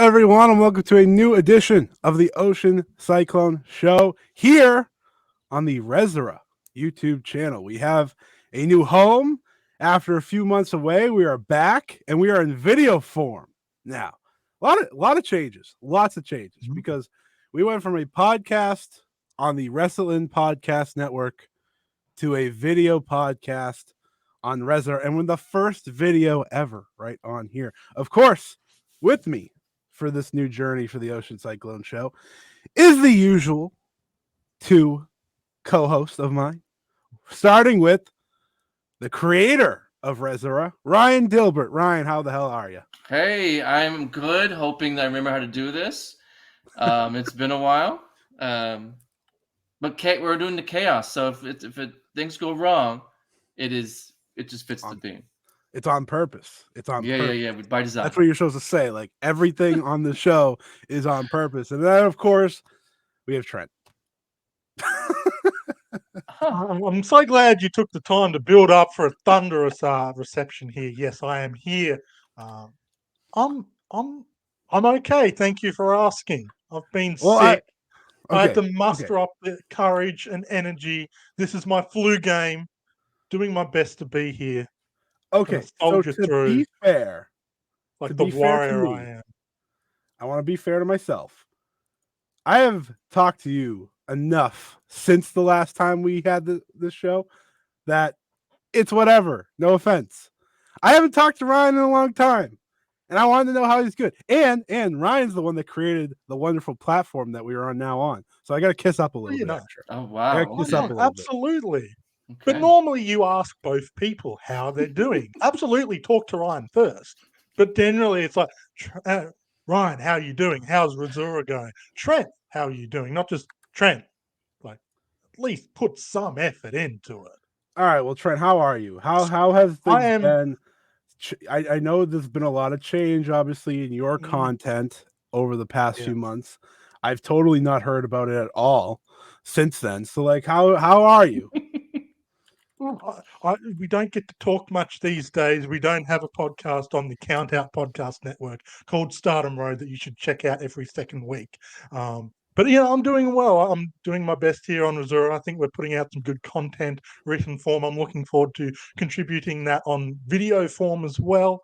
everyone, and welcome to a new edition of the Ocean Cyclone Show here on the RESURA YouTube channel. We have a new home. After a few months away, we are back, and we are in video form now. A lot of changes, lots of changes, because we went from a podcast on the Wrestling Podcast Network to a video podcast on RESURA, and with the first video ever right on here. Of course, with me for this new journey for the Ocean Cyclone Show is the usual two co-hosts of mine, starting with the creator of RESURA, Ryan Dilbert. Ryan, how the hell are you? Hey, I'm good. Hoping that I remember how to do this. It's been a while, but we're doing the chaos. So if things go wrong, it just fits the theme. It's on purpose. It's on purpose. Yeah. By design. That's what you're supposed to say. Like, everything on the show is on purpose. And then, of course, we have Trent. I'm so glad you took the time to build up for a thunderous reception here. Yes, I am here. I'm okay. Thank you for asking. I've been sick. I had to muster up the courage and energy. This is my flu game. Doing my best to be here. Okay, so to be fair, like the warrior I am. I want to be fair to myself. I have talked to you enough since the last time we had this show that it's whatever. No offense. I haven't talked to Ryan in a long time, and I wanted to know how he's good. And Ryan's the one that created the wonderful platform that we are on now on. So I got to kiss up a little bit. Oh wow! Absolutely. Okay. But normally you ask both people how they're doing. Absolutely talk to Ryan first. But generally it's like, Ryan, how are you doing? How's RESURA going? Trent, how are you doing? Not just Trent. Like, at least put some effort into it. All right. Well, Trent, how are you? How has things been? I know there's been a lot of change, obviously, in your content over the past few months. I've totally not heard about it at all since then. So, like, how are you? We don't get to talk much these days. We don't have a podcast on the Count Out Podcast Network called Stardom Road that you should check out every second week. But I'm doing well. I'm doing my best here on RESURA. I think we're putting out some good content, written form. I'm looking forward to contributing that on video form as well.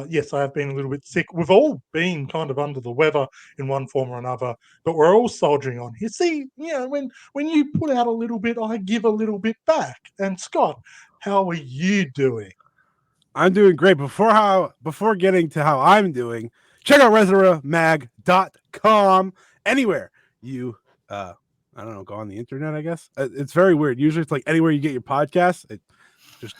Yes, I have been a little bit sick. We've all been kind of under the weather in one form or another, but we're all soldiering on here. See, when you put out a little bit, I give a little bit back. And Scott, how are you doing? I'm doing great. Before getting to how I'm doing, check out RESURAMag.com. Anywhere you, I don't know, go on the internet, I guess. It's very weird. Usually it's like anywhere you get your podcasts.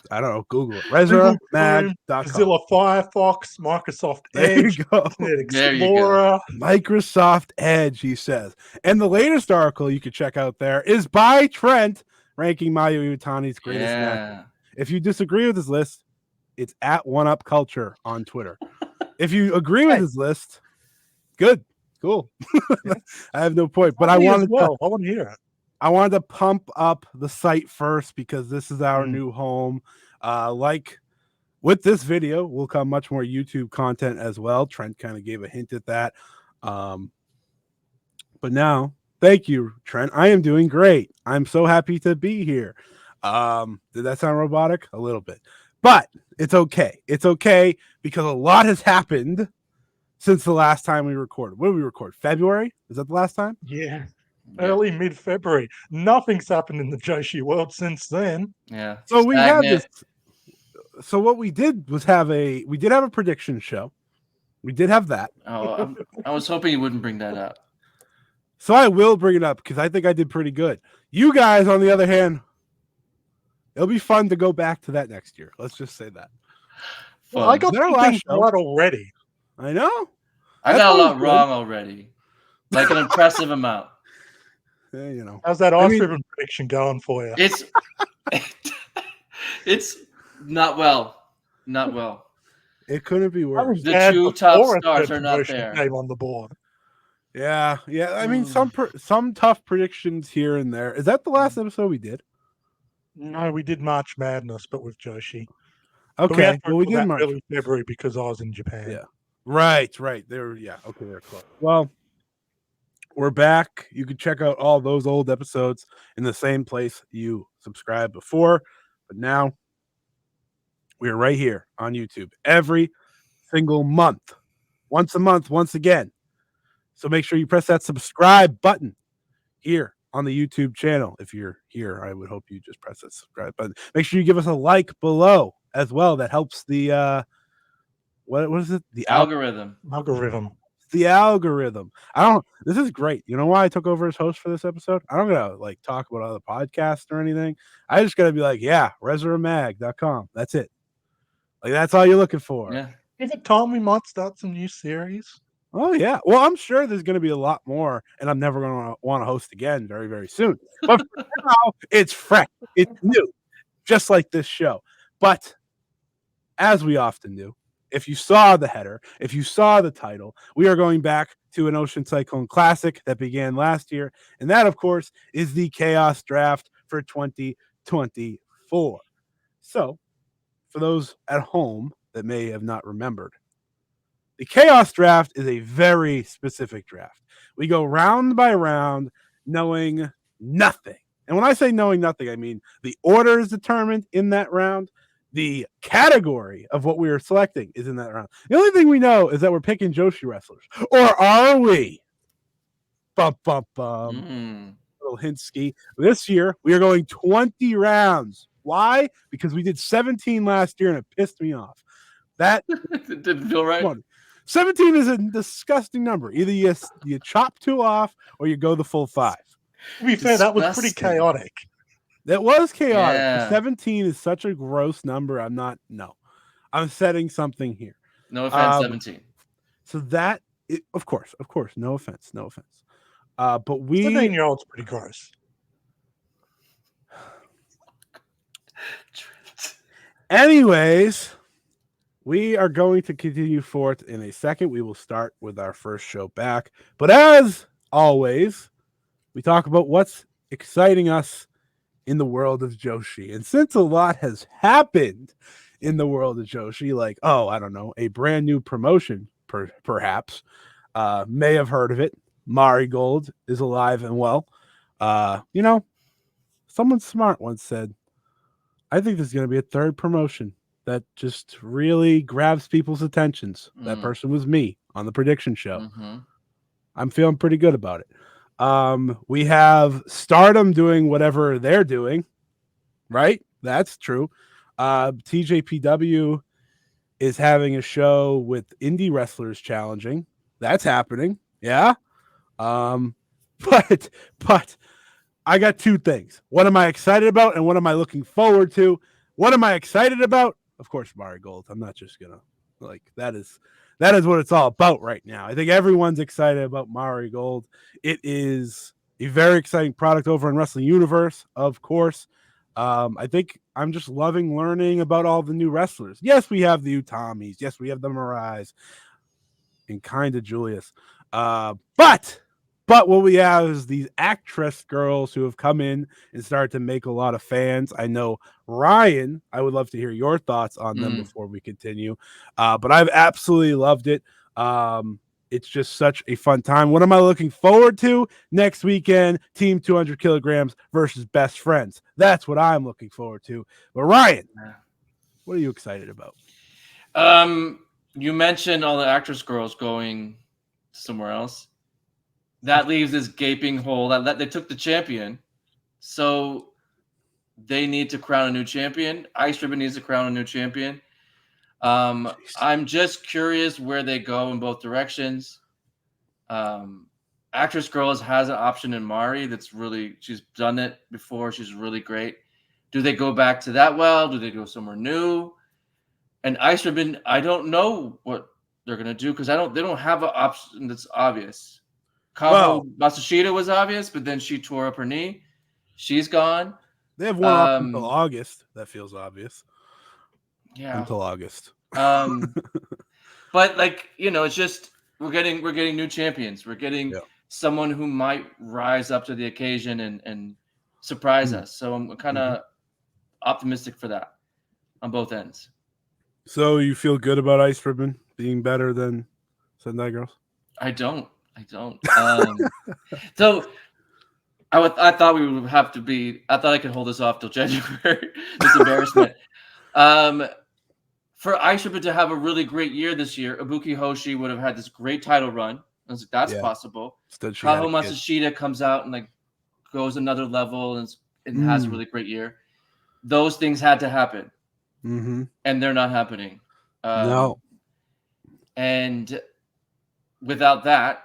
I don't know, Google it. RESURAMag.com. Mozilla Firefox, Microsoft Edge, there you go. Explorer. Microsoft Edge, he says. And the latest article you could check out there is by Trent, ranking Mayu Iwatani's greatest match. If you disagree with his list, it's at OneUpCulture on Twitter. If you agree with his list, good. Cool. I have no point. But I want to hear it. I wanted to pump up the site first because this is our new home. Like with this video will come much more YouTube content as well. Trent kind of gave a hint at that. But now, thank you, Trent. I am doing great. I'm so happy to be here. Did that sound robotic? A little bit. But it's okay. It's okay because a lot has happened since the last time we recorded. When did we record? February? Is that the last time? Yeah. Early mid-February. Nothing's happened in the Joshi world since then. Yeah. So we had this. So what we did was have a prediction show. We did have that. Oh, I was hoping you wouldn't bring that up. So I will bring it up because I think I did pretty good. You guys, on the other hand, it'll be fun to go back to that next year. Let's just say that. Well, I got things right already. I know. I got a lot wrong already. Like an impressive amount. How's that ice ribbon prediction going for you? It's not well. Not well. It couldn't be worse. The two top stars are not there. Came on the board. Yeah. I mean, some tough predictions here and there. Is that the last episode we did? No, we did March Madness, but with Joshi. Okay. Well, we did March early February because I was in Japan. Yeah. Right. They're close. Well, we're back. You can check out all those old episodes in the same place you subscribed before, but now we're right here on YouTube every single month, once a month, once again. So make sure you press that subscribe button here on the YouTube channel. If you're here, I would hope you just press that subscribe button. Make sure you give us a like below as well. That helps the what is it? The Algorithm. the algorithm. This is great. You know why I took over as host for this episode? I don't gotta like talk about other podcasts or anything. I just gotta be like, yeah, resuramag.com. That's it. Like that's all you're looking for. Yeah. Is it time we might start some new series? Oh yeah. Well, I'm sure there's gonna be a lot more, and I'm never gonna want to host again very, very soon. But for now, it's fresh, it's new, just like this show. But as we often do, if you saw the header, if you saw the title, we are going back to an Ocean Cyclone Classic that began last year. And that, of course, is the Chaos Draft for 2024. So, for those at home that may have not remembered, the Chaos Draft is a very specific draft. We go round by round knowing nothing. And when I say knowing nothing, I mean the order is determined in that round. The category of what we are selecting is in that round. The only thing we know is that we're picking Joshi wrestlers. Or are we? Bum, bum, bum. Little hint ski. This year, we are going 20 rounds. Why? Because we did 17 last year and it pissed me off. That It didn't feel right. 17 is a disgusting number. Either you chop 2 off or you go the full 5. To be fair, that was pretty chaotic. That was chaotic. Yeah. 17 is such a gross number. I'm setting something here. No offense, 17. So that, of course, no offense. But we 17-year-old's pretty gross. Anyways, we are going to continue forth in a second. We will start with our first show back. But as always, we talk about what's exciting us in the world of Joshi. And since a lot has happened in the world of Joshi, like, I don't know, a brand new promotion, perhaps, may have heard of it. Marigold is alive and well. Someone smart once said, I think there's going to be a third promotion that just really grabs people's attentions. That person was me on the prediction show. I'm feeling pretty good about it. We have Stardom doing whatever they're doing, right? That's true. TJPW is having a show with indie wrestlers challenging. That's happening. Yeah. But I got 2 things. What am I excited about and what am I looking forward to? What am I excited about? Of course, Marigold. I'm not just gonna that is what it's all about right now. I think everyone's excited about Marigold. It is a very exciting product over in Wrestling Universe, of course. I think I'm just loving learning about all the new wrestlers. Yes, we have the Utamis. Yes, we have the Mirais and kind of Julius. But what we have is these actress girls who have come in and started to make a lot of fans. I know, Ryan, I would love to hear your thoughts on them before we continue. But I've absolutely loved it. It's just such a fun time. What am I looking forward to next weekend? Team 200 kilograms versus Best Friends. That's what I'm looking forward to. But Ryan, what are you excited about? You mentioned all the actress girls going somewhere else. That leaves this gaping hole that they took the champion. So they need to crown a new champion. Ice Ribbon needs to crown a new champion. I'm just curious where they go in both directions. Actress Girls has an option in Mari she's done it before. She's really great. Do they go back to that well? Do they go somewhere new? And Ice Ribbon, I don't know what they're gonna do because they don't have an option that's obvious. Matsushita was obvious, but then she tore up her knee. She's gone. They have one up until August. That feels obvious. Yeah. Until August. But it's just we're getting new champions. We're getting someone who might rise up to the occasion and surprise us. So I'm kind of optimistic for that on both ends. So you feel good about Ice Ribbon being better than Sendai Girls? I don't. So I thought we would have to be. I thought I could hold this off till January. This embarrassment. For Aishima to have a really great year this year, Ibuki Hoshi would have had this great title run. I was like, that's Yeah. possible. Instead, she had Kaho a kid. Matsushita comes out and like goes another level and has a Mm. really great year. Those things had to happen, Mm-hmm. and they're not happening. No. And without that,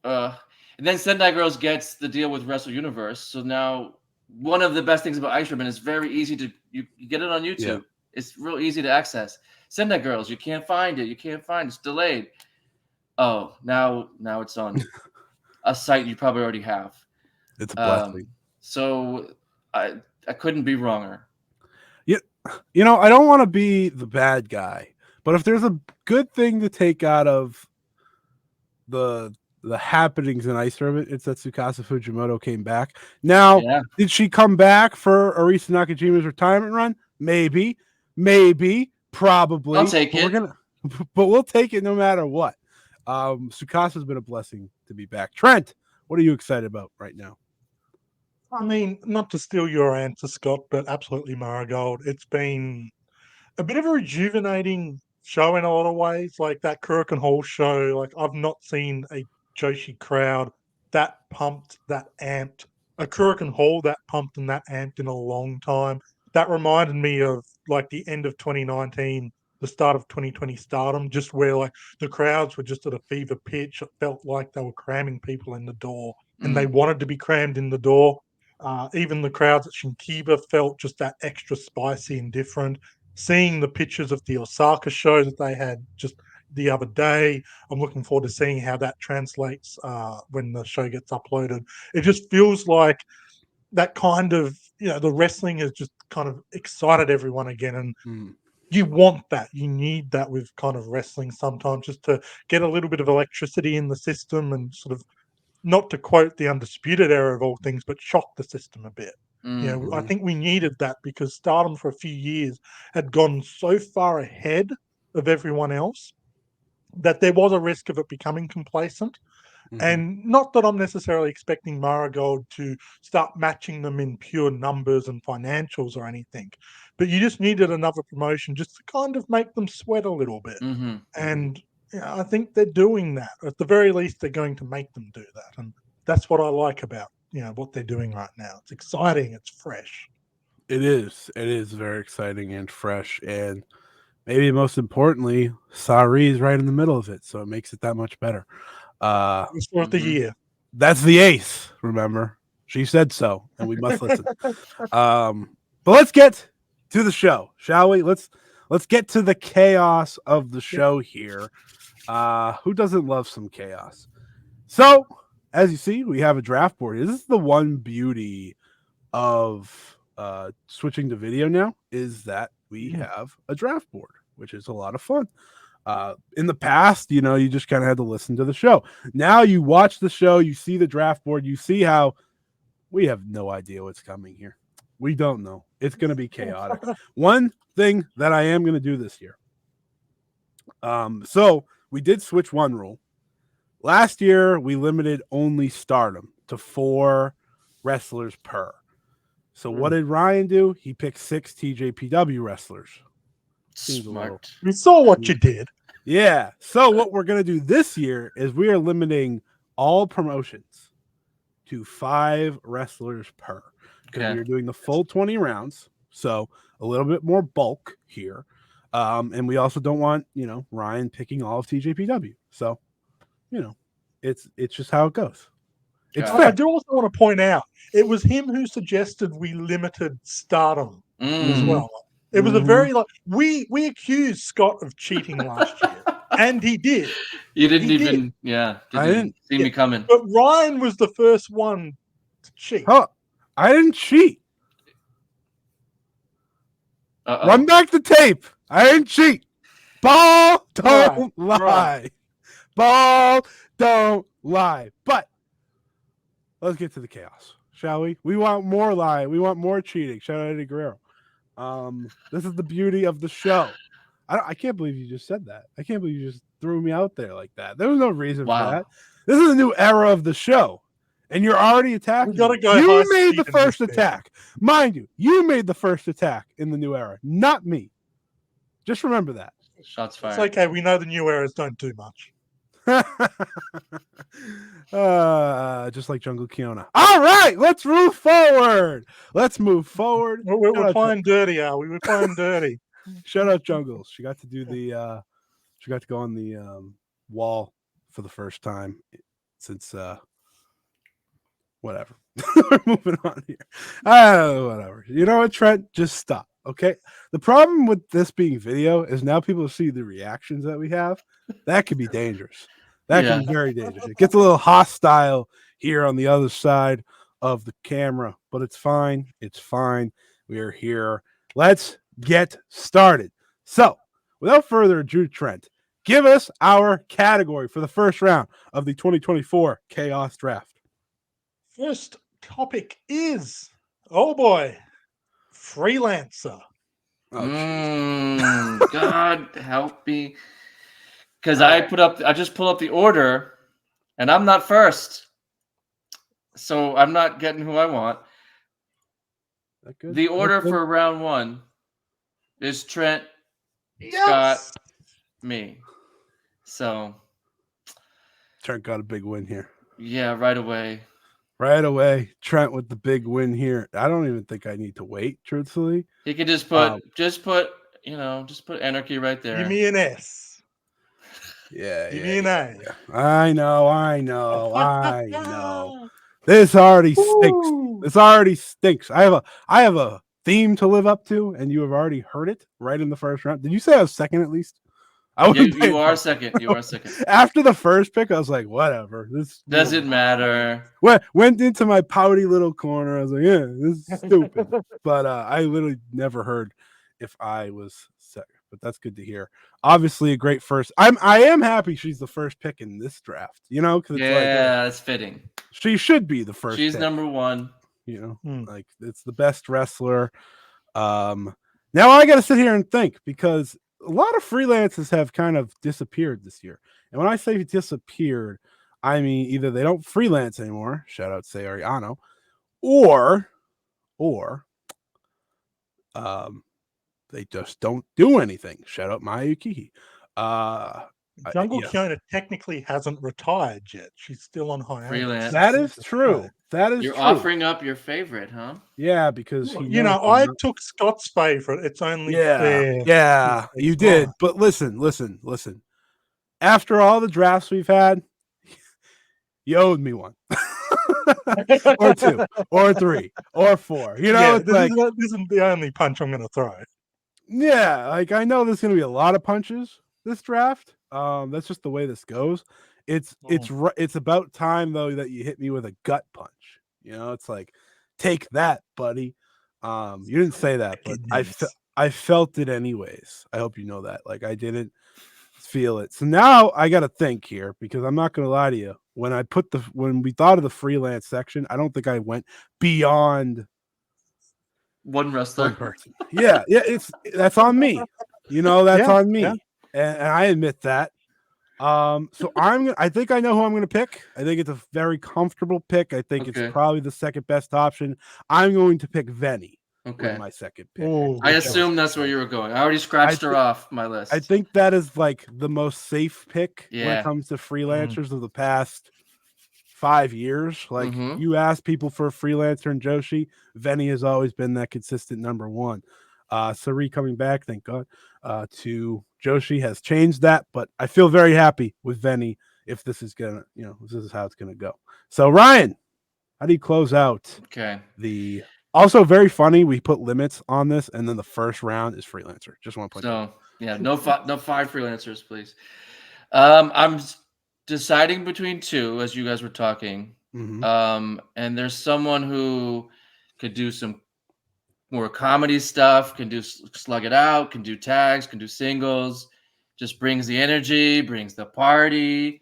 and then Sendai Girls gets the deal with Wrestle Universe. So now one of the best things about Ice Ribbon is very easy to you get it on YouTube. Yeah. It's real easy to access. Sendai Girls, you can't find it. It's delayed. Oh, now it's on a site you probably already have. It's a blessing. So I couldn't be wronger. Yeah, you know, I don't want to be the bad guy, but if there's a good thing to take out of the happenings in Ice Ribbon, it's that Tsukasa Fujimoto came back. Now, did she come back for Arisa Nakajima's retirement run? Maybe, probably. I'll take it. But we'll take it no matter what. Tsukasa's been a blessing to be back. Trent, what are you excited about right now? I mean, not to steal your answer, Scott, but absolutely Marigold. It's been a bit of a rejuvenating show in a lot of ways. Like that Kurikan Hall show, like I've not seen a Joshi crowd that pumped, that amped, a Kurikan Hall that pumped and that amped in a long time. That reminded me of like the end of 2019, the start of 2020 Stardom, just where like the crowds were just at a fever pitch. It felt like they were cramming people in the door and they wanted to be crammed in the door. Even the crowds at Shinkiba felt just that extra spicy and different. Seeing the pictures of the Osaka show that they had just the other day, I'm looking forward to seeing how that translates when the show gets uploaded. It just feels like that kind of, the wrestling has just kind of excited everyone again. And you want that. You need that with kind of wrestling sometimes, just to get a little bit of electricity in the system and sort of, not to quote the Undisputed Era of all things, but shock the system a bit. I think we needed that because Stardom for a few years had gone so far ahead of everyone else that there was a risk of it becoming complacent. And not that I'm necessarily expecting Marigold to start matching them in pure numbers and financials or anything, but you just needed another promotion just to kind of make them sweat a little bit. And I think they're doing that. At the very least, they're going to make them do that. And that's what I like about, what they're doing right now. It's exciting. It's fresh. It is. It is very exciting and fresh. And maybe most importantly, Sari is right in the middle of it. So it makes it that much better. It's worth the year. That's the ace, remember? She said so, and we must listen. But let's get to the show, shall we? Let's get to the chaos of the show here. Who doesn't love some chaos? So, as you see, we have a draft board. This is the one beauty of switching to video now, is that we have a draft board, which is a lot of fun. In the past, you just kind of had to listen to the show. Now you watch the show, you see the draft board, you see how we have no idea what's coming here. We don't know. It's going to be chaotic. One thing that I am going to do this year. So we did switch one rule. Last year, we limited only Stardom to 4 wrestlers per. So what did Ryan do? He picked 6 TJPW wrestlers. Smart. We saw what you did. Yeah. So what we're going to do this year is we are limiting all promotions to 5 wrestlers per. Because we're doing the full 20 rounds. So a little bit more bulk here. And we also don't want, Ryan picking all of TJPW. So, it's just how it goes. It's fair. I do also want to point out, it was him who suggested we limited Stardom as well. It was a very we accused Scott of cheating last year, and he did. You didn't even didn't see me coming. But Ryan was the first one to cheat. Oh, I didn't cheat. Run back the tape. I didn't cheat. Ball don't lie. Right. Ball don't lie. But let's get to the chaos, shall we? We want more lying. We want more cheating. Shout out to Guerrero. This is the beauty of the show. I can't believe you just said that. I can't believe you just threw me out there like that. There was no reason for Wow. that. This is a new era of the show, and you're already attacking. We gotta me. go high You made speed the in first this bit. attack, mind you. You made the first attack in the new era, not me. Just remember that. Shots It's fired. okay. We know the new eras don't do much. Just like Jungle Kiona. All right, let's move forward. Let's move forward. We're playing dirty, are we? We're playing dirty. Shout out Jungles. She got to do the she got to go on the wall for the first time since whatever. We're moving on here. Whatever. You know what, Trent? Just stop. Okay. The problem with this being video is now people see the reactions that we have. That could be dangerous. That can be very dangerous. It gets a little hostile here on the other side of the camera, but it's fine. It's fine. We are here. Let's get started. So, without further ado, Trent, give us our category for the first round of the 2024 Chaos Draft. First topic is, oh boy, freelancer. God help me. Because I just pull up the order, and I'm not first, so I'm not getting who I want. The order for round one is Trent, Scott, me. So Trent got a big win here. Yeah, right away. Right away, Trent with the big win here. I don't even think I need to wait, truthfully. He could just put anarchy right there. Give me an S. Yeah. Give me an A. Yeah. I know. This already stinks. This already stinks. I have a theme to live up to, and you have already heard it right in the first round. Did you say I was second at least? You are second. You are second. After the first pick, I was like, whatever. This doesn't matter. Went into my pouty little corner. I was like, yeah, this is stupid. But I literally never heard if I was second. But that's good to hear. Obviously, a great first. I am happy she's the first pick in this draft. You know, because that's fitting. She should be the first. She's pick, number one. You know, like it's the best wrestler. Now I got to sit here and think because a lot of freelancers have kind of disappeared this year. And when I say disappeared, I mean either they don't freelance anymore, shout out say Ariano, or they just don't do anything. Shout out Mayu Iwatani. Jungle Kiona technically hasn't retired yet. She's still on hiatus. Freelance. That is true. That is You're true. offering up your favorite, huh? Yeah, because I took Scott's favorite. It's only fair. Yeah, you did. But listen. After all the drafts we've had, you owed me one. Or two, or three, or four. You know, this isn't the only punch I'm gonna throw. Yeah, like I know there's gonna be a lot of punches this draft. That's just the way this goes. It's about time though that you hit me with a gut punch. You know, it's like, take that, buddy. You didn't say that, but I felt it anyways. I hope you know that. Like I didn't feel it. So now I got to think here because I'm not gonna lie to you. When we thought of the freelance section, I don't think I went beyond one wrestler. One person. Yeah, that's on me. You know, that's on me. Yeah. And I admit that. So I think I know who I'm gonna pick. I think it's a very comfortable pick. I think it's probably the second best option. I'm going to pick Venny. Okay, my second pick. I assume that's where you were going. I already scratched her off my list. I think that is like the most safe pick when it comes to freelancers of the past 5 years. Like you ask people for a freelancer in Joshi, Venny has always been that consistent number one. Sari coming back, thank God, to Joshi has changed that, but I feel very happy with Venny if this is gonna, if this is how it's gonna go. So Ryan, how do you close out? Okay. Also very funny. We put limits on this, and then the first round is freelancer. Just want to point out. Yeah, no 5 freelancers, please. I'm deciding between two, as you guys were talking. And there's someone who could do some more comedy stuff, can do slug it out, can do tags, can do singles, just brings the energy, brings the party,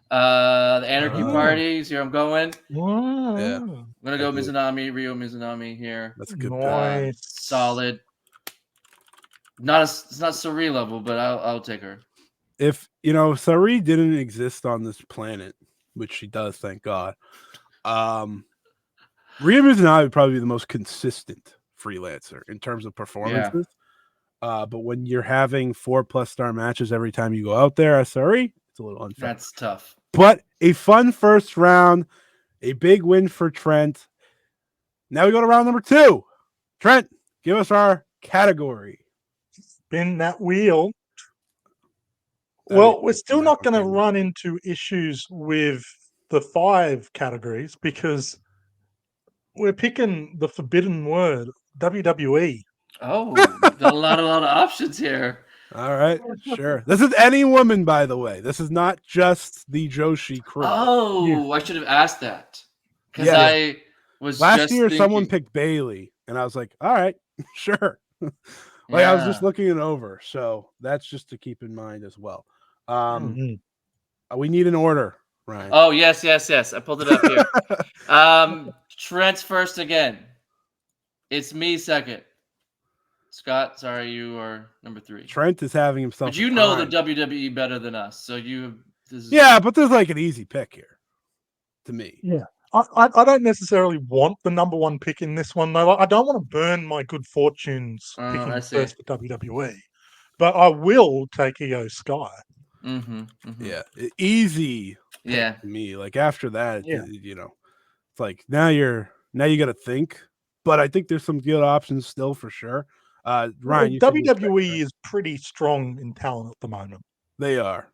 the anarchy party. See where I'm going? Yeah. I'm gonna go Mizunami, Ryo Mizunami here. That's a good nice. Solid. It's not Suri level, but I'll take her. if Sari didn't exist on this planet, which she does, thank God, Rhea Mizunami would probably be the most consistent freelancer in terms of performances. But when you're having 4+ star matches every time you go out there as Sari, it's a little unfair. That's tough. But a fun first round, a big win for Trent. Now we go to round number 2. Trent, give us our category. Spin that wheel. Well, we're still not going to run into issues with the 5 categories because we're picking the forbidden word, WWE. Oh, got a lot of options here. All right, sure. This is any woman, by the way. This is not just the Joshi crew. Oh, I should have asked that because Yeah. I was last year. thinking... Someone picked Bailey, and I was like, "All right, sure." I was just looking it over, so that's just to keep in mind as well. We need an order, Ryan. Oh yes. I pulled it up here. Trent's first again. It's me second. Scott, sorry, you are number 3. Trent is having himself. But you know the WWE better than us, so you. Yeah, but there's like an easy pick here, to me. Yeah, I don't necessarily want the number 1 pick in this one though. I don't want to burn my good fortunes picking first for WWE, but I will take Io Sky. Yeah, easy. Yeah, to me. Like after that, it's like now you got to think. But I think there's some good options still for sure. Ryan, WWE is pretty strong in talent at the moment. They are.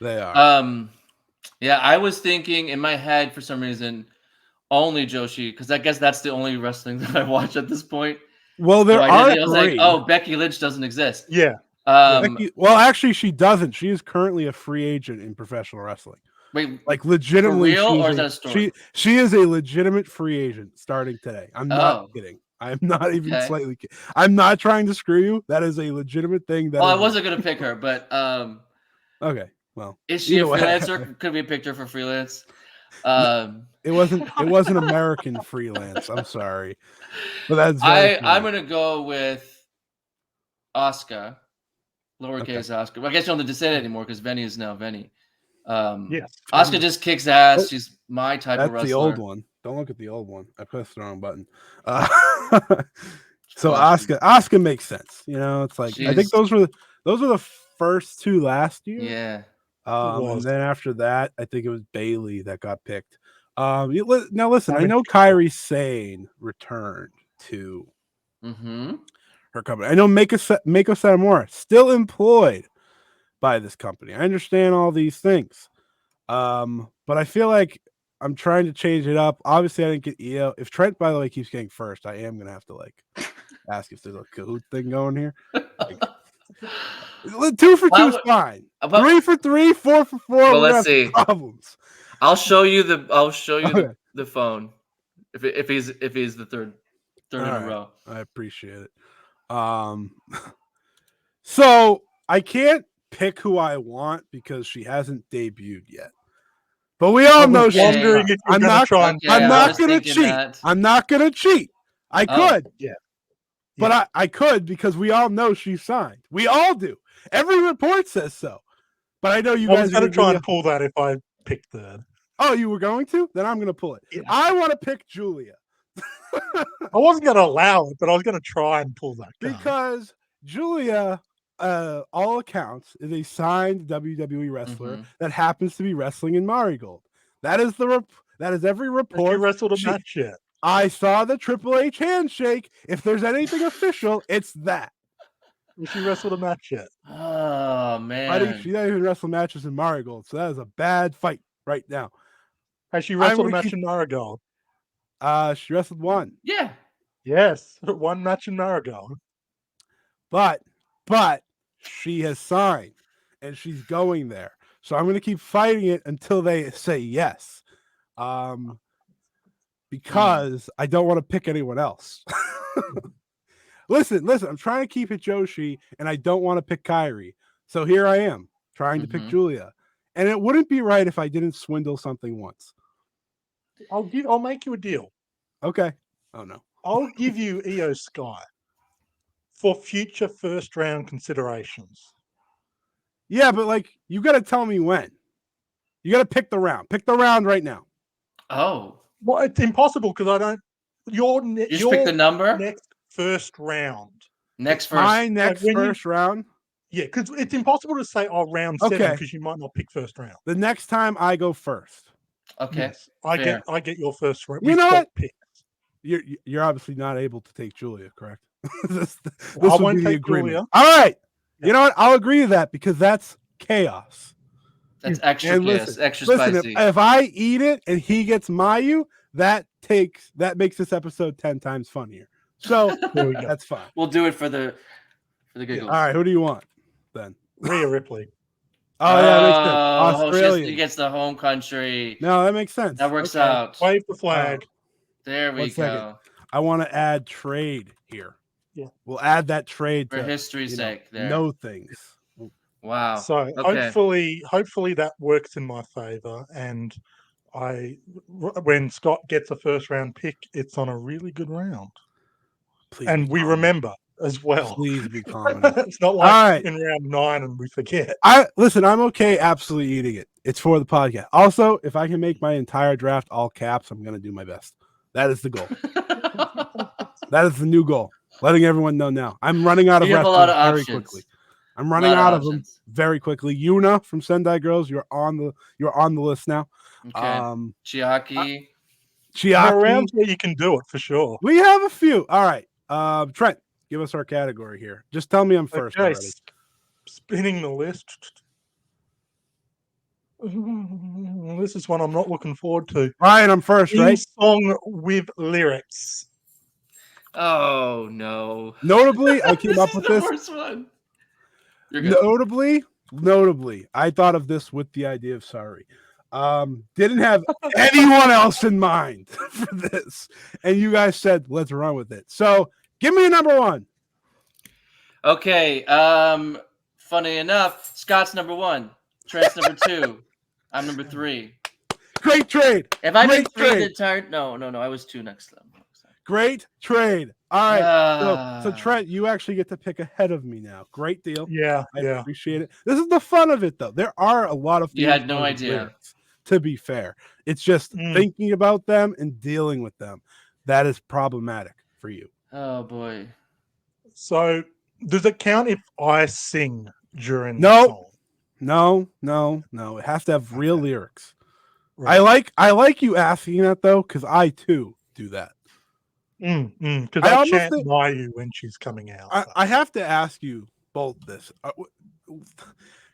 Yeah, I was thinking in my head for some reason only Joshi because I guess that's the only wrestling that I watch at this point. Well, I was like, oh, Becky Lynch doesn't exist. Yeah. Well, actually, she doesn't. She is currently a free agent in professional wrestling. Wait, like legitimately, for real, or is that a story? She is a legitimate free agent starting today. I'm not kidding. I'm not even slightly kidding. I'm not trying to screw you. That is a legitimate thing. I wasn't gonna pick her, but okay. Well, is she a freelancer? Could we pick her for freelance? It wasn't American freelance. I'm sorry, but that's. I'm gonna go with Asuka, lowercase Asuka. Well, I guess you don't have to say it anymore because Venny is now Venny. Yes, Asuka just kicks ass. She's my type of wrestler. That's the old one. Don't look at the old one. I pressed the wrong button. So Asuka makes sense. It's like I think those were the first 2 last year. Yeah. And then after that, I think it was Bailey that got picked. Now listen, I know Kairi Sane returned to her company. I know Meiko Satomura still employed by this company. I understand all these things. But I feel like I'm trying to change it up. Obviously, I didn't get Io. If Trent, by the way, keeps getting first, I am gonna have to ask if there's a Kahoot thing going here. 2 for 2 is fine. 3 for 3, 4 for 4. Well, let's see. Problems. I'll show you the phone if he's the third in a row. I appreciate it. So I can't pick who I want because she hasn't debuted yet. But we all know she's wondering if you're going to try. I'm not going to cheat. I'm not going to cheat. I could. Yeah. But I could because we all know she's signed. We all do. Every report says so. But I know you guys are going to try and pull that if I pick third. Oh, you were going to? Then I'm going to pull it. Yeah. I want to pick Julia. I wasn't going to allow it, but I was going to try and pull that card. Because Julia, all accounts, is a signed WWE wrestler that happens to be wrestling in Marigold. That is every report. She wrestled a match yet. I saw the Triple H handshake. If there's anything official, it's that. She wrestled a match yet. Oh, man. Buddy, she doesn't even wrestle matches in Marigold, so that is a bad fight right now. Has she wrestled a match in Marigold? She wrestled one. Yeah. Yes, one match in Marigold. But she has signed, and she's going there. So I'm going to keep fighting it until they say yes. Because I don't want to pick anyone else. Listen, I'm trying to keep it Joshi, and I don't want to pick Kairi. So here I am, trying to pick Julia. And it wouldn't be right if I didn't swindle something once. I'll make you a deal. Okay. Oh, no. I'll give you Io Sky for future first-round considerations. Yeah, but like you got to tell me when. You got to pick the round. Pick the round right now. Oh, Well, it's impossible because I don't. Your you just pick the number. next first round. Next first. My next when you- first round. Yeah, because it's impossible to say round 7 Okay. because you might not pick first round. The next time I go first. Okay. Yes, I fair. get your first round. You know what? Pick. You're obviously not able to take Julia, correct? this I would won't be the take agreement. Julia. All right. Yeah. You know what? I'll agree to that because that's chaos. That's extra And chaos, listen, extra listen, spicy. if I eat it and he gets Mayu, that makes this episode 10 times funnier. So There we go. that's fine. We'll do it for the giggles. All right, who do you want then? Rhea Ripley. Oh yeah, that makes sense. Oh, Australian. he gets the home country. No, that makes sense. That works Okay. out. Wave the flag. There we 1 second. go. I want to add trade here. Yeah. We'll add that trade For to history's sake. There. know things. Wow. So Okay. hopefully that works in my favor. And when Scott gets a first round pick, it's on a really good round. Please And be we calm. remember as well. Please be calm. It's not like All right. in round 9 and we forget. Listen, I'm okay absolutely eating it. It's for the podcast. Also, if I can make my entire draft all caps, I'm gonna do my best. That is the goal. That is the new goal. Letting everyone know now. I'm running out of You have a wrestlers lot of very options. quickly. I'm running Lot of out of them options. very quickly. Yuna from Sendai Girls, you're on the list now. Okay. Chiaki. There Chiaki. are rounds where you can do it for sure. We have a few. All right. Trent, give us our category here. Just tell me I'm first Okay, already. spinning the list. This is one I'm not looking forward to. Ryan, I'm first, Theme right? song with lyrics. Oh no. Notably, I came This up is with the this. worst one. You're good. Notably, I thought of this with the idea of sorry. Didn't have anyone else in mind for this. And you guys said, let's run with it. So give me a number 1. Okay. Funny enough, Scott's number 1. Trent's number 2. I'm number 3. Great trade. If I Great did 3 the trade. entire no, I was 2 next time. Great trade. All right. So Ah. Trent, you actually get to pick ahead of me now. Great deal. Yeah, I yeah. appreciate it. This is the fun of it, though. There are a lot of You theme had no songs with idea. lyrics, to be fair. It's just thinking about them and dealing with them that is problematic for you. Oh boy. So does it count if I sing during No. the song? No. It has to have real lyrics. Right. I like you asking that though, because I too do that. Because I I almost chant think- Mayu when she's coming out. so. I have to ask you both this.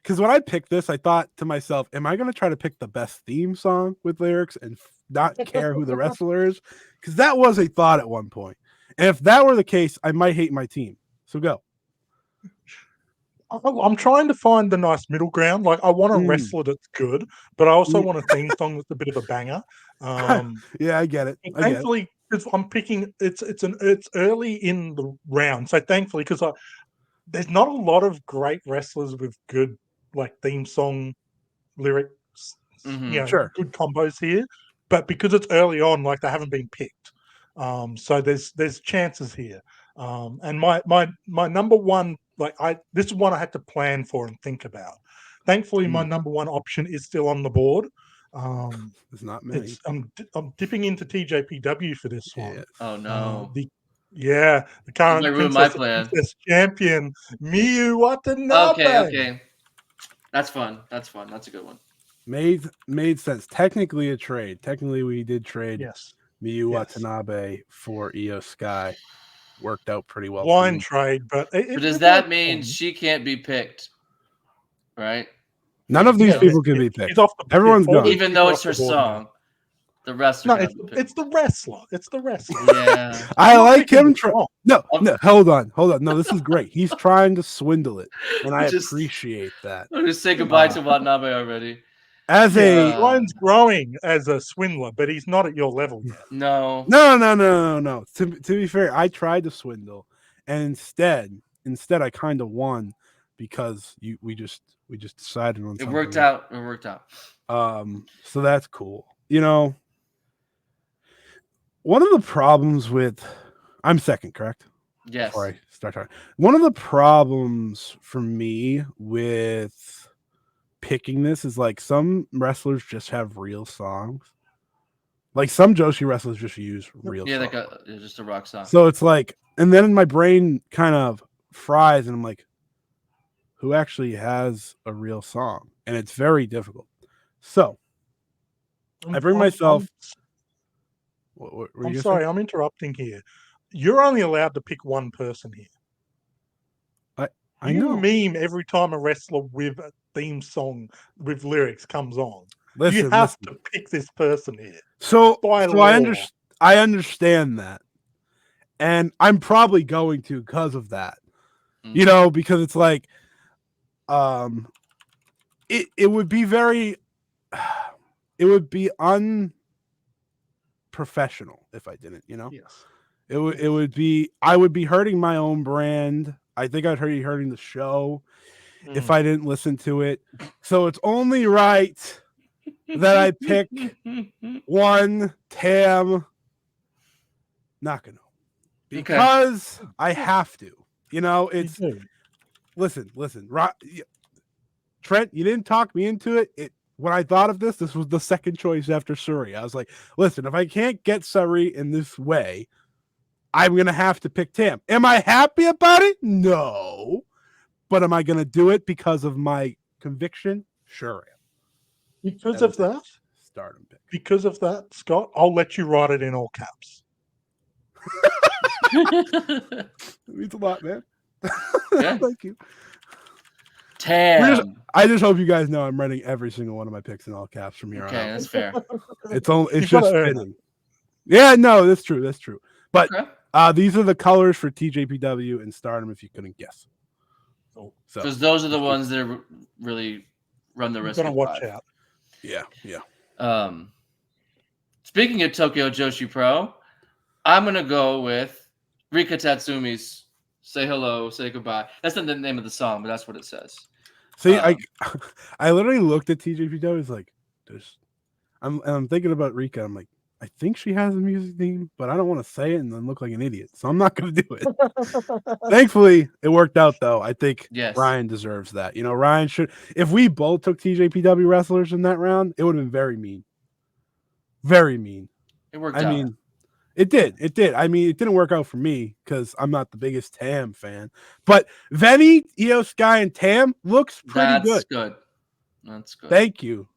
Because when I picked this, I thought to myself, am I going to try to pick the best theme song with lyrics and not care who the wrestler is? Because that was a thought at one point. And if that were the case, I might hate my team. So go. I'm trying to find the nice middle ground. Like I want a wrestler that's good, but I also want a theme song that's a bit of a banger. Yeah, I get it. Thankfully, because I'm picking, it's early in the round, so thankfully, because there's not a lot of great wrestlers with good like theme song lyrics, Sure. good combos here. But because it's early on, like they haven't been picked, so there's chances here. And my number 1, this is one I had to plan for and think about. Thankfully, my number 1 option is still on the board. It's not many. I'm dipping into TJPW for this one. Yeah. Oh no. The current might ruin my princess champion, Mayu Iwatani. Okay. That's fun. That's a good one. Made sense. Technically a trade. Technically we did trade Yes. Mayu Yes. Watanabe for Io Sky. Worked out pretty well. Blind trade, but But does that mean she can't be picked? Right? None of these people can be picked. He's off the, Everyone's gone. Even though it's her song. The wrestler. No, it's the wrestler. It's the wrestler. Yeah. I like him. No, I'm- hold on. No, this is great. He's trying to swindle it, and I Just- appreciate that. I'll just say goodbye to Watanabe already. As a Ryan's growing as a swindler, but he's not at your level yet. No. no. To be fair, I tried to swindle, and instead I kind of won because we just decided on something. It worked out. So that's cool. You know, one of the problems with I'm second, correct? Yes. before I start talking. One of the problems for me with picking this is like some wrestlers just have real songs. Like some Joshi wrestlers just use real Yeah, songs. just a rock song. So it's like, and then my brain kind of fries, and I'm like, who actually has a real song? And it's very difficult. So I bring myself. What were you I'm gonna sorry, say? I'm interrupting here. You're only allowed to pick one person here. I You know. meme every time a wrestler with a theme song with lyrics comes on. You Listen, have listen. to pick this person here. So, By so I law. I understand that, and I'm probably going to because of that. You know, because it's like, it would be very, it would be unprofessional if I didn't. You know, Yes. it would be, I would be hurting my own brand. I think I'd be hurting the show if I didn't listen to it. So it's only right that I pick one Tam Nakano because I have to. You know, it's listen. Trent, you didn't talk me into it. When I thought of this was the second choice after Suri. I was like, listen, if I can't get Suri in this way, I'm gonna have to pick Tam. Am I happy about it? No. But am I gonna do it because of my conviction? Sure am. Because of that, Stardom pick. Because of that, Scott, I'll let you write it in all caps. It means a lot, man. Yeah. Thank you. Tam. I just hope you guys know I'm writing every single one of my picks in all caps from here on Okay, out. that's fair. It's You've just gotta earn fitting. Yeah, no, that's true. That's true. But Okay. these are the colors for TJPW and Stardom, if you couldn't guess. So Because those are the ones that really run the risk. You're gonna watch out. Yeah. Speaking of Tokyo Joshi Pro, I'm gonna go with Rika Tatsumi's "Say Hello, Say Goodbye." That's not the name of the song, but that's what it says. See, I literally looked at TJPW. It's like, I'm thinking about Rika. I'm like, I think she has a music theme, but I don't want to say it and then look like an idiot, so I'm not going to do it. Thankfully, it worked out though. I think Ryan deserves that. You know, Ryan should. If we both took TJPW wrestlers in that round, it would have been very mean. Very mean. It worked out. I mean, it did. It did. I mean, it didn't work out for me because I'm not the biggest Tam fan. But Venny, Io Sky, and Tam looks pretty good. That's good. Thank you.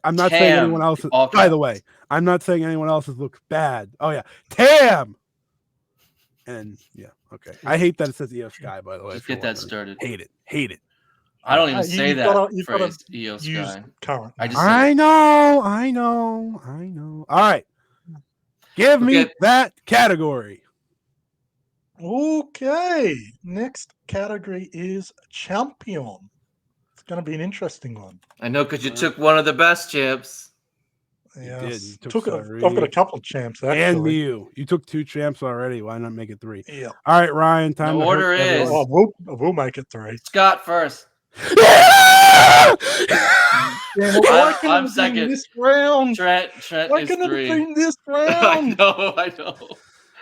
I'm not saying anyone else. By the way, I'm not saying anyone else's looks bad. Oh yeah, Tam. And yeah, okay. I hate that it says Io Sky. By the way, just get that started. Hate it. I don't even say that phrase. Io Sky. Current. I know. All right, give me that category. Okay. Next category is champion. It's going to be an interesting one. I know because you took one of the best champs. Yeah, You I've got a couple of champs actually. And Mayu. You took 2 champs already. Why not make it 3? Yeah. All right, Ryan. Time. The order is. We'll make it 3. Scott first. I'm second. This round. Trent why is couldn't 3. it have been this round? I know.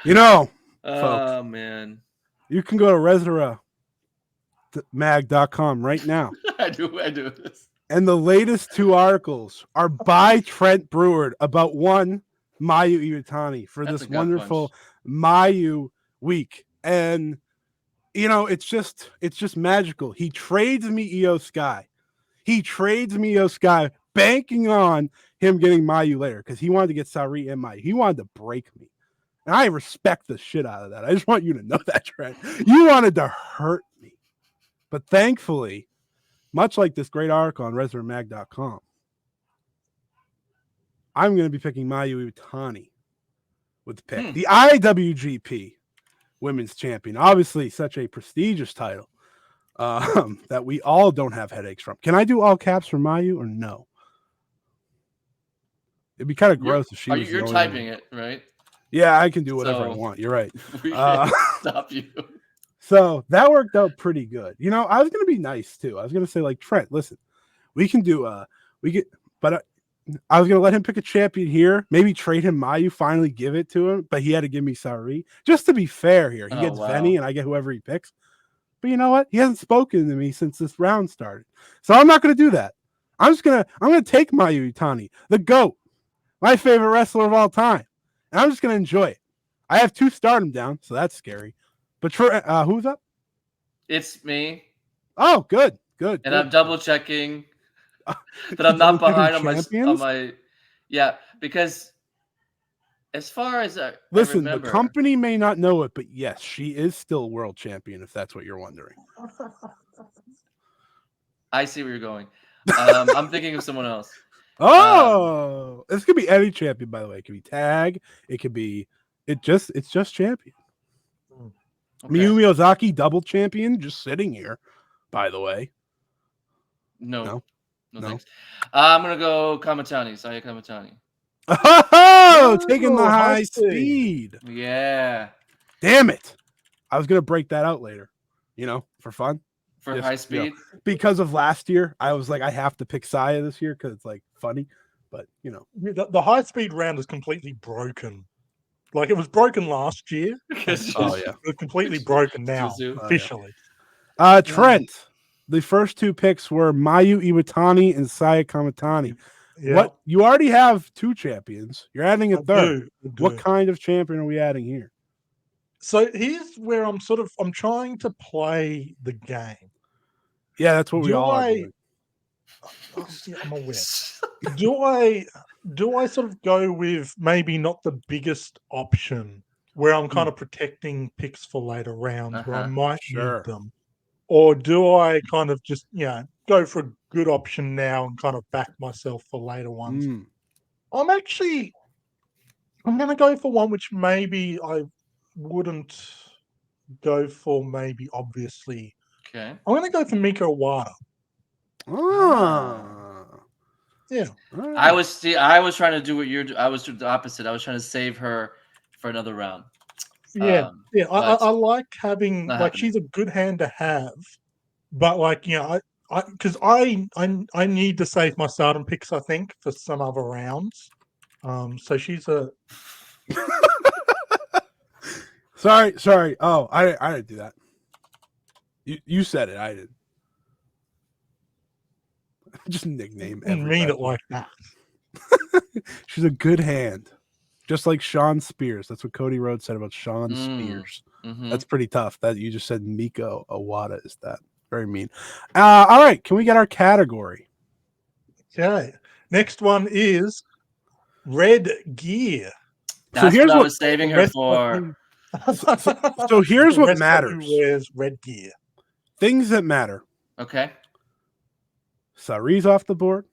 You know. Oh folks, man. You can go to RESURA.mag.com right now. I do this. And the latest 2 articles are by Trent Brewer about one Mayu Iwatani for this wonderful Mayu week. And you know, it's just magical. He trades me Io Sky. Banking on him getting Mayu later because he wanted to get Sari and Mayu. He wanted to break me. And I respect the shit out of that. I just want you to know that, Trent. You wanted to hurt me. But thankfully, much like this great article on ResureMag.com, I'm going to be picking Mayu Iwatani with the pick. The IWGP Women's Champion. Obviously, such a prestigious title that we all don't have headaches from. Can I do all caps for Mayu or no? It'd be kind of gross if she was. You're typing it, right? Yeah, I can do whatever I want. You're right. We can't stop you. So that worked out pretty good. You know, I was going to be nice too. I was going to say, like, Trent, listen, we can do, but I was gonna let him pick a champion here. Maybe trade him Mayu. Finally, give it to him, but he had to give me Sari. Just to be fair here, he Oh, gets wow. Venny, and I get whoever he picks. But you know what? He hasn't spoken to me since this round started, so I'm not gonna do that. I'm gonna take Mayu Iwatani, the GOAT, my favorite wrestler of all time, and I'm just gonna enjoy it. I have 2 stardom down, so that's scary. But who's up? It's me, Oh, good. and Good. I'm double checking that I'm not Double-checking behind on champions? my. Yeah, because as far as I Listen, remember, the company may not know it, but yes, she is still world champion, if that's what you're wondering. I see where you're going. I'm thinking of someone else. Oh, this could be any champion, by the way. It could be tag. It could be it's just champion. Okay. Miyu Miyazaki, double champion, just sitting here, by the way. No, No? thanks. I'm gonna go Kamatani. Saya Kamatani. Oh, taking the Oh, high high speed. Yeah, Damn it. I was gonna break that out later, for fun. for Just, high speed. Because of last year, I was like, I have to pick Saya this year because it's like funny. But The high speed round is completely broken. Like it was broken last year. Because Oh, yeah. It's completely broken now, Zuzu. yeah. officially. Trent, the first 2 picks were Mayu Iwatani and Saya Kamatani. Yeah, What you already have 2 champions. You're adding a I third. do. What kind of champion are we adding here? So here's where I'm trying to play the game. Yeah, that's what we Do all are I- doing. Yeah, I'm aware. Do I sort of go with maybe not the biggest option where I'm kind of protecting picks for later rounds where I might Sure. need them? Or do I kind of just, go for a good option now and kind of back myself for later ones? Mm. I'm going to go for one which maybe I wouldn't go for, maybe obviously. Okay. I'm going to go for Mika Iwata. Ah. Yeah. All I right. was trying to do what you're. I was the opposite. I was trying to save her for another round. Yeah. I but like having, not like, happening. she's a good hand to have, but like, because I need to save my stardom picks, I think, for some other rounds. So she's a Sorry. Oh, I didn't do that. You said it. I didn't. Just nickname didn't everybody. mean it like that. She's a good hand. Just like Sean Spears. That's what Cody Rhodes said about Sean Mm. Spears. Mhm. That's pretty tough. That you just said Miko Iwata is that. Very mean. All right. Can we get our category? Okay. Next one is red gear. That's here's what I what- was saving The her wrestler for. So here's The what wrestler matters. Who wears red gear? Things that matter. Okay. Sari's off the board.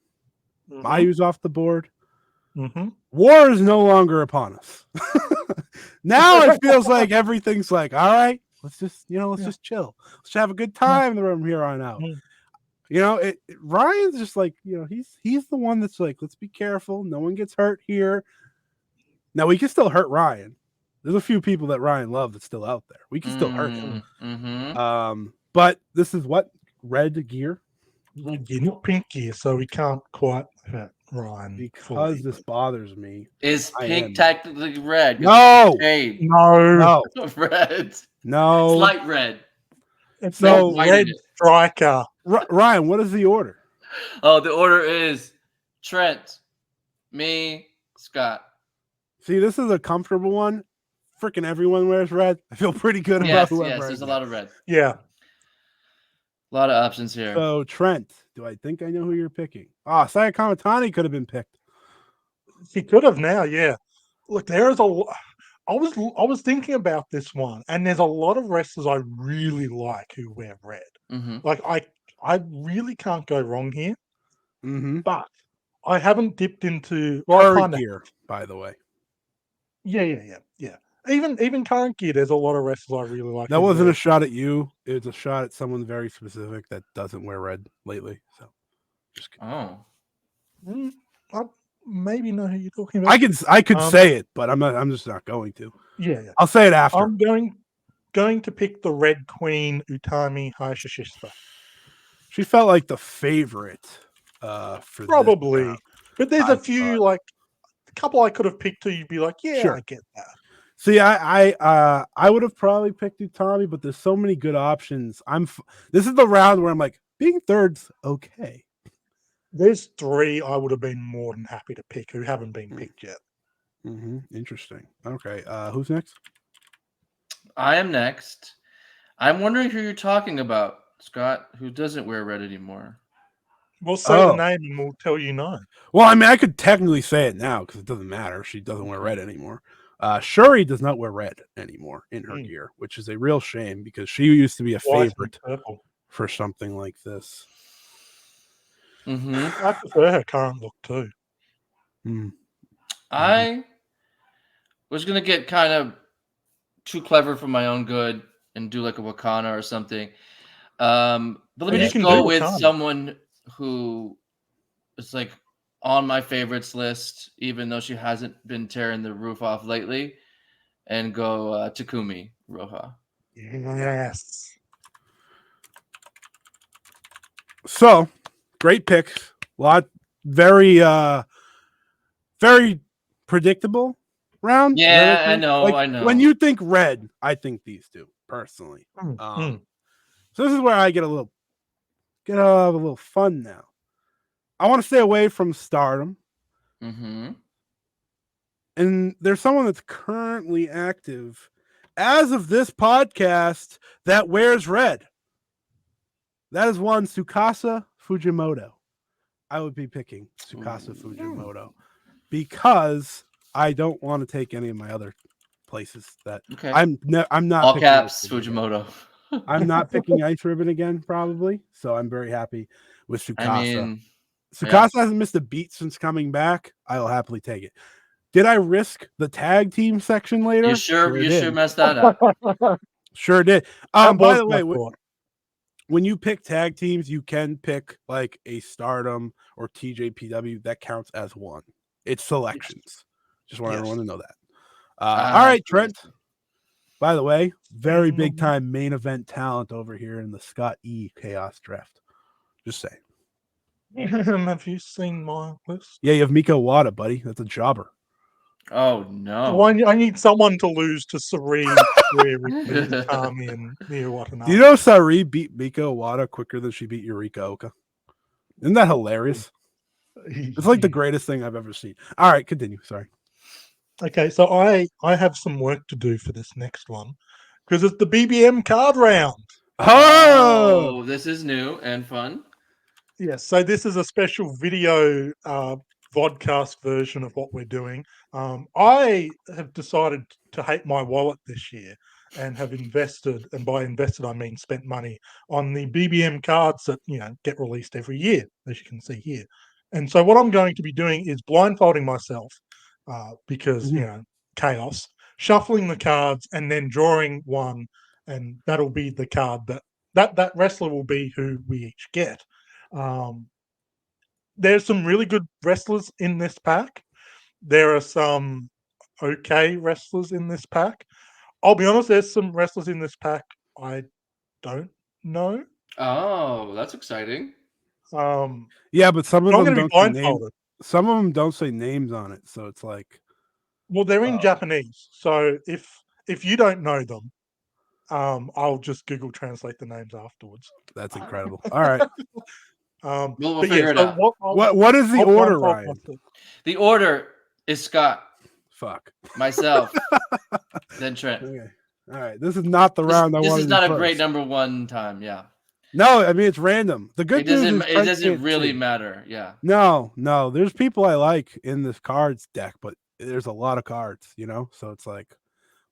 Mhm. Mayu's off the board. Mhm. War is no longer upon us. Now it feels like everything's like, all right, let's just chill. Let's have a good time from here on out. Mhm. Ryan's just like, he's the one that's like, let's be careful. No one gets hurt here. Now we can still hurt Ryan. There's a few people that Ryan loved that's still out there. We can still hurt him. Mm-hmm. But this is what? Red gear? Red gear, not pink gear, so we can't quite hurt Ryan. Because this bothers me. Is I am. pink technically red? 'Cause No! it's a shade No, of red. No. It's light red. it's So- not red striker. Ryan, what is the order? Oh, the order is Trent, me, Scott. See, this is a comfortable one. Freaking everyone wears red. I feel pretty good about Yes, whoever. yes. I There's a get. lot of red. Yeah. A lot of options here. So Trent, do I think I know who you're picking? Saya Kamatani could have been picked. He could have now, yeah. Look, there is I was thinking about this one, and there's a lot of wrestlers I really like who wear red. Mm-hmm. Like I really can't go wrong here, Mm-hmm. but I haven't dipped into Current gear, by the way. Yeah. Even current gear, there's a lot of wrestlers I really like. That who wasn't wear- a shot at you. It was a shot at someone very specific that doesn't wear red lately. So just kidding. Oh. I maybe know who you're talking about. I could say it, but I'm just not going to. Yeah. I'll say it after. I'm going to pick the Red Queen, Utami Hayashishita. She felt like the favorite for Probably. this But there's a few, like a couple I could have picked too. You'd be like, yeah, Sure. I get that. See, I would have probably picked Utami, but there's so many good options. This is the round where I'm like, being third's okay. There's 3 I would have been more than happy to pick who haven't been picked yet. Interesting. Okay, who's next? I am next. I'm wondering who you're talking about, Scott, who doesn't wear red anymore. We'll say the name and we'll tell you no. Well, I mean, I could technically say it now because it doesn't matter. She doesn't wear red anymore. Shuri does not wear red anymore in her gear, which is a real shame because she used to be a favorite for something like this. I prefer her current look too. I was going to get kind of too clever for my own good and do like a Wakana or something. But let me just go with someone who is like on my favorites list, even though she hasn't been tearing the roof off lately, and go Takumi Roha. Yes. So, great picks. Very predictable round. Yeah, I know. Like, I know. When you think red, I think these two personally. So this is where I get a little fun now. I want to stay away from Stardom. And there's someone that's currently active as of this podcast that wears red. That is one Tsukasa Fujimoto. I would be picking Tsukasa Fujimoto because I don't want to take any of my other places that I'm not all caps Fujimoto. I'm not picking Ice Ribbon again, probably. So I'm very happy with Tsukasa. I mean, Tsukasa hasn't missed a beat since coming back. I will happily take it. Did I risk the tag team section later? You sure messed that up. Sure did. By the way, when you pick tag teams, you can pick like a Stardom or TJPW. That counts as one. It's selections. Just want everyone to know that. All right, Trent. By the way, very big time main event talent over here in the Scott E Chaos Draft. Just saying. Have you seen my list? Yeah, you have Miko Wada, buddy. That's a jobber. Oh no! I need someone to lose to Sari, Utami, and Mayu Iwatani. Do you know Sari beat Miko Wada quicker than she beat Yurika Oka? Isn't that hilarious? It's like the greatest thing I've ever seen. All right, continue. Sorry. Okay, so I have some work to do for this next one because it's the BBM card round. Oh, this is new and fun. Yes, so this is a special video vodcast version of what we're doing. I have decided to hate my wallet this year and have invested, and by invested I mean spent money on the BBM cards that get released every year, as you can see here. And so what I'm going to be doing is blindfolding myself because chaos, shuffling the cards and then drawing one, and that'll be the card that wrestler will be who we each get. There's some really good wrestlers in this pack. There are some okay wrestlers in this pack. I'll be honest, there's some wrestlers in this pack I don't know. Oh, that's exciting. Yeah, but some of them don't say names. Some of them don't say names on it, so it's like. Well, they're in Japanese, so if you don't know them, I'll just Google translate the names afterwards. That's incredible. All right. We'll figure it out. What is the order, Ryan? The order is Scott. Fuck. Myself. Then Trent. Okay. All right. This is not the round I wanted. This is not a great number one time. Yeah. No, I mean it's random. The good news is it doesn't really matter. Yeah. No. There's people I like in this cards deck, but there's a lot of cards, so it's like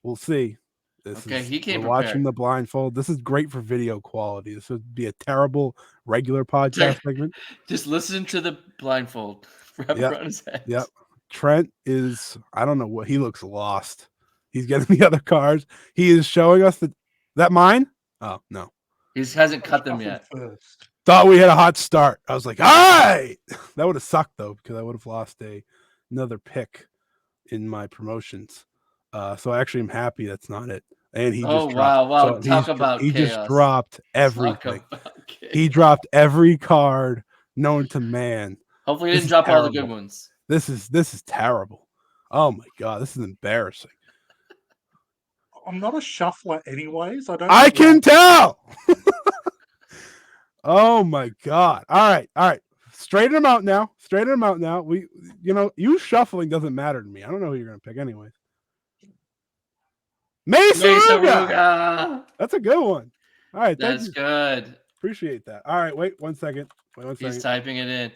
we'll see. He came prepared. Watching the blindfold. This is great for video quality. This would be a terrible regular podcast segment. Just listen to the blindfold wrap around his head. Yep. Trent is, I don't know what, he looks lost. He's getting the other cards. He is showing us that mine? Oh, no. He hasn't cut them yet. Thought we had a hot start. I was like, all right. That would have sucked, though, because I would have lost another pick in my promotions. So I actually am happy that's not it. And he just dropped. Wow. Talk about he chaos. Just dropped everything. He dropped every card known to man. Hopefully, he This didn't is drop all the good terrible. ones. This is terrible. Oh my god, this is embarrassing. I'm not a shuffler, anyways. I don't. I know can why. tell. Oh my god. All right. Straighten them out now. You shuffling doesn't matter to me. I don't know who you're gonna pick anyways. Mesa Mesa Ruga! Ruga. That's a good one. All right, thank That's you. good. Appreciate that. All right, wait 1 second. He's typing it in.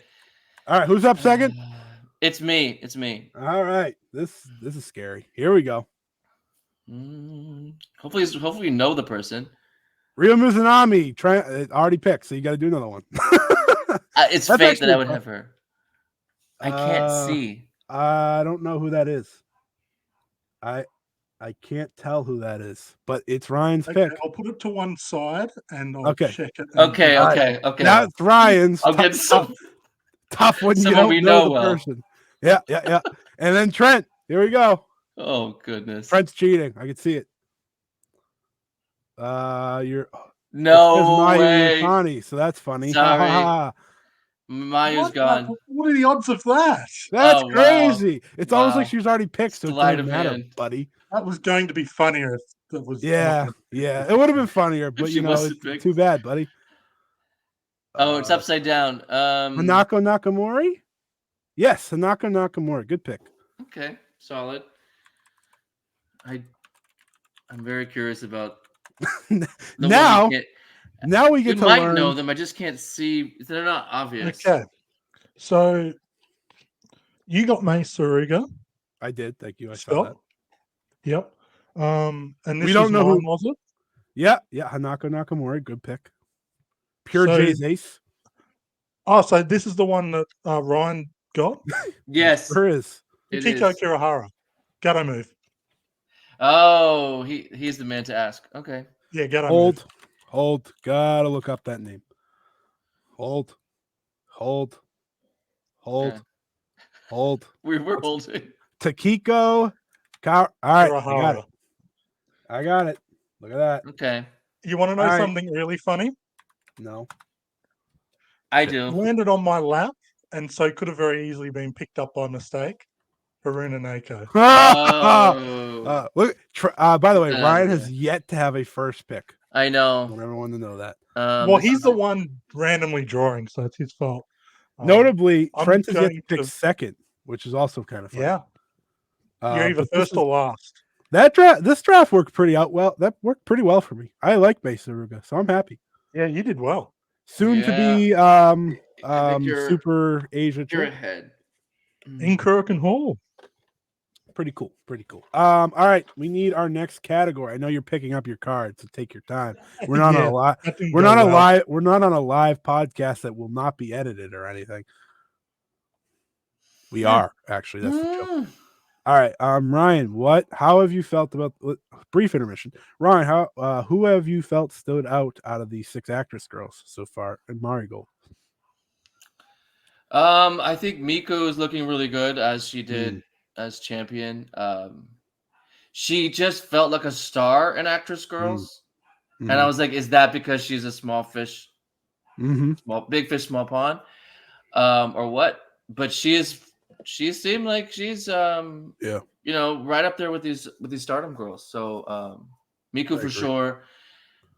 All right, who's up second? It's me. It's me. All right, this is scary. Here we go. Hopefully you know the person. Rio Mizunami already picked, so you got to do another one. It's That's fate that actually I would tough. have her. I can't see. I don't know who that is. I can't tell who that is, but it's Ryan's Okay, pick. I'll put it to one side and I'll Okay. check it. Okay. Now it's Ryan's. I'll get some. Tough when you someone don't we know know the well. person. Yeah. And then Trent. Here we go. Oh goodness. Trent's cheating. I can see it. You're No Mayu way. Iwatani, so that's funny. Sorry. Mayu's gone. What are the odds of that? That's Oh, wow. crazy. It's almost like she's already picked, so it Sleight doesn't of matter, hand. buddy. That was going to be funnier if that was. Yeah. It would have been funnier, but she wasn't it's picked. too bad, buddy. Oh, it's upside down. Hanako Nakamori? Yes, Hanako Nakamori. Good pick. Okay, solid. I'm very curious about now we get you to might learn. know them. I just can't see. They're not obvious. Okay, so you got Mesa Ruga. I did. Thank you. I saw that. Yep. And this We don't know mine, who. was it? Yeah. Hanako Nakamori. Good pick. Pure So- J's ace. Oh, so this is the one that Ryan got? Yes, There is. it Kiko is. Kirihara. Gato move. Oh, he's the man to ask. Okay. Yeah, Gato move. Hold. Gotta look up that name. Hold. Okay. We're holding. Takiko. All right. Kirihara. I got it. Look at that. Okay. You want to know All right. something really funny? No. I It do. landed on my lap, and so could have very easily been picked up by mistake. Haruna Neko. Oh. Look. By the way, Ryan Okay. has yet to have a first pick. I I know. want everyone to know that. Well, he's the one randomly drawing, so it's his fault. Notably, I'm Trent has yet going to pick to- second, which is also kind of funny. Yeah, you're either but this first or last. This draft worked pretty well. That worked pretty well for me. I like Mesa Ruga, so I'm happy. Yeah, you did well. Soon to be I think you're- Super Asia You're trip. ahead. In Kirkin Hall. Pretty cool. All right, we need our next category. I know you're picking up your card, so take your time. We're not on a live. that didn't We're go not well. live. We're not on a live podcast that will not be edited or anything. We are actually. That's the joke. All right, Ryan. How have you felt about brief intermission? Ryan, who have you felt stood out of the 6 actress girls so far in Marigold? I think Miko is looking really good as she did as champion. She just felt like a star in Actress Girls, and I was like, "Is that because she's a small fish, big fish, small pond, or what?" But she seemed like she's right up there with these Stardom girls. So Miko for sure,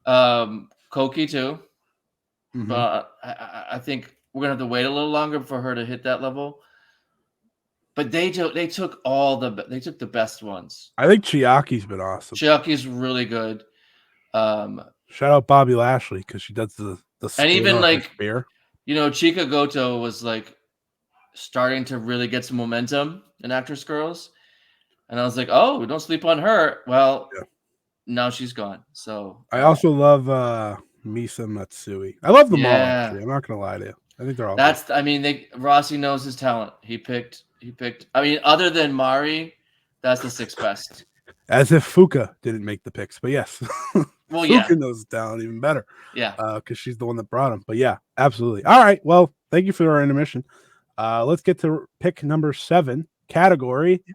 Koki too. But I think we're gonna have to wait a little longer for her to hit that level. But they took the best ones. I think Chiaki's been awesome. Chiaki's really good. Shout out Bobby Lashley because she does the And even on her like spear. Chika Goto was like starting to really get some momentum in Actress Girls, and I was like, oh, don't sleep on her. Well, now she's gone. So I also love Misa Matsui. I love them all. Actually, I'm not gonna lie to you. I think they're all. Rossi knows his talent. He picked. I mean, other than Mari, that's the 6th best. As if Fuka didn't make the picks, but yes. Well, Fuka knows his talent even better. Yeah. Because she's the one that brought him. But yeah, absolutely. All right. Well, thank you for our intermission. Let's get to pick number 7 category.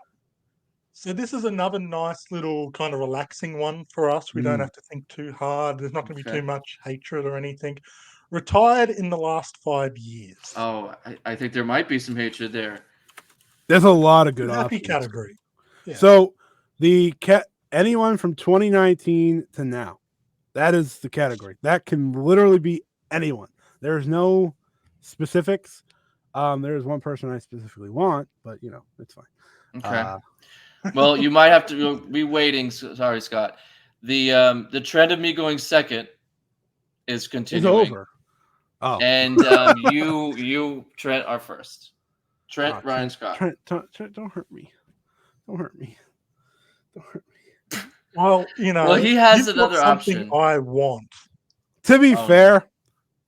So this is another nice little kind of relaxing one for us. We don't have to think too hard. There's not going to be too much hatred or anything. retired in the last 5 years. Oh, I think there might be some hatred there. There's a lot of good Happy options. category. Yeah. So anyone from 2019 to now, that is the category. That can literally be anyone. There's no specifics. There is one person I specifically want, but it's fine. Okay. Well, you might have to be waiting. Sorry, Scott. The trend of me going second is It's continuing. over. Oh, And you, Trent, are first. Trent, Ryan, Scott. Trent, don't hurt me. Don't hurt me. Don't hurt me. Well, Well, he has you've got another something option. I want. To be Oh, fair,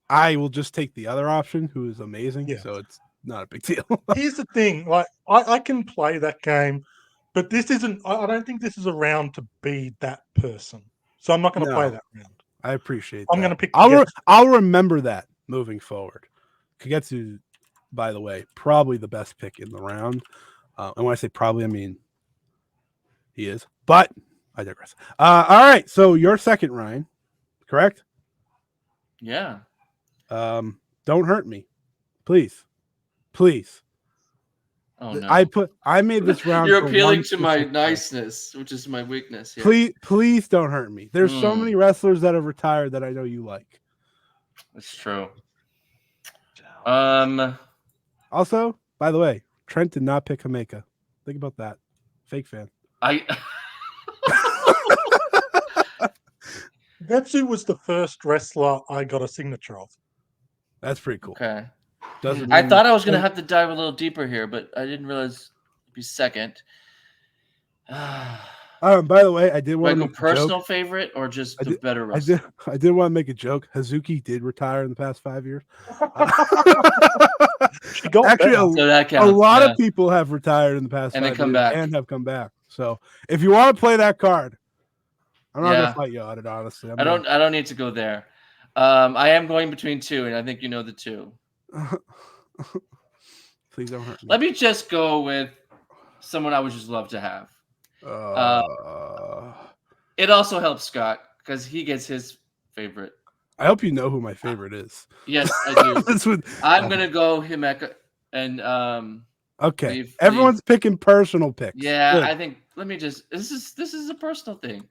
I will just take the other option, who is amazing. Yeah. So it's not a big deal. Here's the thing: like, I can play that game, but this isn't. I don't think this is a round to be that person. So I'm not going to play No. that round. I appreciate I'm that. going to pick. I'll remember that moving forward. Kagetsu, by the way, probably the best pick in the round. And when I say probably, I mean he is. But I digress. All right. So your second, Ryan, correct? Yeah. Don't hurt me, please. Oh no. I made this round. You're for appealing one to my specific person. niceness, which is my weakness. Yeah. Please don't hurt me. There's so Hmm. many wrestlers that have retired that I know you like. That's true. Also, by the way, Trent did not pick Hameka. Think about that. Fake fan. Getsu was the first wrestler I got a signature of. That's pretty cool. Okay. Doesn't I mean- thought I was gonna have to dive a little deeper here, but I didn't realize it'd be second. By the way, I did Do I want to go make a personal joke. favorite or just I the did- better I wrestler? did want to make a joke. Hazuki did retire in the past 5 years. She got Actually, better. So that a counts. lot yeah. of people have retired in the past And 5 then come years back. and have come back. So if you want to play that card, I'm not Yeah. gonna fight you on it. Honestly, I don't need to go there. I am going between two, and I think you know the two. Please don't hurt me. Let me just go with someone I would just love to have. It also helps Scott because he gets his favorite. I hope you know who my favorite is. Yes, I do. That's what, I'm gonna go Himeka and okay. leave- Everyone's picking personal picks. yeah. Good. I think let me just this is a personal thing.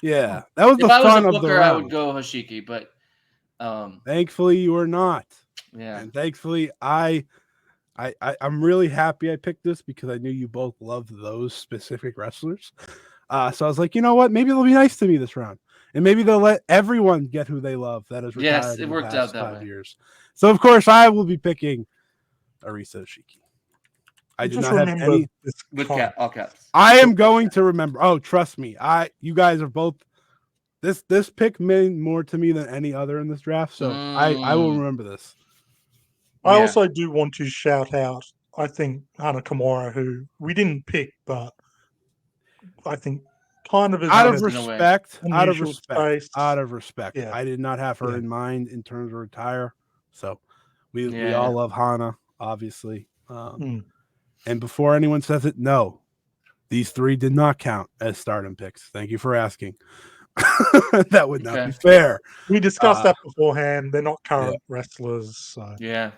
Yeah, that was the If I was fun a of the booker, I would round. go Hashiki, but Thankfully, you are not. yeah. And thankfully, I'm really happy I picked this because I knew you both loved those specific wrestlers. So I was like, you know what? Maybe they'll be nice to me this round, and maybe they'll let everyone get who they love that is retired. Yes, in it the worked past out that 5 way. years. So of course, I will be picking Arisa Shiki. I do Just not have remember any. this With card. all caps. I am going to remember. Oh, trust me. You guys are both. This pick meant more to me than any other in this draft, so I will remember this. I Yeah. also do want to shout out, I think, Hana Kimura, who we didn't pick, but I think kind of is Out in of a respect, unusual space. out of respect. Yeah. I did not have her Yeah. in mind in terms of retire. So we Yeah. all love Hana, obviously. Mm. And before anyone says it, no, these three did not count as stardom picks. Thank you for asking. That would not Okay. be fair. We discussed that beforehand. They're not current wrestlers. So. Yeah.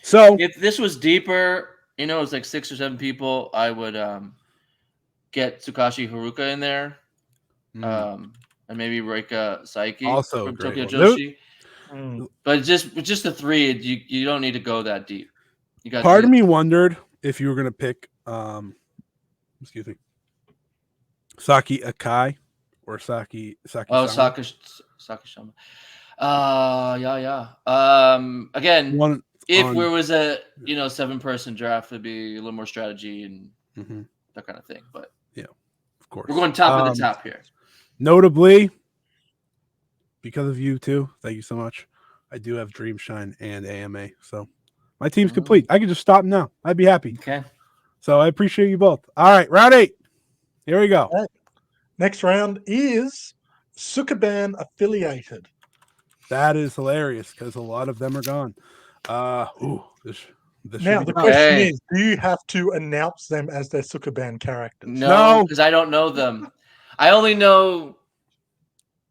So If this was deeper, it was like 6 or 7 people, I would get Tsukashi Haruka in there. And maybe Reika Saiki Also a from great Tokyo one. Joshi. Mm. But just the three, you don't need to go that deep. You got part of me wondered if you were gonna pick excuse me, Saki Akai or Saki Oh, Sama. Sakashima. Yeah. Again, One if on- there was a 7-person draft, it'd be a little more strategy and Mhm, that kind of thing. But of course. we're going top of the top here. Notably, because of you too, thank you so much. I do have Dream Shine and AMA, so my team's complete. I could just stop now. I'd be happy. Okay. So I appreciate you both. All right, round 8. Here we go. Next round is Sukaban affiliated. That is hilarious because a lot of them are gone. This Now, should the be question Okay. is, do you have to announce them as their Sukaban characters? No, No. because I don't know them. I only know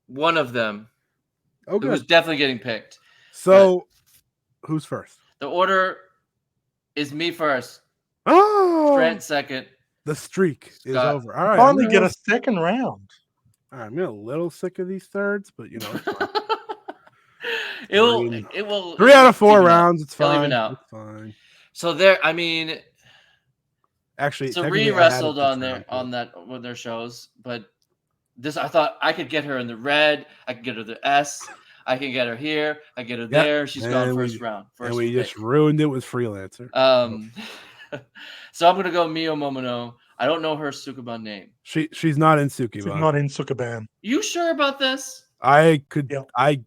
one of them oh who was good. definitely getting picked. So, who's first? The order is me first, Oh, Trent second. the streak is Scott. over. All right, Finally get a second round. all right, I'm getting a little sick of these thirds, but you know, it's fine. It will 3 out of 4 even out. rounds. It's It'll fine. even out. It's fine. So there, I mean, Actually, so technically, Ree I had it wrestled this on round, on too. that with their shows, but this I thought I could get her in the red. I could get her the S. I can get her here. I get her there. She's gone first round. And First we pick. just ruined it with Freelancer. So I'm gonna go Mio Momono. I don't know her Sukuban name. She's not in She's Sukiban. not in Sukuban. You sure about this? I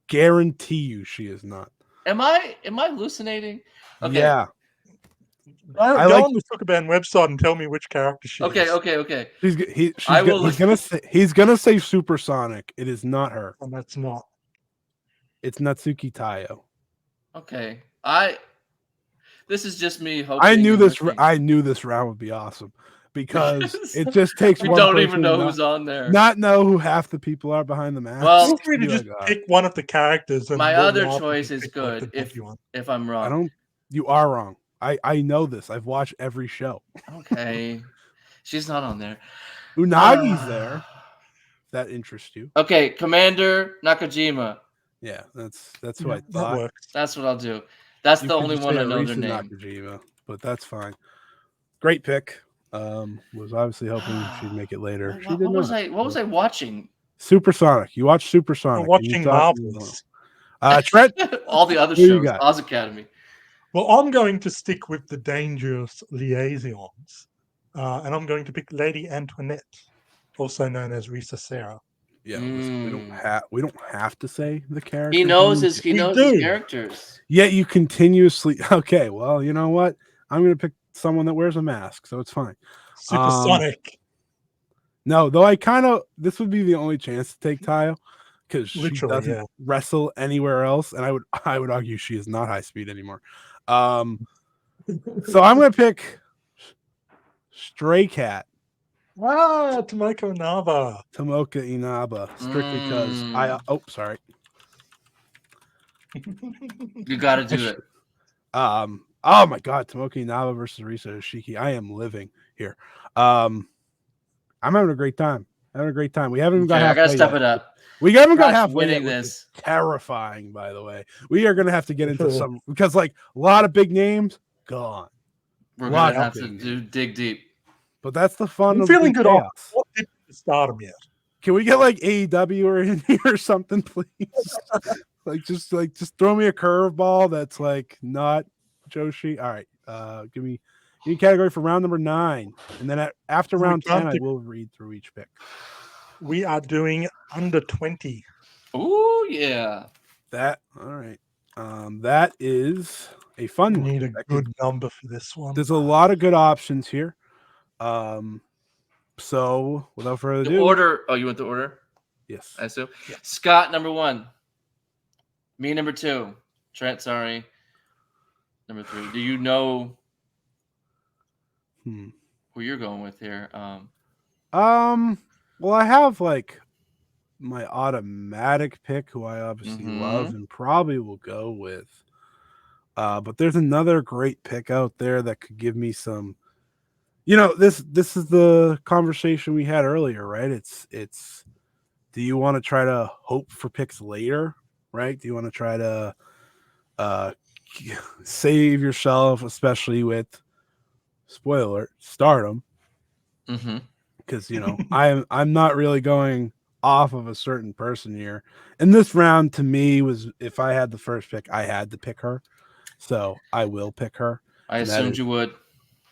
guarantee you she is not. Am I hallucinating? Okay. Yeah. Go on the Sukuban website and tell me which character she is. Okay. He's gonna say Supersonic. It is not her. And that's not. It's Natsuki Tayo. Okay. This is just me hoping. I knew this round would be awesome because it just takes we one don't person even know to who's on there. not know who half the people are behind the mask. Well, Feel free to just pick one of the characters. And my we'll other laugh if choice you is pick like good the dodgy one. if I'm wrong. You are wrong. I know this. I've watched every show. Okay. She's not on there. Unagi's there. That interests you. Okay, Commander Nakajima. Yeah, that's who I That thought. works. That's what I'll do. That's You the could only just one say I know their Arisa name. Nakajima, but that's fine. Great pick. Was obviously hoping she'd make it later. She did What was not. What was I watching? Supersonic. You watched Supersonic. We're watching Marvelous. Trent, All the other Who you shows. got? Oz Academy. Well, I'm going to stick with the dangerous liaisons, and I'm going to pick Lady Antoinette, also known as Risa Sarah. yeah, listen, we don't have to say the character. He knows his characters. Yet you continuously. Okay, well, you know what? I'm going to pick someone that wears a mask, so it's fine. Supersonic. No, though this would be the only chance to take Tayo because she doesn't wrestle anywhere else, and I would argue she is not high speed anymore. So I'm going to pick Stray Cat. Tomoko Inaba. Tomoka Inaba, strictly because sorry. You got to do it. Oh my God, Tomoka Inaba versus Risa Ishiki. I am living here. I'm having a great time. We haven't even got halfway. I gotta step it up. We haven't got halfway winning yet, this. Terrifying, by the way. We are gonna have to get into some because like a lot of big names gone. We're gonna have to dig deep. But that's the fun. I'm feeling good. Chaos. What did start them yet? Can we get like AEW or in here or something, please? just throw me a curveball that's like not Joshi. All right, give me category for round number 9, and then after round 10, I will read through each pick. We are doing under 20. Oh yeah. All right. That is a fun one. Need a good number for this one. There's a lot of good options here. So without further ado, order. Oh, you want the order? Yes. I assume. Yeah. Scott number 1. Me number 2. Trent, sorry. Number 3. Do you know who you're going with here? Well, I have like my automatic pick, who I obviously love and probably will go with. But there's another great pick out there that could give me some. You know, this is the conversation we had earlier, right? It's. Do you want to try to hope for picks later, right? Do you want to try to save yourself, especially with spoiler alert, Stardom? Because you know I'm not really going off of a certain person here. And this round to me was, if I had the first pick, I had to pick her, so I will pick her. I assumed you would.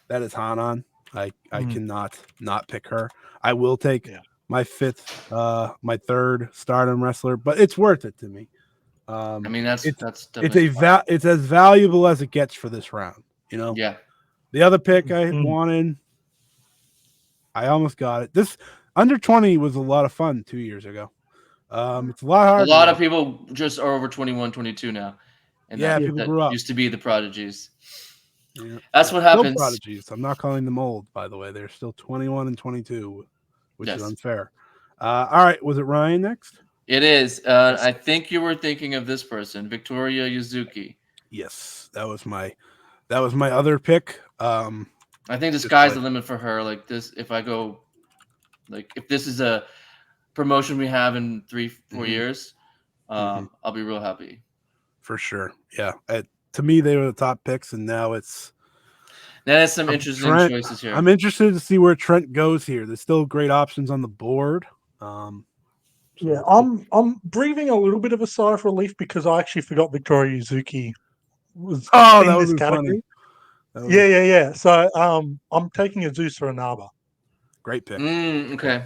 That is Hanan. I cannot not pick her. I will take my 5th, my 3rd Stardom wrestler, but it's worth it to me. I mean, that's it's as valuable as it gets for this round. You know. Yeah. The other pick I wanted, I almost got it. This under 20 was a lot of fun 2 years ago. It's a lot harder. A lot of people just are over 21, 22 now. And people grew up. Used to be the prodigies. Yeah. That's what happens. Still prodigies. I'm not calling them old, by the way. They're still 21 and 22, which is unfair. All right. Was it Ryan next? It is. I think you were thinking of this person, Victoria Yuzuki. Yes, that was my other pick. I think the Just sky's like- the limit for her. Like this, if I go, like if this is a promotion we have in 3-4 Mhm. years, Mhm. I'll be real happy. For sure. Yeah. To me, they were the top picks, and now it's There's some interesting Trent. choices here. I'm interested to see where Trent goes here. There's still great options on the board. Yeah, I'm breathing a little bit of a sigh of relief because I actually forgot Victoria Yuzuki was Oh, in that would this be funny. category. That would Yeah, be yeah. So I'm taking a RESURA Naba. great pick. Okay.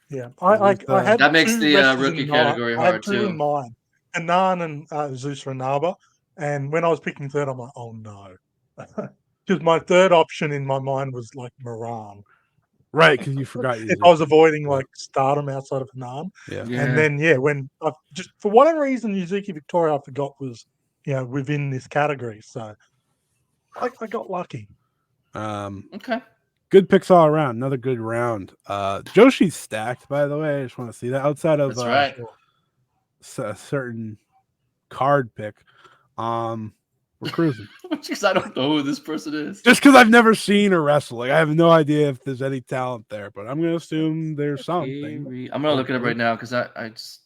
Yeah, I had That makes two the wrestlers rookie in mind. category I had hard, two too. in mind, Anan and RESURA Naba. And when I was picking third, I'm like, oh no, because my third option in my mind was like Moran. Right, because you forgot If I was Yuzuki. avoiding Yeah. like stardom outside of Anan. Yeah. And then when I just for whatever reason Yuzuki Victoria I forgot was within this category, so I got lucky. Okay. Good picks all around. Another good round. Joshi's stacked, by the way. I just want to see that outside of That's right. a certain card pick. We're cruising. Because I don't know who this person is. Just because I've never seen her wrestle, like I have no idea if there's any talent there, but I'm gonna assume there's something. I'm gonna look it up right now because I just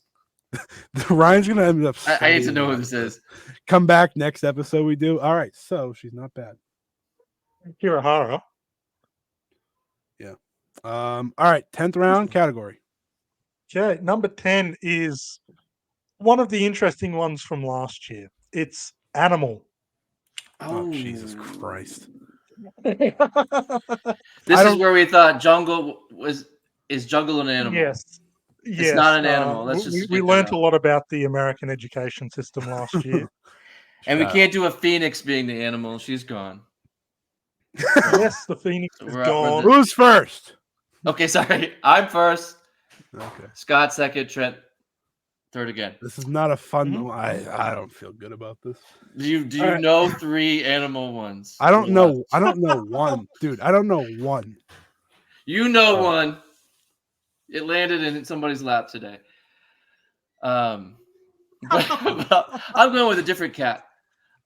Ryan's gonna end up. I need to studying know who about this is. Come back next episode. We do. All right. So she's not bad. Kirihara. Yeah. All right. 10th round category. Okay, number 10 is one of the interesting ones from last year. It's Animal. Oh, Jesus Christ. This is where we thought jungle is jungle an animal. Yes. It's not an animal. Let's just we learned a lot about the American education system last year. And we can't do a phoenix being the animal. She's gone. Yes, the phoenix is gone. Who's first? Okay, sorry. I'm first. Okay. Scott second. Trent third again. This is not a fun. I don't feel good about this. Do you know 3 animal ones? I don't know. I don't know one, dude. I don't know one. You know one. It landed in somebody's lap today. But I'm going with a different cat.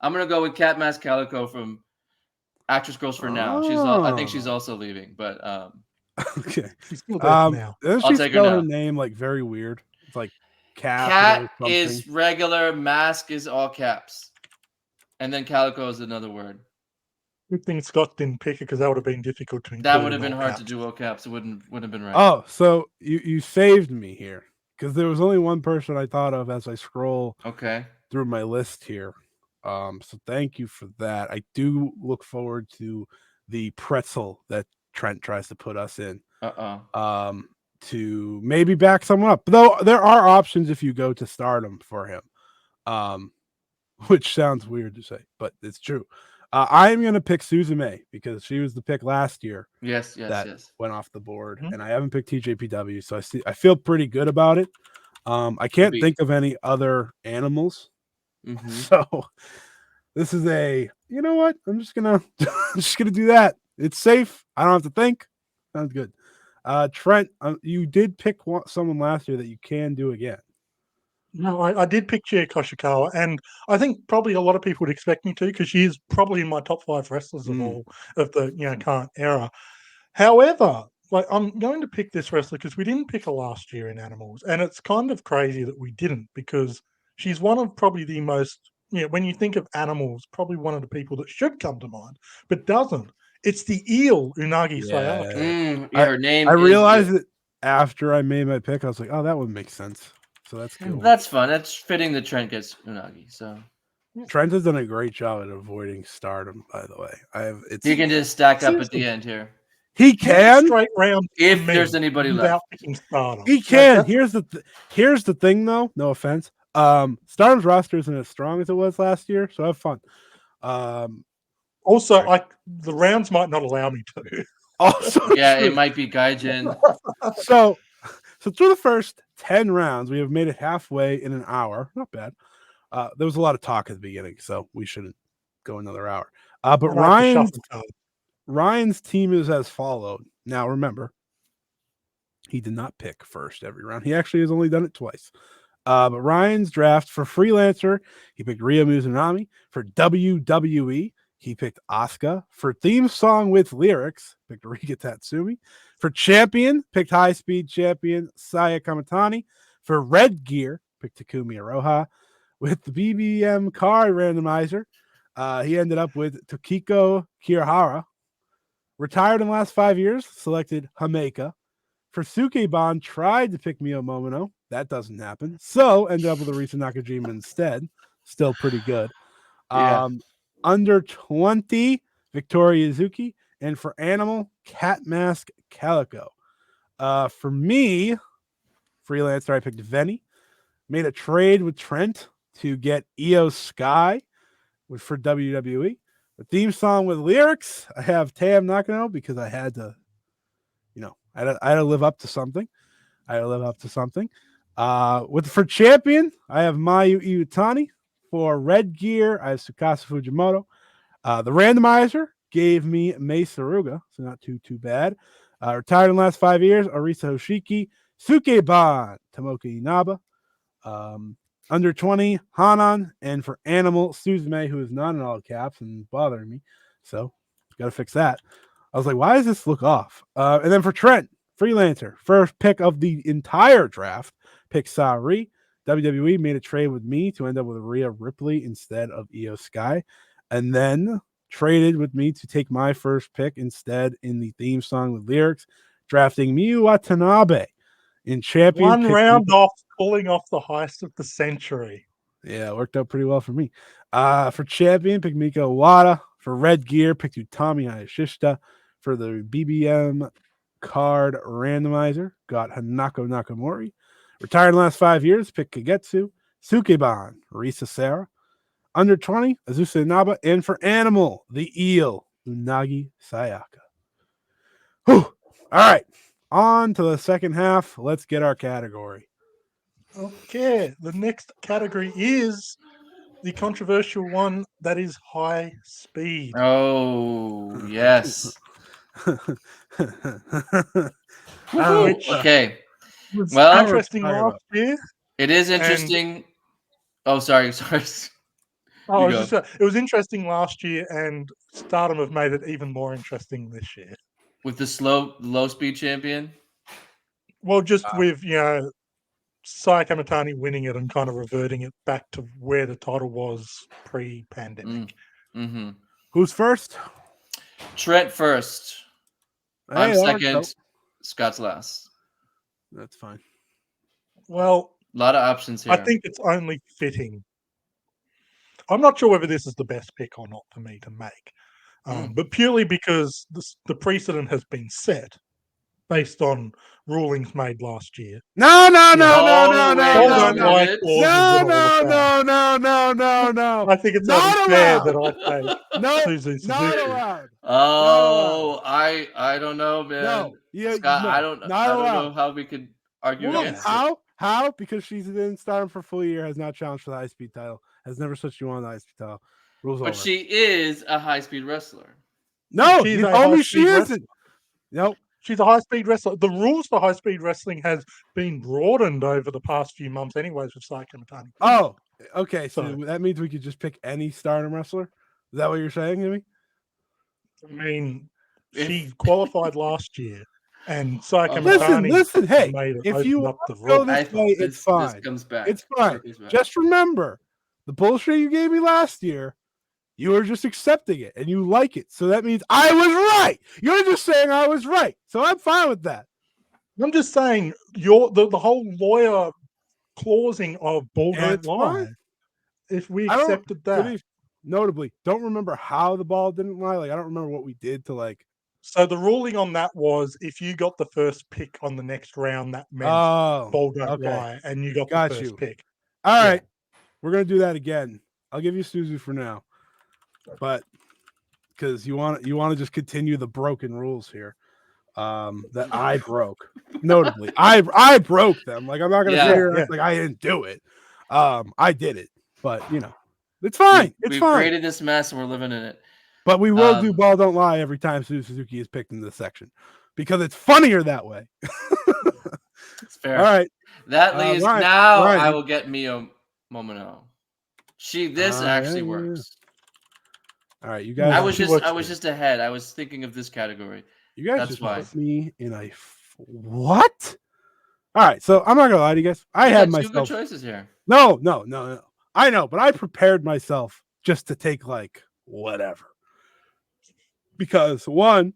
I'm gonna go with Cat Mask Calico from Actress Girls for Now. I think she's also leaving, but okay. She's still there now. Doesn't she spell her name like very weird? It's like Cat is regular, Mask is all caps, and then Calico is another word. Good thing Scott didn't pick it because that would have been difficult to include. That would have been hard to do all caps. It wouldn't have been right. Oh, so you saved me here because there was only one person I thought of as I scroll through my list here. So thank you for that. I do look forward to the pretzel that Trent tries to put us in. To maybe back someone up. Though there are options if you go to Stardom for him. Which sounds weird to say, but it's true. I'm gonna pick Suzume because she was the pick last year. Yes. Went off the board, and I haven't picked TJPW, so I feel pretty good about it. I can't think of any other animals, so this is you know what? I'm just gonna do that. It's safe. I don't have to think. Sounds good. Trent, you did pick someone last year that you can do again. No, I did pick Chia Koshikawa, and I think probably a lot of people would expect me to because she is probably in my top 5 wrestlers of all of the current era. However, like I'm going to pick this wrestler because we didn't pick her last year in Animals, and it's kind of crazy that we didn't because she's one of probably the most when you think of Animals, probably one of the people that should come to mind, but doesn't. It's the eel Unagi Sayaka. Her name. I realized it after I made my pick. I was like, oh, that would make sense. So that's cool. That's fun. That's fitting that Trent gets Unagi. So Trent has done a great job at avoiding Stardom. By the way, he can just stack up at the end here. He can straight round if there's anybody without left. picking Stardom. He can. Here's the thing, though. No offense. Stardom's roster isn't as strong as it was last year, so have fun. Also, the rounds might not allow me to. Also, yeah, it might be Gaijin. So through the first 10 rounds, we have made it halfway in an hour. Not bad. There was a lot of talk at the beginning, so we shouldn't go another hour. But Ryan's team is as followed. Now, remember, He did not pick first every round. He actually has only done it twice. But Ryan's draft for Freelancer, he picked Ryo Mizunami. For WWE, he picked Asuka. For theme song with lyrics, picked Rika Tatsumi. For champion, picked high speed champion Saya Kamatani. For red gear, picked Takumi Aroha. With the BBM card randomizer, he ended up with Tokiko Kirihara. Retired in the last 5 years, selected Hameka. For Sukeban, tried to pick Mio Momono. That doesn't happen. So ended up with Arisa Nakajima instead. Still pretty good. Yeah. Under 20, Victoria Izuki. And for Animal, Cat Mask Calico. For me, Freelancer, I picked Venny. Made a trade with Trent to get Io Sky for WWE. The theme song with lyrics, I have Tam Nakano because I had to, I had to live up to something. For champion, I have Mayu Iwatani. For red gear, I have Tsukasa Fujimoto. The randomizer gave me Mei Saruga, so not too bad. Retired in the last 5 years, Arisa Hoshiki, Sukeban, Tomoka Inaba. Under 20, Hanan, and for Animal, Suzume, who is not in all caps and bothering me. So, got to fix that. I was like, why does this look off? And then for Trent, Freelancer, first pick of the entire draft, pick Sari. WWE made a trade with me to end up with Rhea Ripley instead of Io Sky. And then traded with me to take my first pick instead in the theme song with lyrics, drafting Mayu Iwatani in champion. One round off, pulling off the heist of the century. Yeah, it worked out pretty well for me. For champion, pick Miko Wada. For red gear, pick Utami Hayashishita. For the BBM card randomizer, got Hanako Nakamori. Retired in the last 5 years, pick Kagetsu. Sukeban, Risa Sarah. Under 20, Azusa Inaba. And for Animal, the Eel, Unagi Sayaka. Whew. All right, on to the second half. Let's get our category. Okay, the next category is the controversial one that is high speed. Oh, yes. Okay. Well, Interesting last year. It is interesting. Sorry. It was interesting last year, and Stardom have made it even more interesting this year. With the low speed champion? Well, just with, Saya Kamatani winning it and kind of reverting it back to where the title was pre-pandemic. Mm-hmm. Who's first? Trent first. Hey, I'm second. Scott's last. That's fine. Well, a lot of options here. I think it's only fitting. I'm not sure whether this is the best pick or not for me to make, but purely because the precedent has been set based on rulings made last year. No. I think it's only fair that I take Suzu Suzuki. Not allowed. Oh, I don't know, man. No, yeah, Scott, no, I don't know how we could argue against it. How? Because she's in Stardom for a full year, has not challenged for the high speed title, has never switched you on the high speed title. Rules over. But she is a high speed wrestler. No, you told me she isn't. Nope. She's a high-speed wrestler. The rules for high-speed wrestling has been broadened over the past few months anyways with Saya Kamatani. Oh, okay. So that means we could just pick any Stardom wrestler? Is that what you're saying, Jimmy? I mean, she qualified last year, and Saya Kamatani listen, hey, if you want to go this way, it's fine. This comes back. It's fine. Just remember, the bullshit you gave me last year, you were just accepting it and you like it. So that means I was right. You're just saying I was right. So I'm fine with that. I'm just saying the whole lawyer clausing of ball don't lie. If we accepted that. Notably, don't remember how the ball didn't lie. Like, I don't remember what we did to So the ruling on that was if you got the first pick on the next round, that meant ball don't lie, and you got the first pick. All right. We're going to do that again. I'll give you Suzu for now. But because you want to just continue the broken rules here that I broke. Notably, I broke them. Like, I'm not going to sit here and act like I didn't do it. I did it, but it's fine. It's fine. We created this mess and we're living in it. But we will do ball don't lie every time Suzuki is picked in this section. because it's funnier that way. It's fair. All right. That leaves Ryan, now. Ryan, I will get Mio Momino. This actually works. All right, you guys. I was just ahead. I was thinking of this category. You guys That's just why. put me in a what? All right, so I'm not gonna lie to you guys. I You had got two myself. good choices here. No. I know, but I prepared myself just to take like whatever. Because one,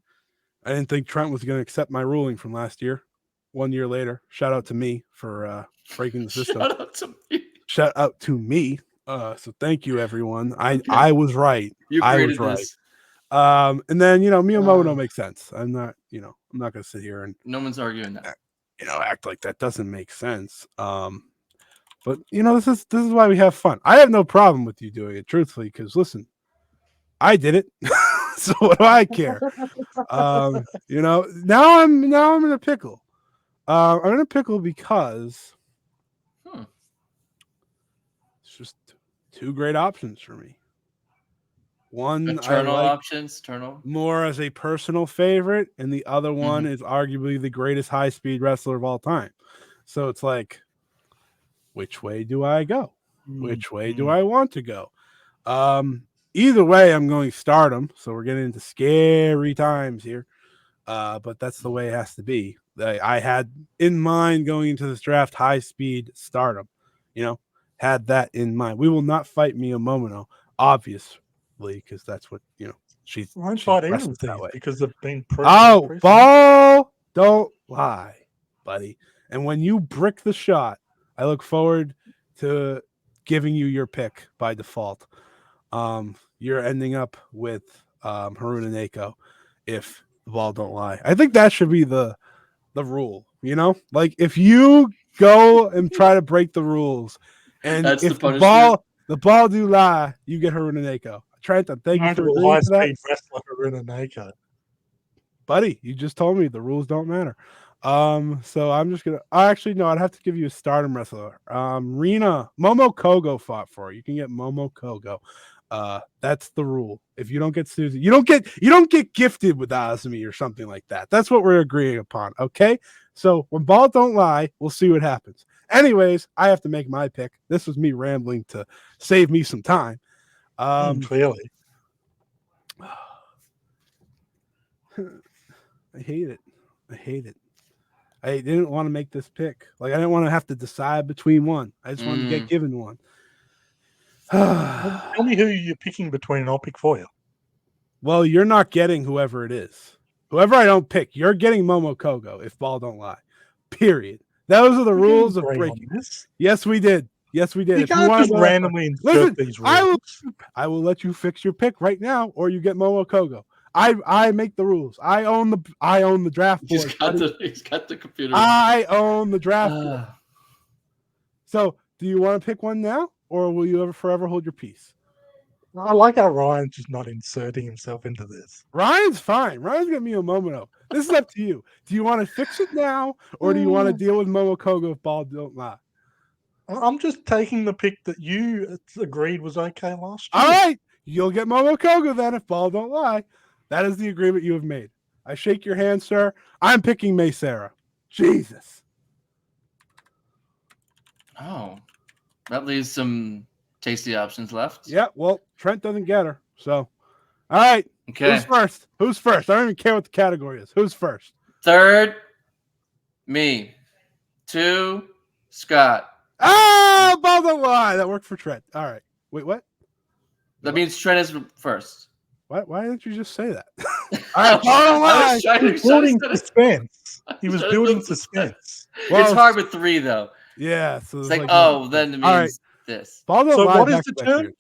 I didn't think Trent was going to accept my ruling from last year. 1 year later, shout out to me for breaking the system. Shout out to me. Shout out to me. So thank you, everyone. I was right. You I created was right. this. And then Miyamoto makes sense. I'm not going to sit here and No one's arguing that. act like that doesn't make sense. But this is why we have fun. I have no problem with you doing it, truthfully, because listen, I did it. So what do I care? Now I'm in a pickle. I'm in a pickle because it's just two great options for me. One Eternal I like options, eternal. more as a personal favorite, and the other one is arguably the greatest high-speed wrestler of all time. So it's like, which way do I go? Which way do I want to go? Either way, I'm going Stardom. So we're getting into scary times here. But that's the way it has to be. I had in mind going into this draft high-speed Stardom. Had that in mind. We will not fight Mio Momino, obviously, because that's what she's. I won't fight either of these that way because they've been. Ball don't lie, buddy. And when you brick the shot, I look forward to giving you your pick by default. You're ending up with Haruna Neko if the ball don't lie. I think that should be the rule. Like if you go and try to break the rules, and that's if the ball do lie, you get Haruna Neko. Trent, thank you for agreeing to that. Wrestler Haruna Neko. Buddy, you just told me the rules don't matter. So I'm just gonna. Actually, no, I'd have to give you a Stardom wrestler. Rina Momo Kogo fought for. You can get Momo Kogo. That's the rule. If you don't get Susie, you don't get gifted with Azumi or something like that. That's what we're agreeing upon. Okay. So when ball don't lie, we'll see what happens. Anyways, I have to make my pick. This was me rambling to save me some time. Clearly. I hate it. I didn't want to make this pick. Like I didn't want to have to decide between one. I just wanted to get given one. Tell me who you're picking between and I'll pick for you. Well, you're not getting whoever it is. Whoever I don't pick, you're getting Momo Kogo if ball don't lie. Period. Those are the rules of breaking. Yes, we did. You If can't just randomly insert these rules. I will let you fix your pick right now, or you get Momo Kogo. I make the rules. I own the draft board. He's got the computer. I own the draft board. So, do you want to pick one now, or will you ever forever hold your peace? I like how Ryan's just not inserting himself into this. Ryan's fine. Ryan's got me a Momono. This is up to you. Do you want to fix it now, or do you want to deal with Momo Kogo if ball don't lie? I'm just taking the pick that you agreed was okay last year. All right. You'll get Momo Kogo then if ball don't lie. That is the agreement you have made. I shake your hand, sir. I'm picking May Sarah. Jesus. Oh, that leaves some tasty options left. Yeah, well, Trent doesn't get her. So, all right. Okay. Who's first? I don't even care what the category is. Who's first? Third, me. 2, Scott. Oh, ball don't lie. That worked for Trent. All right. Wait, what? That means Trent is first. Why didn't you just say that? All right, ball don't lie. He was building suspense. He was building suspense. Well, it's hard with 3, though. Yeah. So it's like then it means this. Ball don't lie. So what is the term?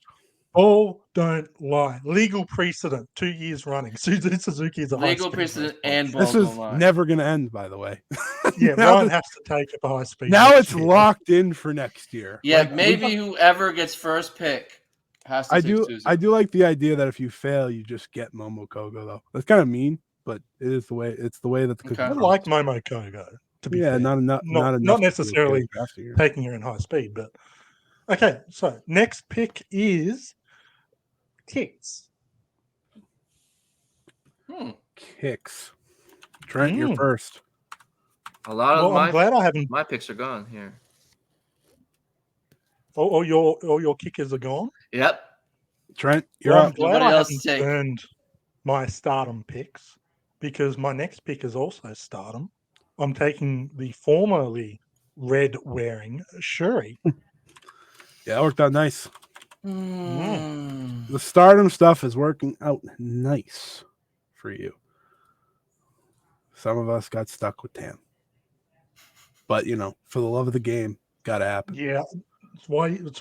Ball don't lie. Legal precedent. 2 years running. Suzuki is a legal precedent and ball this is don't lie. Never going to end, by the way. Yeah, Ryan has to take it high speed. Now it's locked in for next year. Yeah, maybe whoever gets first pick has to I do like the idea that if you fail, you just get Momo Kogo, though. That's kind of mean, but it's the way that the I like Momo Kogo. To be fair. Not necessarily taking her in high speed, but okay. So next pick is Kicks. Kicks. Trent, you're first. A lot of I'm glad I haven't. my picks are gone here. All your kickers are gone. Yep. Trent, you're I'm up. glad Nobody I else haven't take. burned my stardom picks because my next pick is also stardom. I'm taking the formerly red wearing Shuri. Yeah, that worked out nice. Mm. The stardom stuff is working out nice for you. Some of us got stuck with Tam. But, for the love of the game, gotta happen. Yeah, it's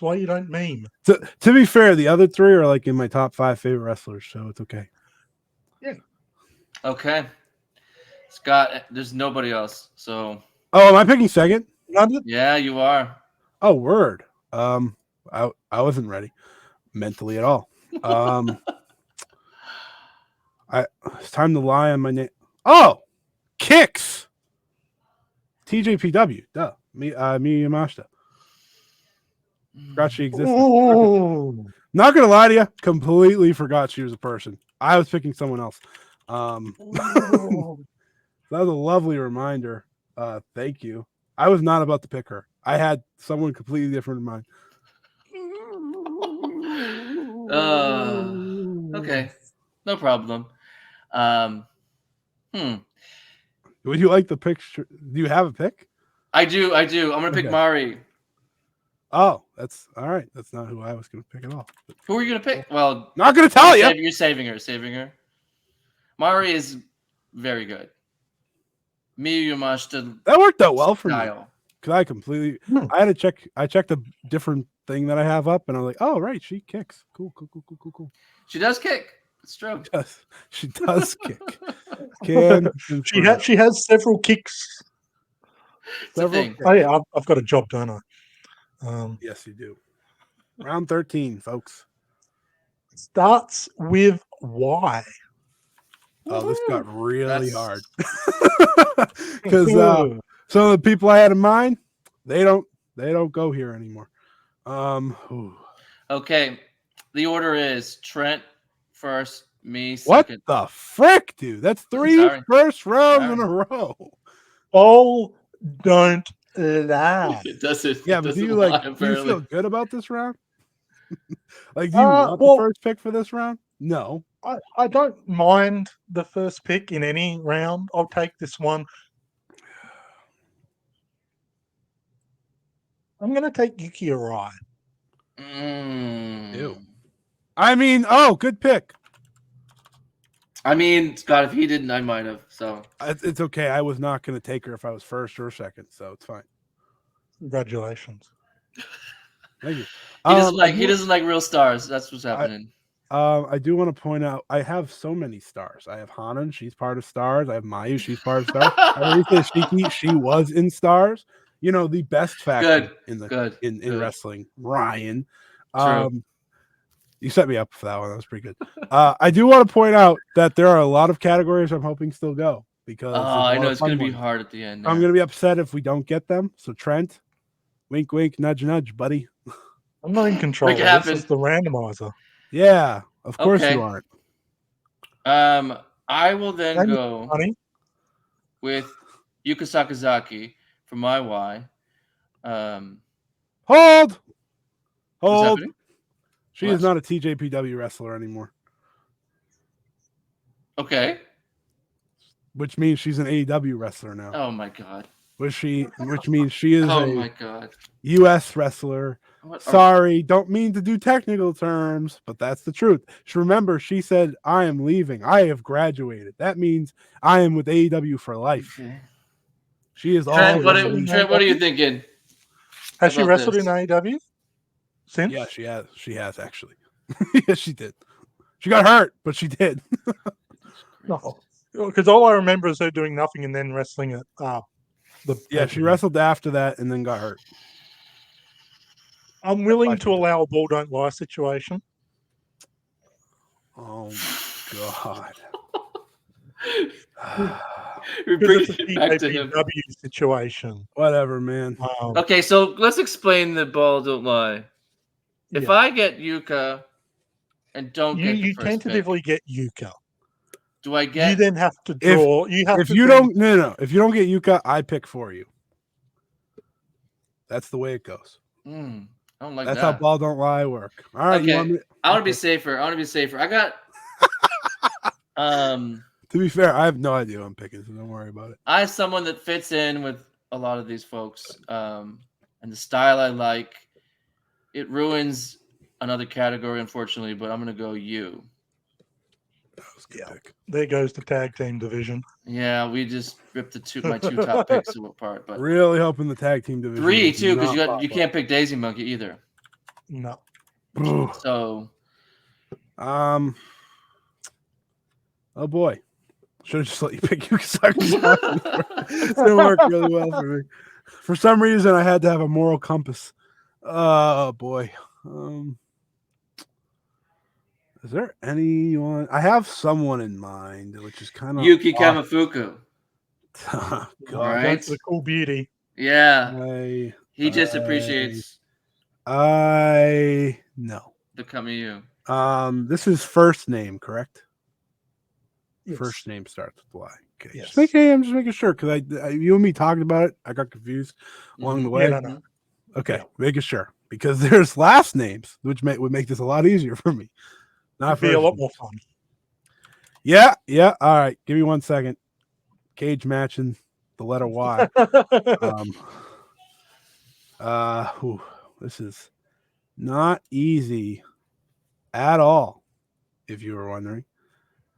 why you don't meme. To be fair, the other three are like in my top 5 favorite wrestlers, so it's okay. Yeah. Okay. Scott, there's nobody else. So. Oh, am I picking second? Yeah, you are. Oh, word. I wasn't ready mentally at all. It's time to lie on my name. Oh, kicks. TJPW. Duh. Miyu Yamashita. Forgot she existed. Not gonna lie to you, completely forgot she was a person. I was picking someone else. That was a lovely reminder. Thank you. I was not about to pick her. I had someone completely different in mind. Okay, no problem. Would you like the picture? Do you have a pick? I do. I'm gonna pick Okay. Mari. Oh, that's all right. That's not who I was gonna pick at all. Who are you gonna pick? Well, not gonna tell you. You're saving her. Mari is very good. Miyu Yamashita. That worked out well for me. Because I completely, I had to check. I checked a different thing that I have up, and I'm like, oh right, she kicks. Cool. She does kick. It's true. She does kick. She has several kicks. Several. Oh yeah, I've got a job, don't I? Yes, you do. Round 13, folks. Starts with Y. Oh, this got really hard. Because some of the people I had in mind, they don't go here anymore. Okay. The order is Trent first, me What second. the frick, dude? That's 3 first rounds in a row. Oh, don't lie. It doesn't. Yeah, but do you feel good about this round? Like, do you want the first pick for this round? No. I don't mind the first pick in any round. I'll take this one. I'm going to take Yuki Arai. Ew. I mean, good pick. I mean, Scott, if he didn't, I might have. So it's okay. I was not going to take her if I was first or second, so it's fine. Congratulations. Thank you. He doesn't like real stars. That's what's happening. I do want to point out I have so many stars. I have Hanan, she's part of stars. I have Mayu, she's part of stars. Arisa Shiki, she was in stars. The best faction in wrestling. Ryan. You set me up for that one. That was pretty good. I do want to point out that there are a lot of categories I'm hoping still go because I know it's going to be hard at the end. I'm going to be upset if we don't get them. So Trent, wink, wink, nudge, nudge, buddy. I'm not in control. This is the randomizer. Yeah, of course you aren't. I will then go with Yuka Sakazaki for my Y. Hold. She is not a TJPW wrestler anymore. Okay. Which means she's an AEW wrestler now. Oh my god. Which means she is my god. US wrestler. Sorry, don't mean to do technical terms, but that's the truth. Remember, she said, I am leaving. I have graduated. That means I am with AEW for life. Okay. She is Trent, what are you thinking? Has she wrestled in AEW since? Yeah, she has. She has, actually. Yes, she did. She got hurt, but she did. No. Because all I remember is her doing nothing and then wrestling at she wrestled after that and then got hurt. I'm willing to allow a bull don't lie situation. Oh God. We're bringing it back to him. Situation. Whatever, man. Okay, so let's explain the ball don't lie. If I get Yuka and don't get you tentatively get Yuka. Do I You get? then have to draw. If you don't get Yuka, I pick for you. That's the way it goes. I don't like That's how that. ball don't lie work. All right, Okay, you want me? I want to be safer. I got. To be fair, I have no idea who I'm picking, so don't worry about it. I have someone that fits in with a lot of these folks, and the style I like. It ruins another category, unfortunately, but I'm gonna go you. That was a good pick. There goes the tag team division. Yeah, we just ripped my two top picks apart. But Really hoping the tag team division. 3 does too, because not you pop can't pick Daisy Monkey either. No. up. So Oh boy, should have just let you pick Yuka. It worked really well for me. For some reason, I had to have a moral compass. Oh boy. Is there anyone? I have someone in mind, which is kind of Yuki Kamifuku. Oh, God. Right. That's the cool beauty. Yeah. He just appreciates I know. the Kamiyu. This is first name, correct? Yes. First name starts with Y. Okay. Yes. I'm just making sure because you and me talked about it. I got confused along the way. Yeah, no. Okay, Yeah. making sure because there's last names, which would make this a lot easier for me. It'd be a lot more fun. Yeah. All right, give me 1 second. Cage matching the letter Y. This is not easy at all. If you were wondering,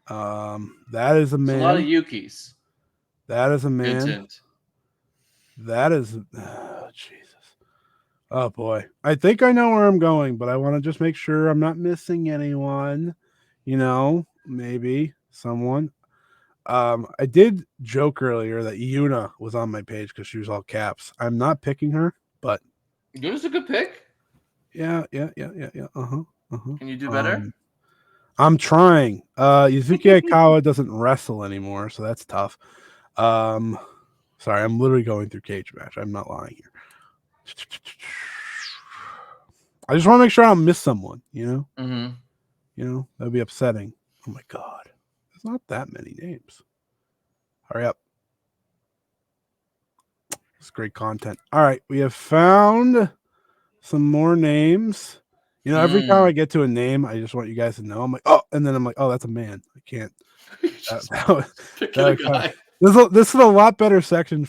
that is a man. There's a lot of Yukis. That is a man. Vincent. That is Jesus. Oh boy. I think I know where I'm going, but I want to just make sure I'm not missing anyone. Maybe someone. I did joke earlier that Yuna was on my page because she was all caps. I'm not picking her, but Yuna's a good pick. yeah. Can you do better? I'm trying. Yuzuki Aikawa doesn't wrestle anymore, so that's tough. Sorry, I'm literally going through cage match. I'm not lying here. I just want to make sure I don't miss someone, that'd be upsetting. Oh my God. There's not that many names. Hurry up. It's great content. All right, we have found some more names. Every time I get to a name, I just want you guys to know. I'm like, oh, and then I'm like, oh, that's a man. I can't. This is a lot better section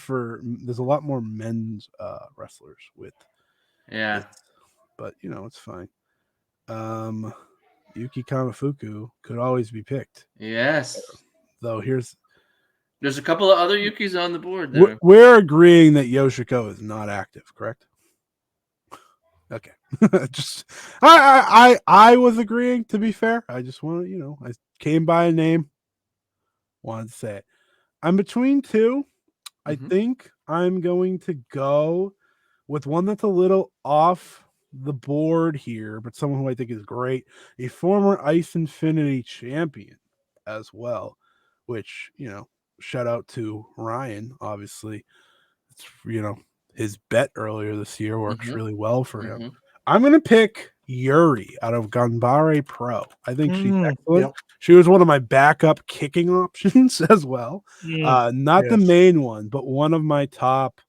there's a lot more men's wrestlers with. Yeah. But it's fine. Yuki Kamifuku could always be picked. Yes. Though there's a couple of other Yukis on the board there. We're agreeing that Yoshiko is not active, correct? Okay. Just I was agreeing, to be fair. I just want to, I came by a name, wanted to say it. I'm between two. I think I'm going to go with one that's a little off the board here, but someone who I think is great, a former Ice Infinity champion as well, which, shout out to Ryan, obviously. It's, his bet earlier this year works really well for him. I'm going to pick Yuri out of Ganbare Pro. I think she's excellent. Yep. She was one of my backup kicking options as well. Not the main one, but one of my top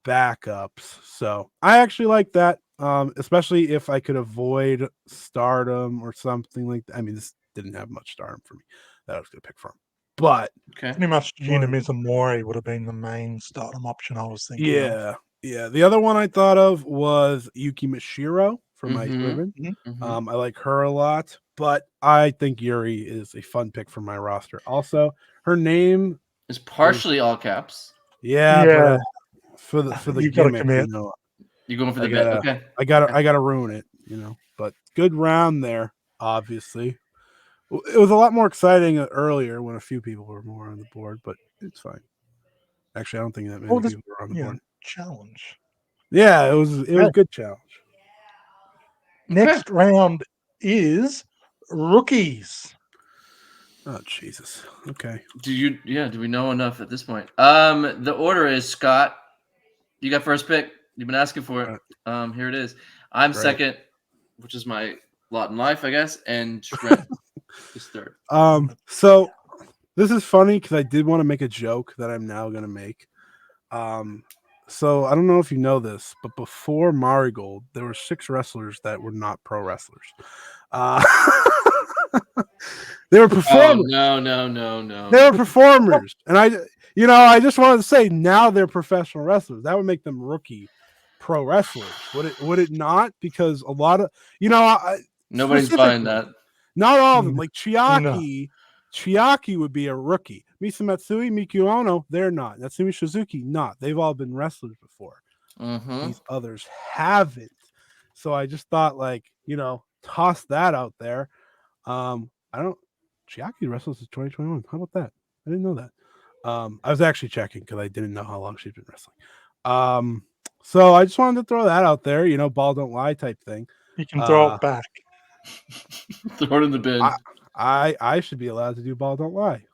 backups. So I actually like that, especially if I could avoid Stardom or something like that. I mean, this didn't have much Stardom for me that I was going to pick from. But pretty much Gina Mizumori would have been the main Stardom option I was thinking of. Yeah. The other one I thought of was Yuki Mishiro from Ice Ribbon. I like her a lot, but I think Yuri is a fun pick for my roster. Also, her name is partially all caps. Yeah. But for the you gimmick, you're going for the bet. Okay. I gotta ruin it, But good round there, obviously. It was a lot more exciting earlier when a few people were more on the board, but it's fine. Actually, I don't think that many people were on the board. Challenge. Yeah, it was a good challenge. Next round is rookies. Oh Jesus. Okay. Do we know enough at this point? The order is Scott. You got first pick. You've been asking for it. Here it is. I'm second, which is my lot in life, I guess, and Trent is third. So This is funny because I did want to make a joke that I'm now going to make. So I don't know if you know this, but before Marigold, there were 6 wrestlers that were not pro wrestlers. Uh, they were Oh performers. no. They were performers, and I just wanted to say now they're professional wrestlers. That would make them rookie pro wrestlers. Would it not? Because a lot of Nobody's buying specifically, that. not all of them. Like No. Chiaki would be a rookie. Misa Matsui, Miku Ono, they're not. Natsumi Shizuki, not. They've all been wrestlers before. Mm-hmm. These others haven't. So I just thought, toss that out there. Chiaki wrestles since 2021. How about that? I didn't know that. I was actually checking because I didn't know how long she's been wrestling. So I just wanted to throw that out there, ball don't lie type thing. You can throw it back. Throw it in the bin. I should be allowed to do ball don't lie.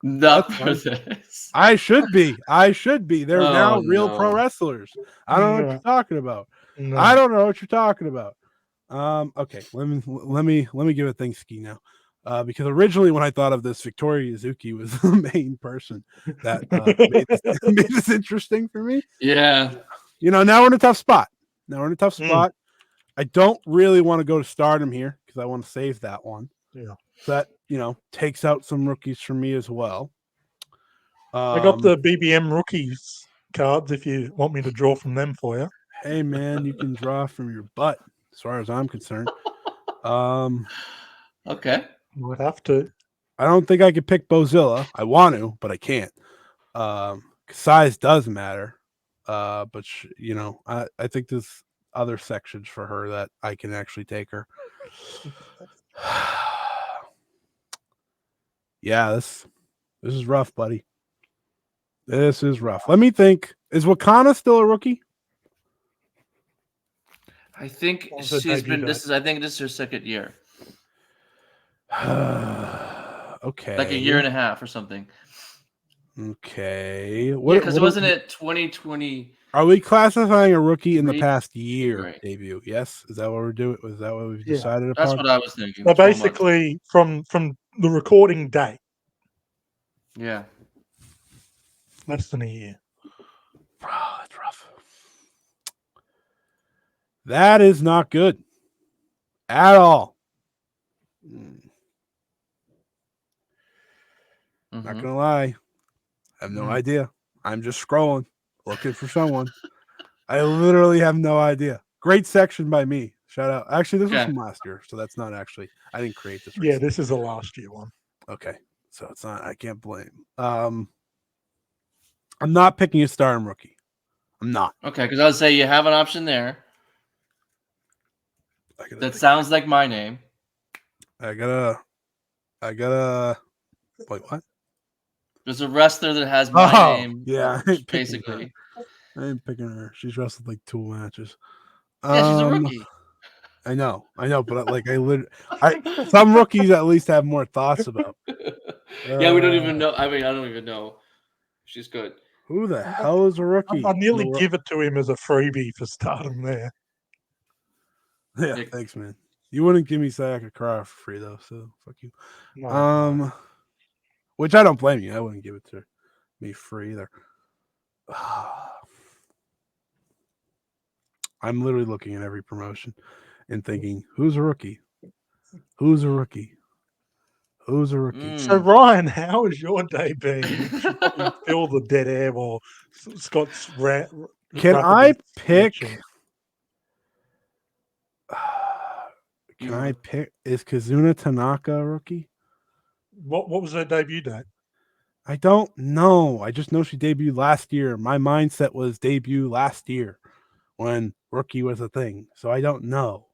Not for this. I should be. They're now real pro no. wrestlers. I don't know what you're talking about. No. I don't know what you're talking about. Okay, let me give a thanks ski now. Because originally when I thought of this, Victoria Yuzuki was the main person that made this interesting for me. Yeah. Now we're in a tough spot. I don't really want to go to Stardom here because I want to save that one. Yeah. So that, takes out some rookies for me as well. I got the BBM rookies cards if you want me to draw from them for you. Hey man, you can draw from your butt as far as I'm concerned. Okay. Might have to. I don't think I could pick Bozilla. I want to, but I can't. Size does matter. But I think there's other sections for her that I can actually take her. Yeah, this is rough, buddy. This is rough. Let me think. Is Wakana still a rookie? I think she's been. I think this is her second year. Okay. Like a year and a half or something. Okay. Because wasn't it 2020? Are we classifying a rookie in the past year debut? Yes. Is that what we're doing? Was that what we've decided upon? That's what I was thinking. So basically, from the recording date. Yeah. Less than a year. Oh, that's rough. That is not good at all. Not gonna lie, I have no idea. I'm just scrolling, looking for someone. I literally have no idea. Great section by me. Shout out. Actually, this was from last year, so that's not actually. I didn't create this. Yeah, this is a last year one. Okay, so it's not. I can't blame. I'm not picking a Stardom rookie. I'm not. Okay, because I would say you have an option there. That sounds like my name. I gotta. Wait, what? There's a wrestler that has my name. Yeah, basically. I ain't picking her. She's wrestled like 2 matches. Yeah, she's a rookie. I know, but some rookies at least have more thoughts about. Yeah, we don't even know. I mean, I don't even know. She's good. Who the hell is a rookie? I nearly give it to him as a freebie for Stardom there. Yeah, thanks, man. You wouldn't give me Sayaka Kara for free though, so fuck you. No. Which I don't blame you. I wouldn't give it to me free either. I'm literally looking at every promotion and thinking, who's a rookie? Who's a rookie? Who's a rookie? So Ryan, how has your day been? Fill the dead air while Scott's Can I pick? Can I pick? Is Kazuna Tanaka a rookie? What was her debut date? I don't know. I just know she debuted last year. My mindset was debut last year when rookie was a thing. So I don't know.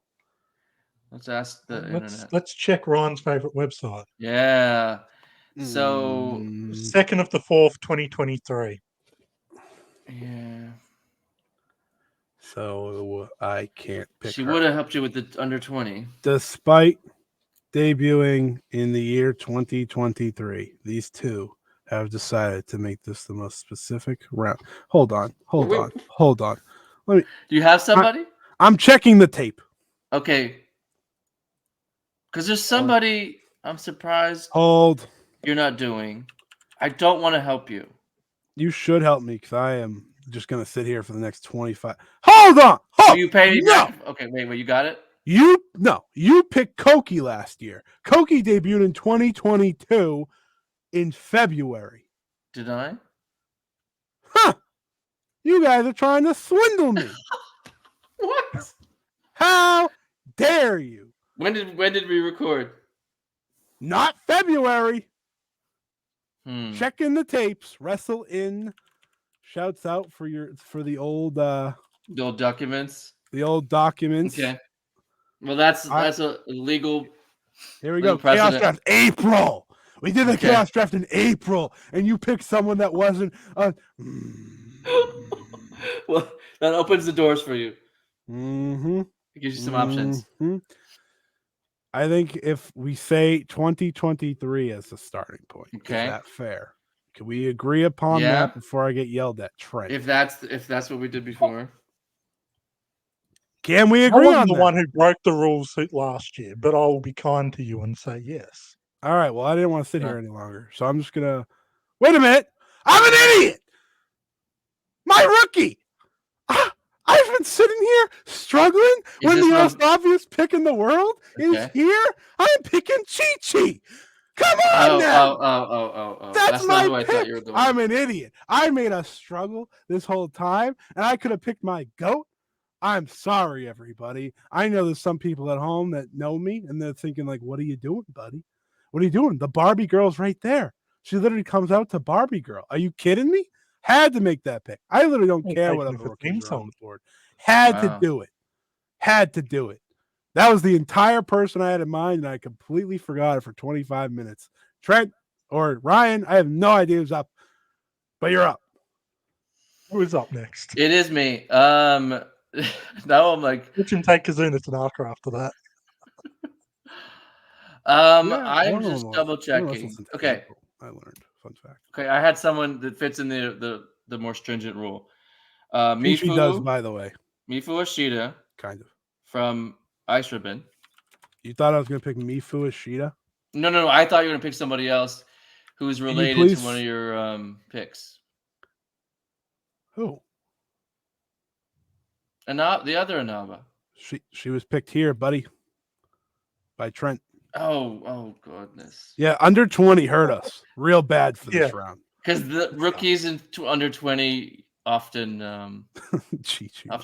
Let's ask the internet. Let's check Ryan's favorite website. Yeah. So 2nd of the 4th, 2023. Yeah. So I can't pick. She would have helped you with the under 20. Despite debuting in the year 2023, these two have decided to make this the most specific round. Hold on. Let me. Do you have somebody? I'm checking the tape. Okay. Because there's somebody. I'm surprised. Hold. you're not doing. I don't want to help you. You should help me because I am just gonna sit here for the next 25. Hold on. Will you pay me no. back? Okay, wait, you got it? You picked Koki last year. Koki debuted in 2022 in February. Did I? Huh. You guys are trying to swindle me. What? How dare you? When did we record? Not February. Hmm. Check in the tapes. Wrestle in. Shouts out for the old The old documents. The old documents. Okay. Well, that's a legal. Here we go. Precedent. Chaos Draft April. We did the Chaos Draft in April, and you picked someone that wasn't. Well, that opens the doors for you. Mm-hmm. It gives you some options. I think if we say 2023 as the starting point, is that fair? Can we agree upon that before I get yelled at, Trent? If that's what we did before. Can we agree on that? I wasn't the one who broke the rules last year, but I will be kind to you and say yes. All right. Well, I didn't want to sit here any longer, so I'm just gonna wait a minute. I'm an idiot. My rookie. I've been sitting here struggling when the most obvious pick in the world is here. I'm picking Chi-Chi. Come on now. Oh. That's my not who I pick. thought you were going. I'm an idiot. I made us struggle this whole time, and I could have picked my GOAT. I'm sorry, everybody. I know there's some people at home that know me, and they're thinking, like, what are you doing, buddy? What are you doing? The Barbie girl's right there. She literally comes out to Barbie girl. Are you kidding me? Had to make that pick. I literally don't care what other rookies are on the board. Had to do it. Had to do it. That was the entire person I had in mind, and I completely forgot it for 25 minutes. Trent or Ryan, I have no idea who's up, but you're up. Who is up next? It is me. Now I'm like, you can take Kazuna Tanaka after that. I'm just double checking. Okay, I learned. Fun fact. Okay, I had someone that fits in the more stringent rule. Mifu does, by the way. Mifu Ashita, kind of from Ice Ribbon. You thought I was going to pick Mifu Ashita? No. I thought you were going to pick somebody else who's related to one of your picks. Who? The other Inaba. She was picked here, buddy, by Trent. Oh goodness. Yeah, under 20 hurt us real bad for this round. Because the rookies under 20 often often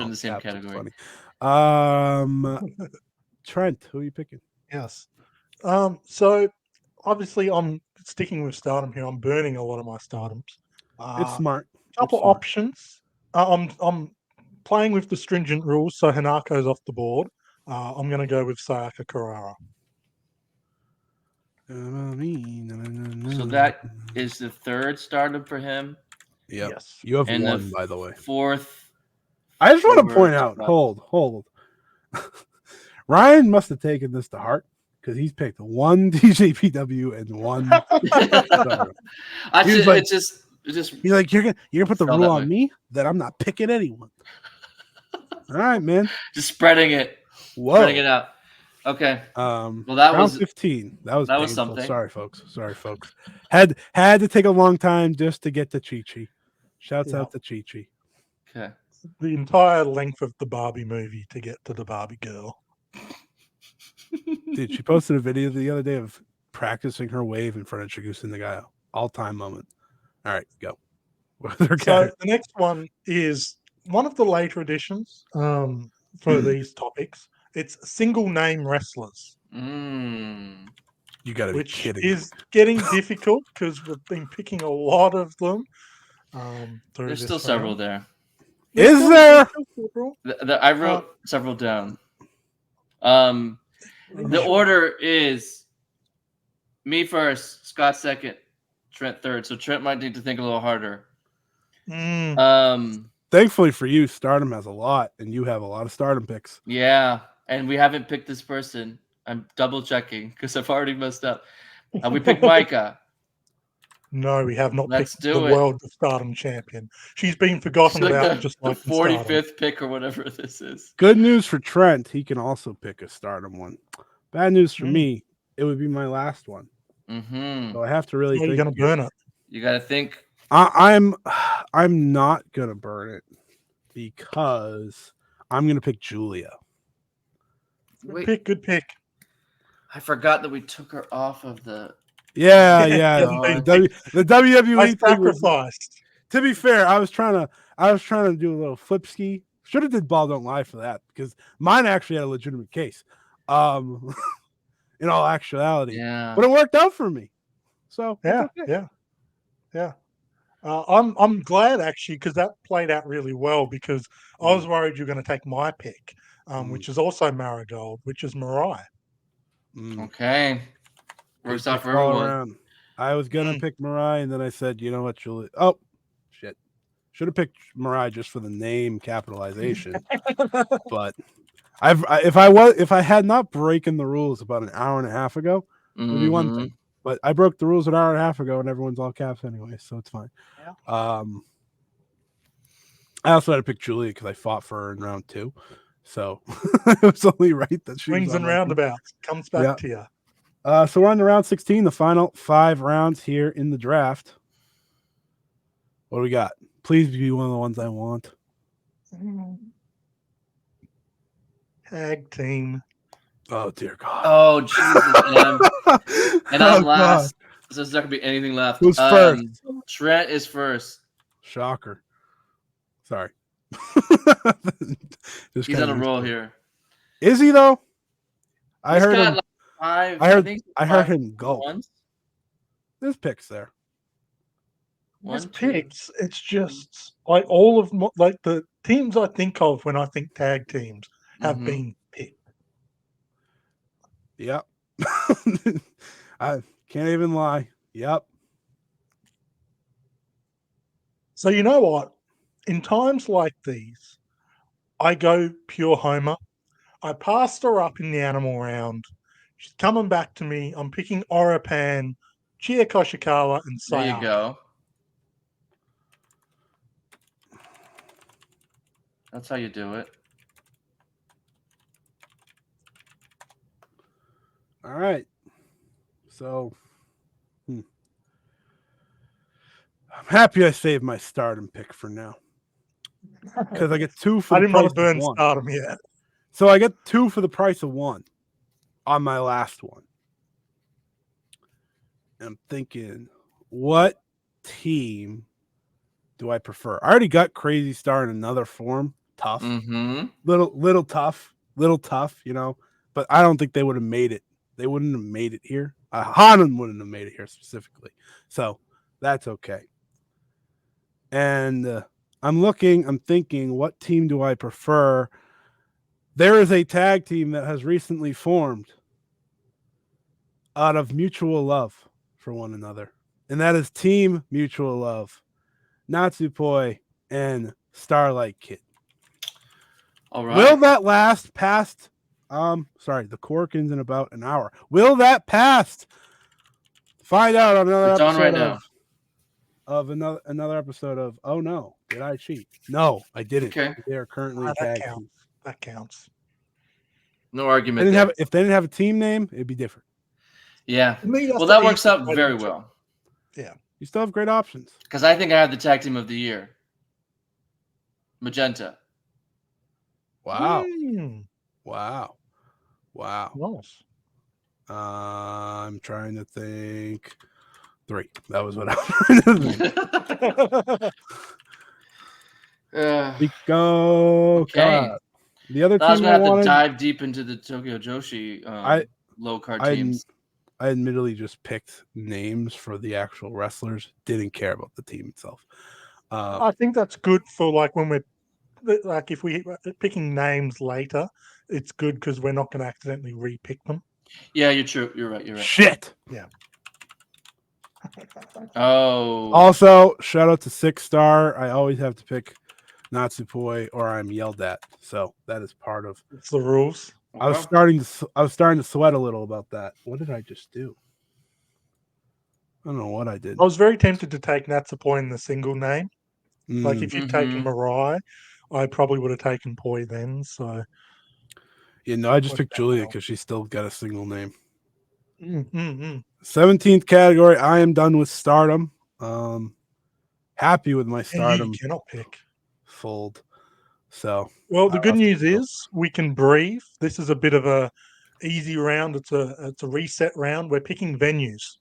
in the same category. Trent, who are you picking? Yes. So obviously I'm sticking with Stardom here. I'm burning a lot of my Stardoms. It's smart. Couple options. I'm playing with the stringent rules, so Hanako's off the board. I'm going to go with Sayaka Kurara. So that is the third Stardom for him. Yep. Yes. You have one, by the way. Fourth. I just want to point out. Hold. Ryan must have taken this to heart because he's picked one DJPW and one. He's like, you're gonna put the rule on me that I'm not picking anyone. All right, man. Just spreading it. Whoa. Spreading it out. Okay. Well, that was 15. That was something. Sorry, folks. Had to take a long time just to get to Chi-Chi. Shouts out to Chi-Chi. Okay. The entire length of the Barbie movie to get to the Barbie girl. Dude, she posted a video the other day of practicing her wave in front of Chigusa Nagayo. All-time moment. All right, go. So the next one is one of the later editions for these topics. It's single name wrestlers. You got to be kidding. Which is getting difficult because we've been picking a lot of them. There's still several there. Is there? I wrote several down. The order is me first, Scott second, Trent third. So Trent might need to think a little harder. Thankfully for you, Stardom has a lot, and you have a lot of Stardom picks. Yeah, and we haven't picked this person. I'm double checking because I've already messed up. We picked Micah. No, we have not picked the world Stardom champion. She's been forgotten about, just like the 45th pick or whatever this is. Good news for Trent, he can also pick a Stardom one. Bad news for me, it would be my last one. Mm-hmm. So I have to really You're think. going to burn it. You got to think. I'm not gonna burn it because I'm gonna pick Julia. Wait, Good pick. I forgot that we took her off of the. Yeah. God. The WWE I thing was. sacrificed. To be fair, I was trying to do a little flip ski. Should have did Ball Don't Lie for that because mine actually had a legitimate case. In all actuality, Yeah. but it worked out for me. So it's okay. Yeah. I'm glad actually because that played out really well because I was worried you're going to take my pick, which is also Marigold, which is Mariah. Okay. Good Works out picks for all everyone. around. I was gonna pick Mariah, and then I said, you know what, Julie? Oh, shit! Should have picked Mariah just for the name capitalization. But if I had not broken the rules about an hour and a half ago, it'd be one thing. But I broke the rules an hour and a half ago, and everyone's all caps anyway, so it's fine. Yeah. I also had to pick Julia because I fought for her in round 2, so it was only right that she Swings was on and my team. roundabouts comes back to you. So we're on to round 16, the final 5 rounds here in the draft. What do we got? Please be one of the ones I want. Tag team. Oh dear God. Oh Jesus. And I'm last. God. So there's not gonna be anything left. Who's first? Trent is first. Shocker. Sorry. He's on a roll here. Is he though? He's got like 5. I heard him go. There's picks there. There's picks. It's just like all of like the teams I think of when I think tag teams have been picked. Yep. I can't even lie. Yep. So you know what? In times like these, I go pure Homer. I passed her up in the animal round. She's coming back to me. I'm picking Orapan, Chia Koshikawa, and Sayaka. There you go. That's how you do it. All right. So I'm happy I saved my stardom pick for now. Because I get 2 for I the didn't price want to burn of 1. stardom yet. So I get 2 for the price of 1 on my last one. And I'm thinking, what team do I prefer? I already got Crazy Star in another form. Tough. Little tough, you know. But I don't think they would have made it. They wouldn't have made it here. Hanan wouldn't have made it here specifically. So that's okay. And I'm thinking, what team do I prefer? There is a tag team that has recently formed out of mutual love for one another. And that is Team Mutual Love, Natsupoi and Starlight Kid. All right. Will that last past the Corkins in about an hour? Will that pass? Find out on another it's episode on right now. Of another episode of Oh No, Did I Cheat? No, I didn't. Okay. They are currently tag team. That counts. No argument. If they didn't have a team name, it'd be different. Yeah. Well, that works out very well. Yeah. You still have great options. Because I think I have the tag team of the year. Magenta. Wow. Mm. Wow. Nice. I'm trying to think. 3. That was what I was trying to think. Go. Okay. The other I was team going to have wanted, to dive deep into the Tokyo Joshi low card teams. I admittedly just picked names for the actual wrestlers. Didn't care about the team itself. I think that's good for like when we're like if we're picking names later, it's good because we're not going to accidentally re-pick them. Yeah, you're true. You're right. Shit. Yeah. Oh. Also, shout out to 6 Star. I always have to pick Natsupoi or I'm yelled at. So that is part of it's the rules. Okay. I was starting to sweat a little about that. What did I just do? I don't know what I did. I was very tempted to take Natsupoi in the single name. Like if you'd taken Mariah, I probably would have taken Poi then. So I just picked Julia because she's still got a single name. Mm. 17th category. I am done with Stardom. Happy with my And you Stardom cannot pick. fold. So Well, the I'll good have to news go. is we can breathe. This is a bit of a easy round. It's a reset round. We're picking venues.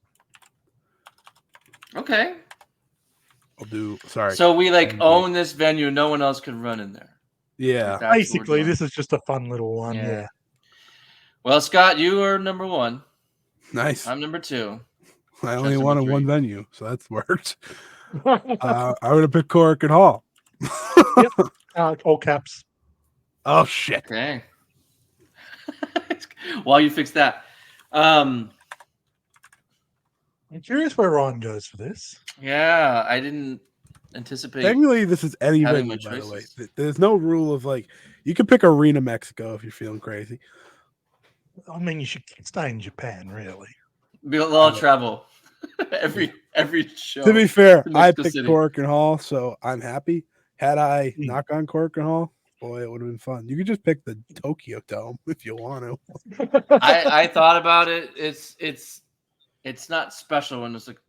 Okay. I'll do. Sorry. So we like Thank you. own this venue. No one else can run in there. Yeah. Like, that's what we're Basically, doing. this is just a fun little one. Yeah. Well, Scott, you are number 1. Nice. I'm number 2. I only Trent's wanted number one 3. venue, so that's worked. I'm gonna pick Cork and Hall. Yep. All caps. Oh shit. Okay. While you fix that, I'm curious where Ryan goes for this. yeah, I didn't anticipate. Technically, this is any having venue, my by the way. choices. There's no rule of like you can pick Arena Mexico if you're feeling crazy. I mean, you should stay in Japan, really. Be a lot of travel every show. To be fair, to I Mexico picked City. Cork and Hall, so I'm happy. Had I Mm. not gone Cork and Hall, boy, it would have been fun. You could just pick the Tokyo Dome if you want to. I thought about it. It's not special when it's like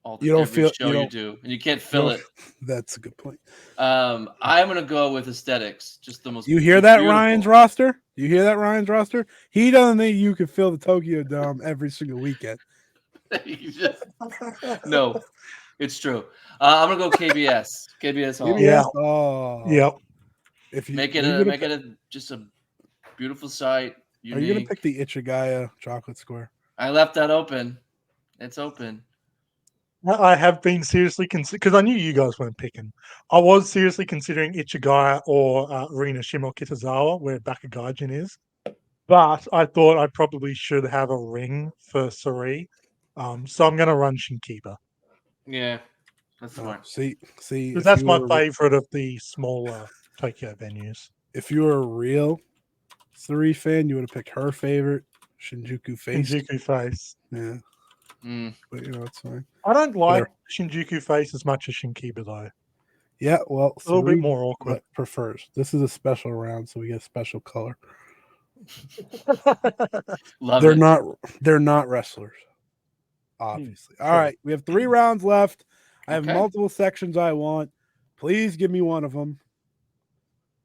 all You don't every feel- show you you don't- do, and you can't fill it. That's a good point. I'm gonna go with aesthetics. Just the most. You hear that, beautiful. Ryan's roster? You hear that, Ryan's roster? He doesn't think you can fill the Tokyo Dome every single weekend. No, it's true. I'm gonna go KBS. KBS Hall. Yeah. Oh, Yep. If you Make it just a beautiful site. Are you gonna Unique. pick the Ichigaya Chocolate Square? I left that open. It's open. I have been seriously because I knew you guys weren't picking. I was seriously considering Ichigaya or Arena Shimo Kitazawa, where Bakagaijin is. But I thought I probably should have a ring for Sari. So I'm going to run Shinkiba. Yeah, that's fine. See, Because that's my favorite of the smaller Tokyo venues. If you were a real 3 fan, you would have picked her favorite, Shinjuku Face. Shinjuku Face. Yeah, Mm. but it's fine. I don't like Shinjuku Face as much as Shinkiba, though. Yeah, well, A little bit Sari more awkward. prefers. This is a special round, so we get a special color. Love They're it. They're not wrestlers, obviously. All right, we have 3 rounds left. I have Okay. multiple sections I want. Please give me one of them.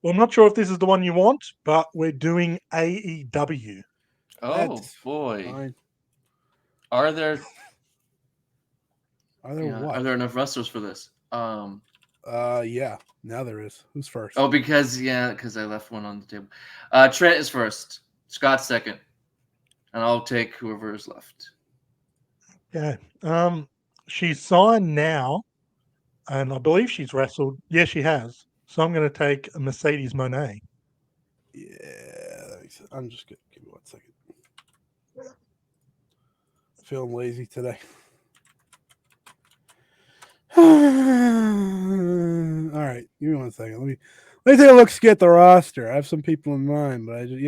Well, I'm not sure if this is the one you want, but we're doing AEW. Oh That's boy, fine. are there Are there what? Are there enough wrestlers for this? Yeah. Now there is. Who's first? Oh, because I left one on the table. Trent is first. Scott's second, and I'll take whoever is left. Yeah. She's signed now, and I believe she's wrestled. Yeah, she has. So I'm going to take Mercedes Moné. Yeah. I'm just gonna give me 1 second. Feeling lazy today. All right, give me 1 second. Let me take a look at the roster. I have some people in mind, but I just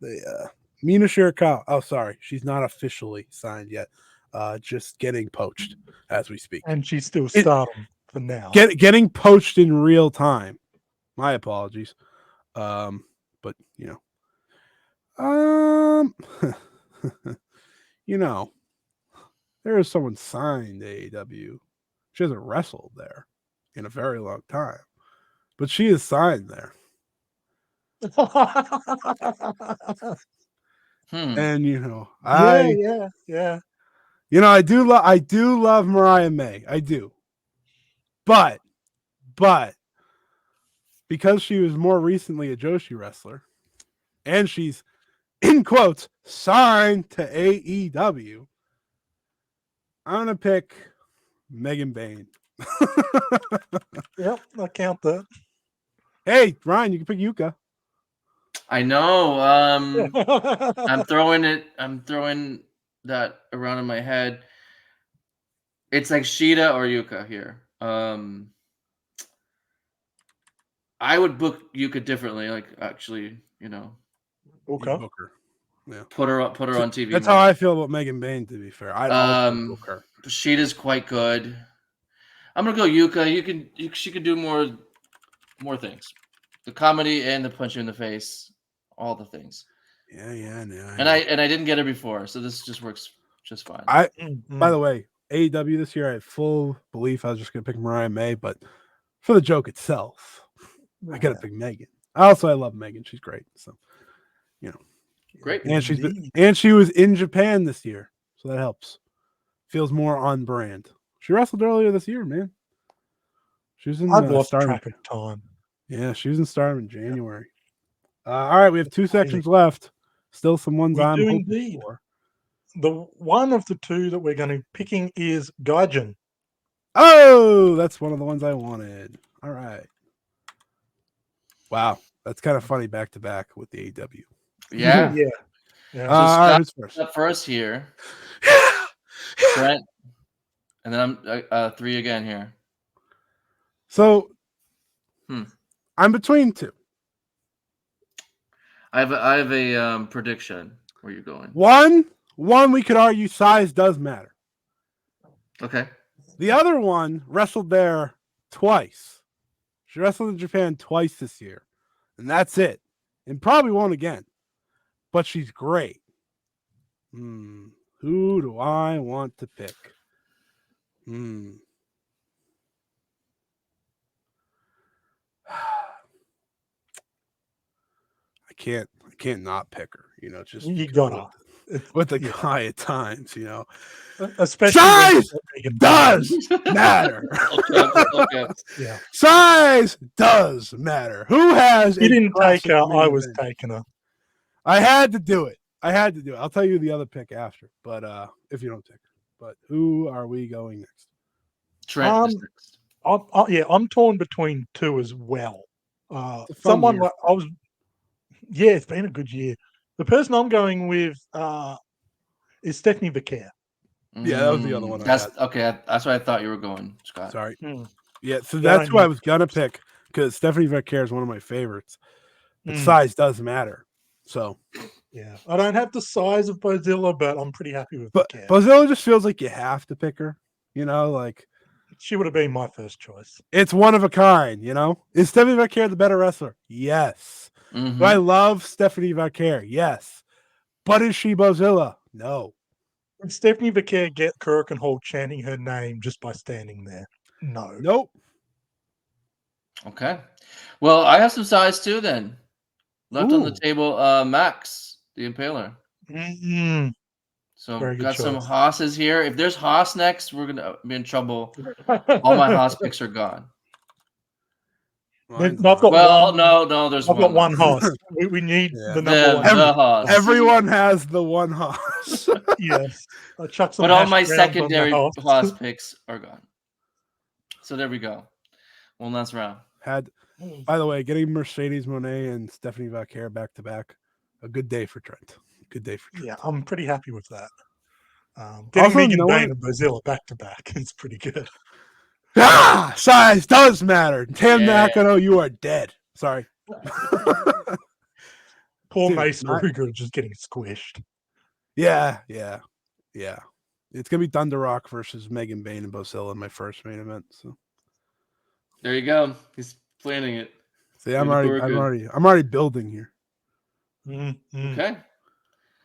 the Mina Shirakawa. Oh, sorry, she's not officially signed yet. Just getting poached as we speak. And she's still Stardom for now. Getting poached in real time. My apologies. But there is someone signed AEW. She hasn't wrestled there in a very long time, but she is signed there. And yeah. I do love Mariah May. I do. But because she was more recently a Joshi wrestler and she's in quotes signed to AEW, I'm going to pick Megan Bain. Yep, I count that. Hey, Ryan, you can pick Yuka. I know. I'm throwing that around in my head. It's like Shida or Yuka here. I would book Yuka differently. Like actually, Okay. Book her. Yeah. put her on TV. That's more. how I feel about Megan Bain. To be fair, I'd also book her. Shida's quite good. I'm gonna go Yuka. She could do more things. The comedy and the punch you in the face, all the things. Yeah. And I didn't get her before, so this just works just fine. By the way, AEW this year, I had full belief I was just gonna pick Mariah May, but for the joke itself, I gotta pick Megan. I love Megan. She's great. So, Great. and she was in Japan this year, so that helps. Feels more on brand. She wrestled earlier this year, man. She was in. I've lost Stardom. track of time. Yeah, she was in Stardom in January. All right, we have 2 sections left. Still some ones I'm hoping indeed. for. The one of the two that we're going to be picking is Gaijin. Oh, that's one of the ones I wanted. All right. Wow, that's kind of funny back to back with the AEW. Yeah. Yeah. So all right, who's first? Up first here. Trent. And then I'm 3 again here. So I'm between 2. I have a prediction where you're going. One we could argue size does matter. Okay. The other one wrestled there twice. She wrestled in Japan twice this year, and that's it. And probably won't again. But she's great. Who do I want to pick? I can't not pick her. Just You gotta with the guy at times. Especially size does matter. Okay. Yeah, size does matter. Who has? You didn't take her. I was taking her. I had to do it. I'll tell you the other pick after, but if you don't take her. But who are we going next? Trent is next. I'm torn between 2 as well. Someone year. like I was. Yeah, it's been a good year. The person I'm going with is Stephanie Vaquer. Yeah, that was the other one. Okay. That's what I thought you were going, Scott. Sorry. Yeah, so that's who I was gonna pick because Stephanie Vaquer is one of my favorites. But size does matter. So yeah, I don't have the size of Bozilla, but I'm pretty happy with But Vaquer. Bozilla just feels like you have to pick her. Like she would have been my first choice. It's one of a kind. Is Stephanie Vaquer the better wrestler? Yes. Mm-hmm. Do I love Stephanie Vaquer? Yes. But is she Bozilla? No. Did Stephanie Vaquer get Kirkenhall chanting her name just by standing there? No. Nope. Okay. Well, I have some size too then. Left on the table, Max, the Impaler. So got some Hosses here. If there's Hoss next, we're going to be in trouble. All my Hoss picks are gone. I've got no, there's I've got one Hoss. We need the number one. The Hoss. Everyone has the one Hoss. Yes. But all my secondary Hoss picks are gone. So there we go. One last round. By the way, getting Mercedes Moné and Stephanie Vaquer back to back, a good day for Trent. Good day for Trent. Yeah, I'm pretty happy with that. Getting Megan Bain and Bozilla back to back is pretty good. Size does matter. Tam Nakano, you are dead. Sorry. Poor Mace Ruger just getting squished. Yeah. It's gonna be Thunder Rock versus Megan Bain and Bozilla in my first main event. So there you go. He's planning it. See, I'm already building here. Mm-hmm. Okay.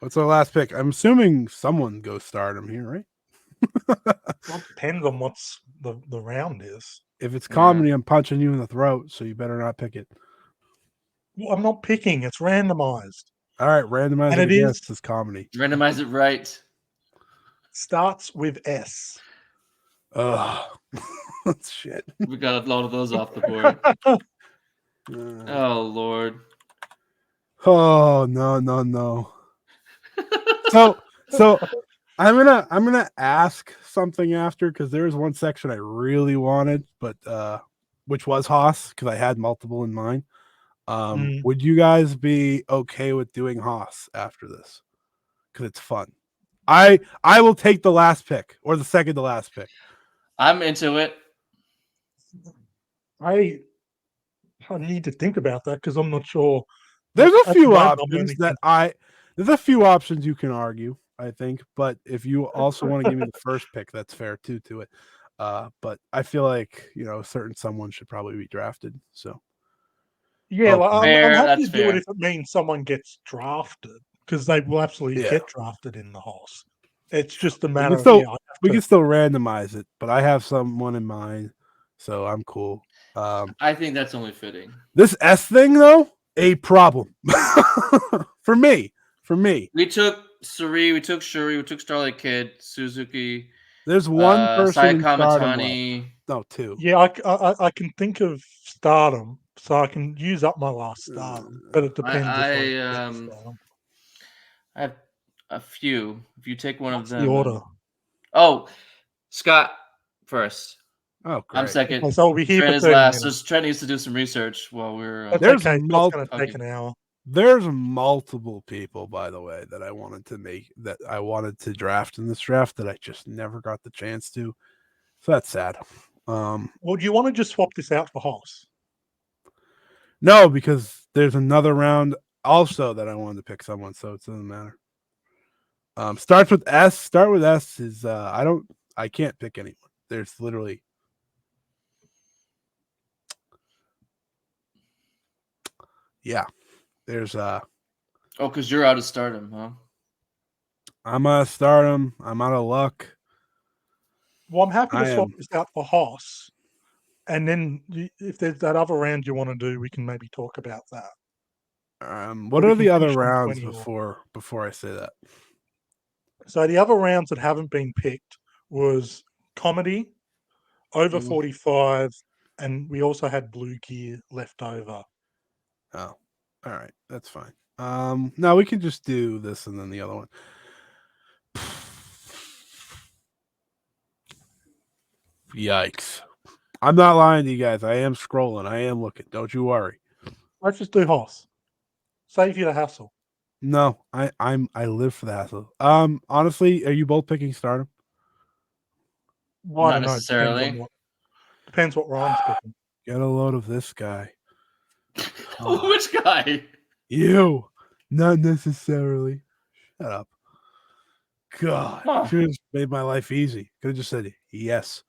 What's our last pick? I'm assuming someone goes Stardom here, right? Well, it depends on what's the round is. If it's comedy, I'm punching you in the throat, so you better not pick it. Well, I'm not picking. It's randomized. All right, randomize it against this comedy. Randomize it right. Starts with S. Shit. We got a lot of those off the board. Oh, Lord. Oh, no. So I'm gonna ask something after because there's one section I really wanted, but which was Haas because I had multiple in mind. Would you guys be okay with doing Haas after this? Because it's fun. I will take the last pick or the second to last pick. I'm into it. I need to think about that because I'm not sure. There's a few options there's a few options you can argue, I think, but if you also want to give me the first pick, that's fair too to it. But I feel like a certain someone should probably be drafted. So yeah, I'm happy to do it if it means someone gets drafted. because they will absolutely Yeah. get drafted in the Hoss. It's just a We matter can still, of, I have we to- can still randomize it, but I have someone in mind, so I'm cool. I think that's only fitting. This S thing though, a problem for me. For me, We took Suri, we took Shuri, we took Starlight Kid, Suzuki, there's one person Sai in Stardom left. Kamatani. No, two. Yeah, I can think of Stardom, so I can use up my last Stardom, but it depends if I get Stardom. I have a few. If you take one What's of the them. order? Oh, Scott first. Oh, I'm great. second. Okay, so I'll be here Trent for is 30 last. minutes. So Trent needs to do some research while we're. That's There's okay. It's going to Okay. take an hour. There's multiple people, by the way, that I wanted to draft in this draft that I just never got the chance to. So that's sad. Well, do you want to just swap this out for Hoss? No, because there's another round also that I wanted to pick someone, so it doesn't matter. Starts with S. Start with S is I can't pick anyone. There's literally there's Oh, because you're out of Stardom, huh? I'm out of Stardom. I'm out of luck. Well, I'm happy to I swap am. this out for Hoss, and then if there's that other round you want to do, we can maybe talk about that. What we are can the other finish on rounds 20 before I say that? So the other rounds that haven't been picked was comedy, over Mhm. 45, and we also had blue gear left over. Oh, all right, that's fine. No, we can just do this and then the other one. Yikes! I'm not lying to you guys. I am scrolling. I am looking. Don't you worry. Let's just do Hoss. Save you the hassle. No, I live for the hassle. Honestly, are you both picking Stardom? Well, I Not don't know. necessarily. Depends what Ryan's picking. Get a load of this guy. Which guy? You, not necessarily. Shut up. God, Huh. should have made my life easy. Could have just said yes,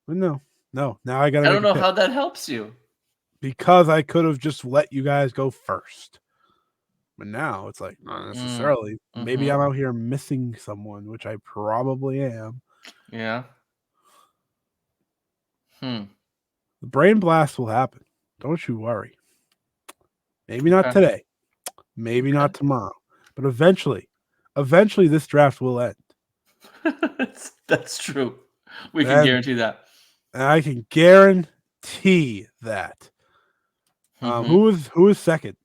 but no. Now I gotta. I make don't a know pick how that helps you. because I could have just let you guys go first. But now it's like not necessarily. Maybe Mhm. I'm out here missing someone, which I probably am. Yeah. The brain blast will happen. Don't you worry. Maybe not Okay. today. Maybe not tomorrow. But eventually this draft will end. That's true. We can And guarantee that. I can guarantee that. Mhm. Who is second?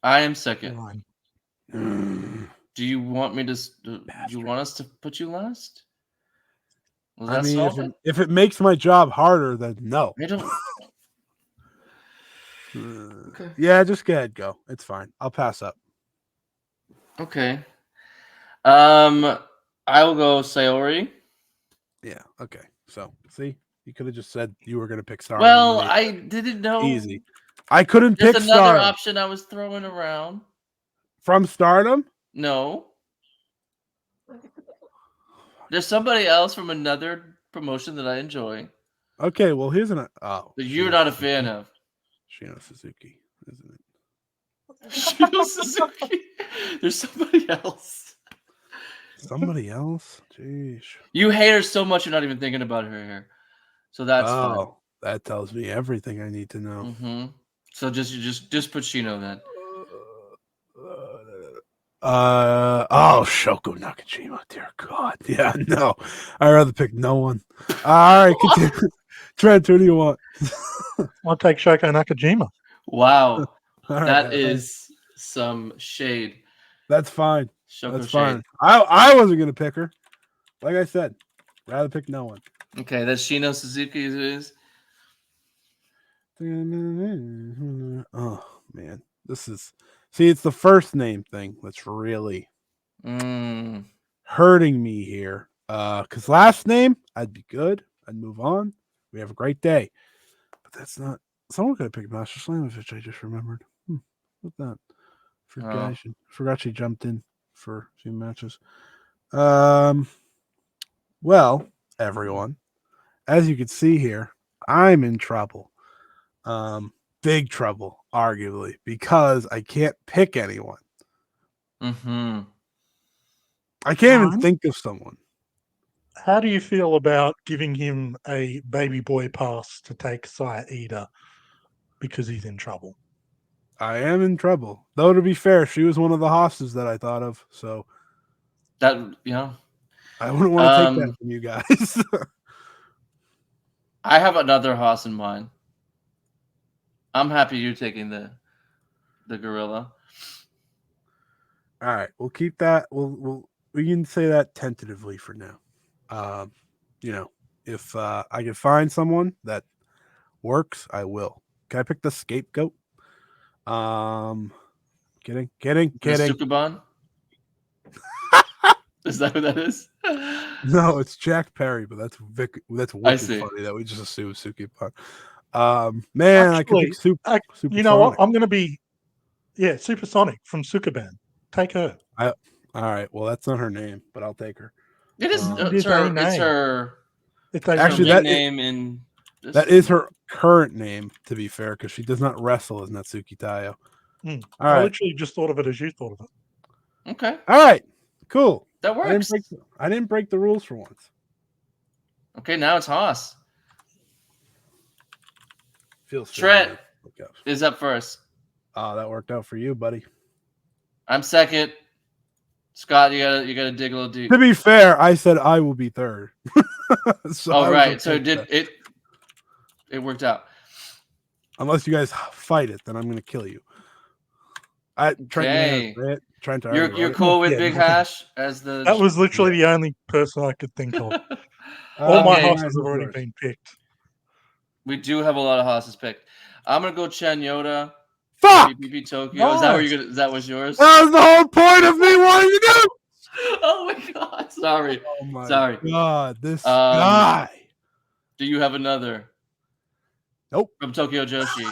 I am second. Ryan. Do you want me to? Do you want us to put you last? Was I that mean, solid? if it makes my job harder, then no. I don't. Okay. Yeah, just go ahead, go. It's fine. I'll pass up. Okay. I will go Sayori. Yeah. Okay. So see, you could have just said you were gonna pick Stardom. Well, I didn't know. Easy. I couldn't There's pick another Stardom option I was throwing around. from Stardom. No. There's somebody else from another promotion that I enjoy Okay. Well, here's an that you're not a fan of. Shino Suzuki, isn't it? Shino Suzuki. There's somebody else. Somebody else? Jeez. You hate her so much you're not even thinking about her here. So that's fine. That tells me everything I need to know. Mm-hmm. So just put Shino then. Shoko Nakajima. Dear God. Yeah, no. I'd rather pick no one. All right, continue. Trent, who do you want? I'll take Shoko Nakajima. Wow. All That right, is some shade. that's fine. Shoko That's shade. fine. I wasn't gonna pick her. Like I said, rather pick no one. Okay, that's Shino Suzuki is. Oh man, it's the first name thing that's really hurting me here. Because last name, I'd be good. I'd move on. We have a great day. But that's not. Someone could have picked Master Slamovich. I just remembered. What's that? Forgot she jumped in for a few matches. Well, everyone, as you can see here, I'm in trouble. Big trouble, arguably, because I can't pick anyone. Mm-hmm. I can't even Ryan? think of someone. How do you feel about giving him a baby boy pass to take Saida because he's in trouble? I am in trouble. Though, to be fair, she was one of the hosses that I thought of. So That I wouldn't want to take that from you guys. I have another hoss in mind. I'm happy you're taking the gorilla. All right, we'll keep that. We can say that tentatively for now. If I can find someone that works, I will. Can I pick the scapegoat? Kidding. The Sukuban? Is that what that is? No, it's Jack Perry, but that's That's I wicked see. funny that we just assumed Sukiban. Man, I could pick Super. You know what? I'm going to be, Supersonic from Sukuban. Take her. All right. Well, that's not her name, but I'll take her. It is. It It's is a her. It's name. her. It's a Actually, name. Name in. That is her current name, to be fair, because she does not wrestle as Natsuki Tayo. All I right. literally just thought of it as you thought of it. Okay. All right. Cool. That works. I didn't break the rules for once. Okay, now it's Haas. Feels Trent is up first. Oh, that worked out for you, buddy. I'm second. Scott, you gotta dig a little deep. To be fair, I said I will be third. So right. So it worked out. Unless you guys fight it, then I'm gonna kill you. Trent, you're cool with Big Hash as the. That was literally the only person I could think of. All my hosses have already been picked. We do have a lot of hosses picked. I'm gonna go Chen Yoda. Fuck! BBB Tokyo. Nice. Is that where you're gonna? Is that was yours? That was the whole point of me wanting to do. Oh my god! Sorry. Oh my Sorry. God, this guy. Do you have another? Nope. From Tokyo Joshi.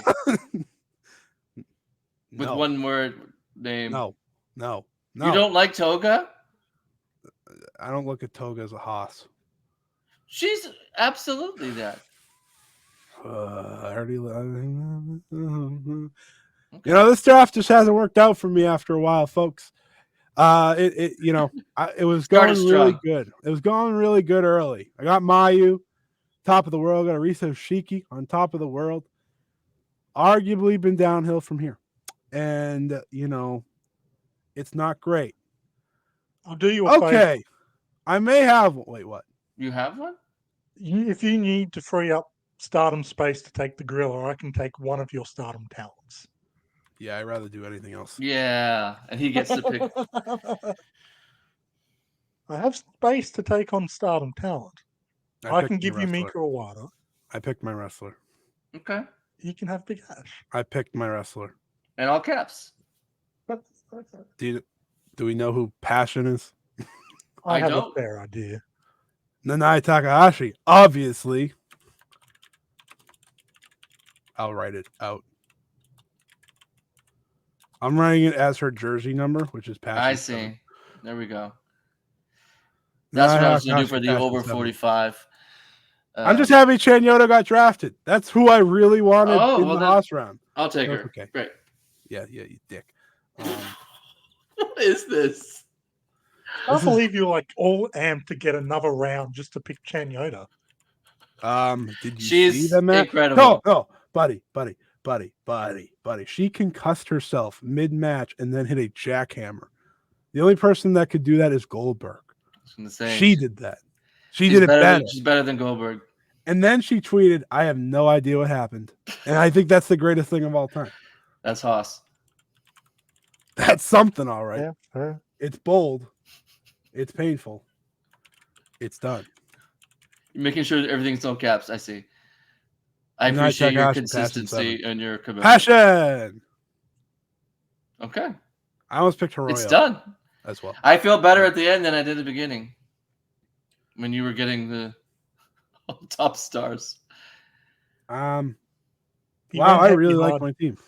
With one word name. No. You don't like Toga? I don't look at Toga as a hoss. She's absolutely that. I already. This draft just hasn't worked out for me after a while, folks. It was going really good. It was going really good early. I got Mayu, top of the world. Got Ariso Shiki on top of the world. Arguably been downhill from here, and it's not great. I'll do you a favor. I may have. Wait, what? You have one? If you need to free up Stardom space to take the gorilla, I can take one of your Stardom talents. Yeah, I'd rather do anything else. Yeah, and he gets to pick. I have space to take on Stardom talent. I can give you Mika Iwata. I picked my wrestler. Okay. You can have Big Ash. I picked my wrestler. And all caps. Do we know who Passion is? I have a fair idea. Nanai Takahashi, obviously. I'll write it out. I'm writing it as her jersey number, which is Passion. I see. 7. There we go. That's what I was going to do for the over 45. I'm just happy Chen Yoda got drafted. That's who I really wanted in the Haas round. I'll take her. Okay. Great. Yeah, you dick. What is this? I can't believe you're all amped to get another round just to pick Chen Yoda. Did you see them? Incredible. No, buddy. She concussed herself mid-match and then hit a jackhammer. The only person that could do that is Goldberg. She did that. She did it better. She's better than Goldberg. And then she tweeted, "I have no idea what happened." And I think that's the greatest thing of all time. That's Haas. That's something, all right. Yeah. It's bold. It's painful. It's done. You're making sure that everything's all caps. I see. I appreciate your consistency and your commitment. Passion. Okay. I almost picked Hiroyo. It's done. As well. I feel better at the end than I did at the beginning. When you were getting the top stars. Wow, I really like my team.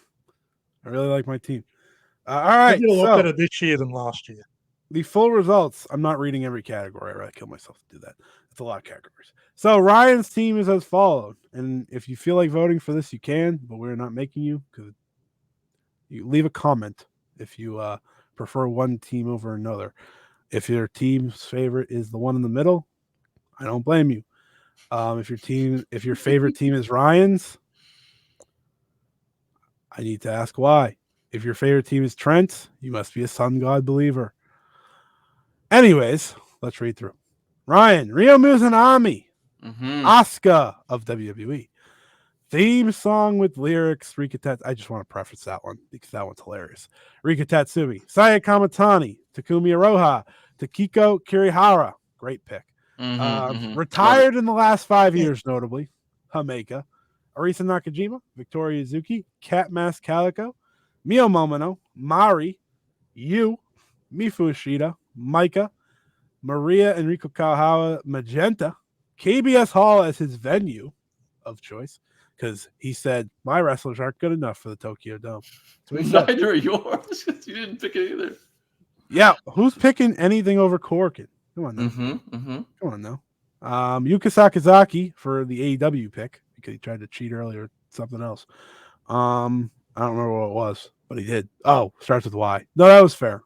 All right. I did a lot better this year than last year. The full results. I'm not reading every category. I'd rather kill myself to do that. It's a lot of categories. So Ryan's team is as followed. And if you feel like voting for this, you can, but we're not making you because you leave a comment if you prefer one team over another. If your team's favorite is the one in the middle, I don't blame you. If your favorite team is Ryan's, I need to ask why. If your favorite team is Trent, you must be a Sun God believer. Anyways, let's read through. Ryan, Ryo Mizunami, Asuka of WWE. Theme song with lyrics, Rika Tatsumi. I just want to preface that one because that one's hilarious. Rika Tatsumi, Saya Kamatani, Takumi Aroha, Takiko Kirihara. Great pick. Retired in the last 5 years, notably. Hameka, Arisa Nakajima, Victoria Yuzuki, Cat Mask Calico, Mio Momono, Mari, Yu, Mifu Ishida, Micah, Maria Enrico Kawahara, Magenta, KBS Hall as his venue of choice because he said my wrestlers aren't good enough for the Tokyo Dome. Neither are yours. You didn't pick it either. Yeah, who's picking anything over Corkin? Come on now. Come on now. Yuka Sakazaki for the AEW pick because he tried to cheat earlier. Something else. I don't remember what it was, but he did. Oh, starts with Y. No, that was fair.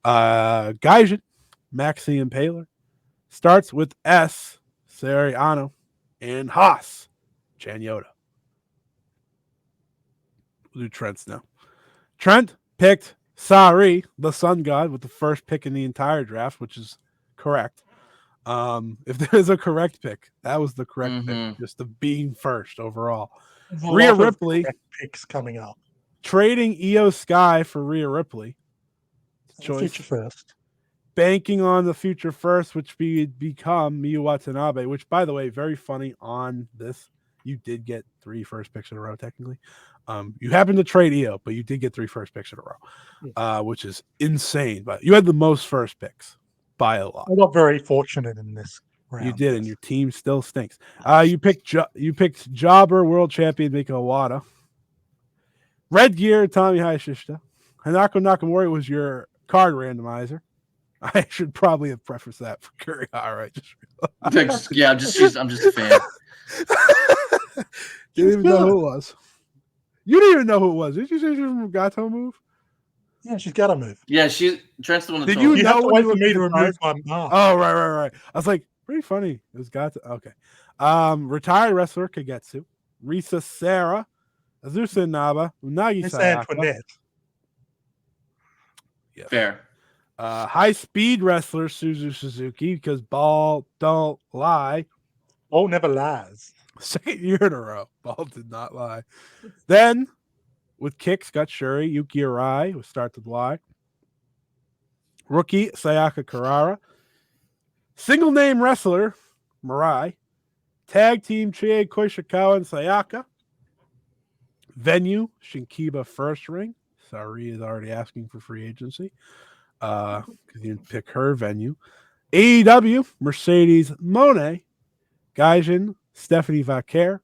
Gaijin, Maxi Impaler. Starts with S, Seriano, and Haas, Chan Yoda. We'll do Trent's now. Trent picked Sari, the Sun God, with the first pick in the entire draft, which is correct. If there's a correct pick, that was the correct pick, just the being first overall. Rhea Ripley picks coming up. Trading Io Sky for Rhea Ripley. Choice. Future first. Banking on the future first, which become Mayu Iwatani, which, by the way, very funny on this. You did get 3 first picks in a row, technically. You happened to trade Io, but you did get 3 first picks in a row, which is insane. But you had the most first picks by a lot. I got very fortunate in this round. You did, and your team still stinks. You picked Jobber World Champion Mika Iwata. Red Gear Tommy Hayashishita. Hanako Nakamura was your card randomizer. I should probably have prefaced that for Kurihara. I'm just a fan. Didn't even know who it was. You didn't even know who it was. Did you say she was from Gato Move? Yeah, she's got to move. Yeah, Trent's the one that Did told you have know to when wait you for me looked to at the remove cards? my mask? Oh, right. I was like, pretty funny. It was Gato. Okay. Retired wrestler Kagetsu. Risa Sarah. Azusa Naba. Unagi Miss Sayaka. Antoinette. Yeah. Fair. High speed wrestler Suzu Suzuki because ball don't lie. Oh, never lies. Second year in a row. Ball did not lie. Then with kicks got Shuri, Yuki Arai with start to lie. Rookie Sayaka Karara. Single name wrestler Mirai. Tag team Chie Koishikawa and Sayaka. Venue Shinkiba First Ring. Sari is already asking for free agency. Because you didn't pick her venue. AEW, Mercedes Moné, Gaijin, Stephanie Vaquer.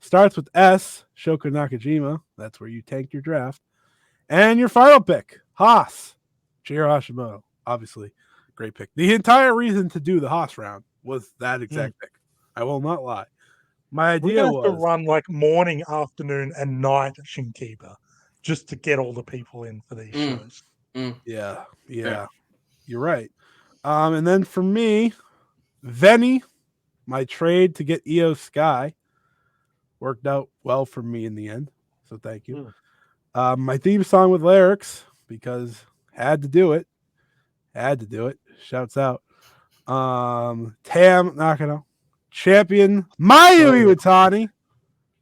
Starts with S, Shoko Nakajima. That's where you tanked your draft. And your final pick, Haas, Chihiro Hashimoto. Obviously, great pick. The entire reason to do the Haas round was that exact pick. I will not lie. My idea was to run like morning, afternoon, and night Shinkiba just to get all the people in for these shows. Yeah. You're right. And then for me, Venny, my trade to get Io Sky worked out well for me in the end. So thank you. My theme song with lyrics, because had to do it. Shouts out. Tam Nakano. Champion Mayu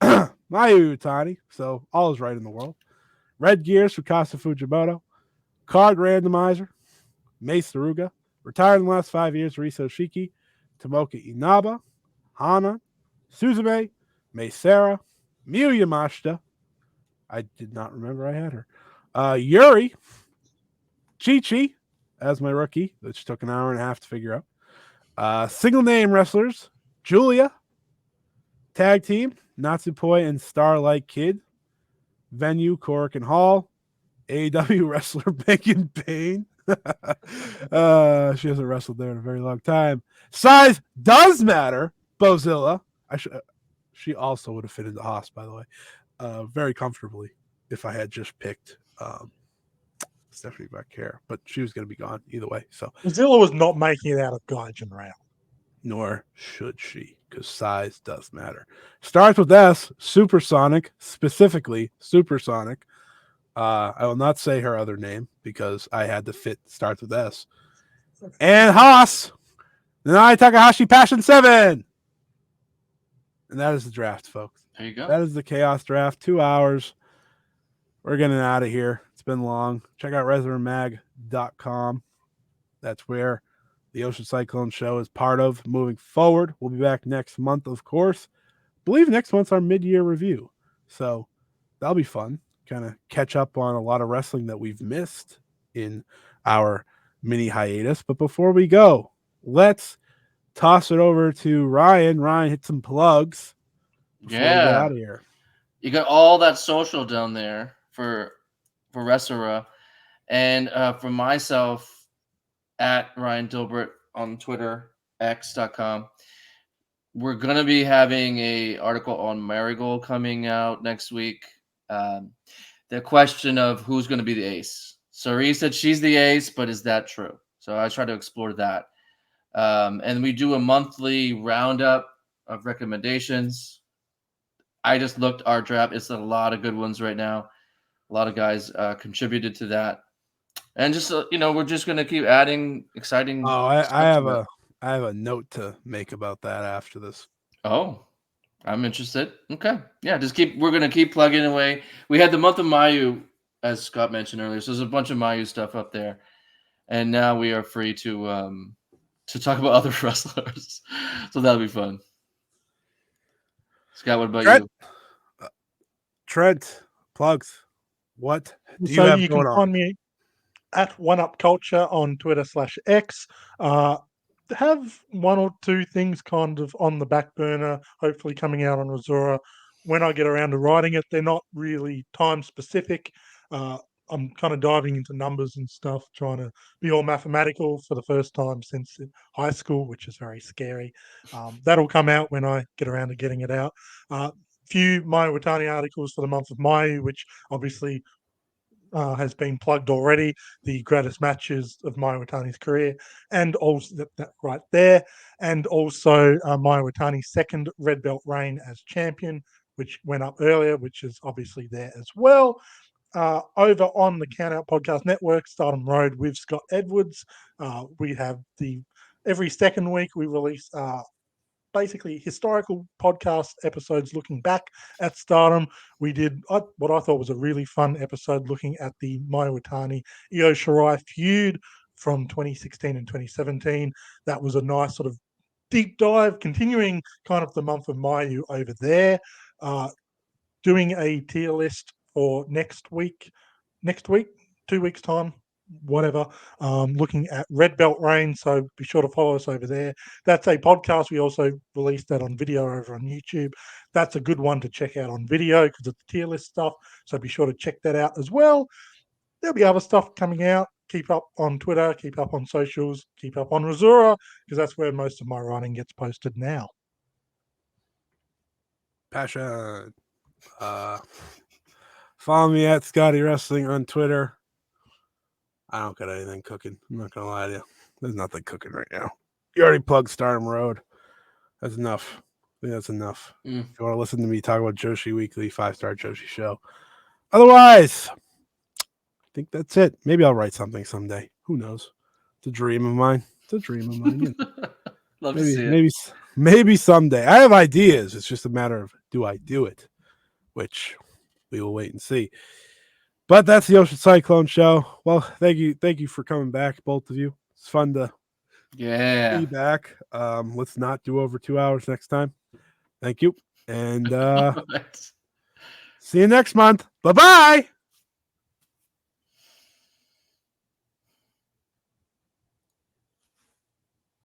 Iwatani. So all is right in the world. Red Gears for Kasa Fujimoto. Card randomizer. Mace Saruga. Retired in the last 5 years, Riso Shiki. Tomoka Inaba. Hana. Suzume. Mei Sarah. Miyu Yamashita. I did not remember I had her. Yuri. Chi-Chi as my rookie, which took an hour and a half to figure out. Single name wrestlers. Julia. Tag team. Natsupoi and Starlight Kid. Venue, Korakuen Hall. AEW wrestler Megan Payne. She hasn't wrestled there in a very long time. Size does matter. Bozilla. She also would have fit into Haas, by the way, very comfortably if I had just picked Stephanie Barker, but she was going to be gone either way. So Zilla was not making it out of Gaijin round. nor should she, because size does matter. Starts with S, Supersonic, specifically Supersonic. I will not say her other name because I had to fit starts with S. And Haas, Nanai Takahashi Passion 7. And that is the draft, folks. There you go. That is the Chaos Draft. 2 hours. We're getting out of here. It's been long. Check out RESURAMag.com. That's where the Ocean Cyclone Show is part of moving forward. We'll be back next month, of course. I believe next month's our mid-year review. So that'll be fun. Kind of catch up on a lot of wrestling that we've missed in our mini hiatus. But before we go, let's toss it over to Ryan. Ryan, hit some plugs before we get out of here. You got all that social down there for RESURA. And for myself, at Ryan Dilbert on Twitter, x.com. We're going to be having a article on Marigold coming out next week. The question of who's going to be the ace. Sari said she's the ace, but is that true? So I try to explore that. And we do a monthly roundup of recommendations. I just looked our draft. It's a lot of good ones right now. A lot of guys contributed to that. And just we're just going to keep adding exciting. Oh, I have a note to make about that after this. Oh, I'm interested. Okay, yeah, we're going to keep plugging away. We had the month of Mayu, as Scott mentioned earlier, so there's a bunch of Mayu stuff up there, and now we are free to talk about other wrestlers. So that'll be fun. Scott, what about you? Trent, plugs. What do you have going on? Find me at OneUpCulture on Twitter/X. Have one or two things kind of on the back burner, hopefully coming out on RESURA. When I get around to writing it, they're not really time specific. I'm kind of diving into numbers and stuff, trying to be all mathematical for the first time since high school, which is very scary. That'll come out when I get around to getting it out. Few Mayu Iwatani articles for the month of Mayu, which obviously has been plugged already. The greatest matches of Mayu Iwatani's career, and also that right there, and also Mayu Iwatani's second red belt reign as champion, which went up earlier, which is obviously there as well. Over on the Countout Podcast Network, Stardom Road with Scott Edwards. We have every second week we release basically historical podcast episodes looking back at Stardom. We did what I thought was a really fun episode looking at the Mayu Iwatani Io Shirai feud from 2016 and 2017. That was a nice sort of deep dive, continuing kind of the month of Mayu over there. Doing a tier list for next week, 2 weeks time, whatever, looking at red belt reign, so be sure to follow us over there. That's a podcast. We also released that on video over on YouTube. That's a good one to check out on video because it's tier list stuff, so be sure to check that out as well. There'll be other stuff coming out. Keep up on Twitter, keep up on socials, keep up on RESURA, because that's where most of my writing gets posted now. Passion. Follow me at Scotty Wrestling on Twitter. I don't got anything cooking. I'm not gonna lie to you. There's nothing cooking right now. You already plugged Stardom Road. That's enough. I think that's enough. If you want to listen to me talk about Joshi Weekly, 5-Star Joshi Show. Otherwise, I think that's it. Maybe I'll write something someday. Who knows? It's a dream of mine. You know. Love to see it. Maybe someday. I have ideas. It's just a matter of do I do it, which we will wait and see. But that's the Ocean Cyclone Show. Well, thank you for coming back, both of you. It's fun to be back. Let's not do over 2 hours next time. Thank you. And see you next month. Bye-bye.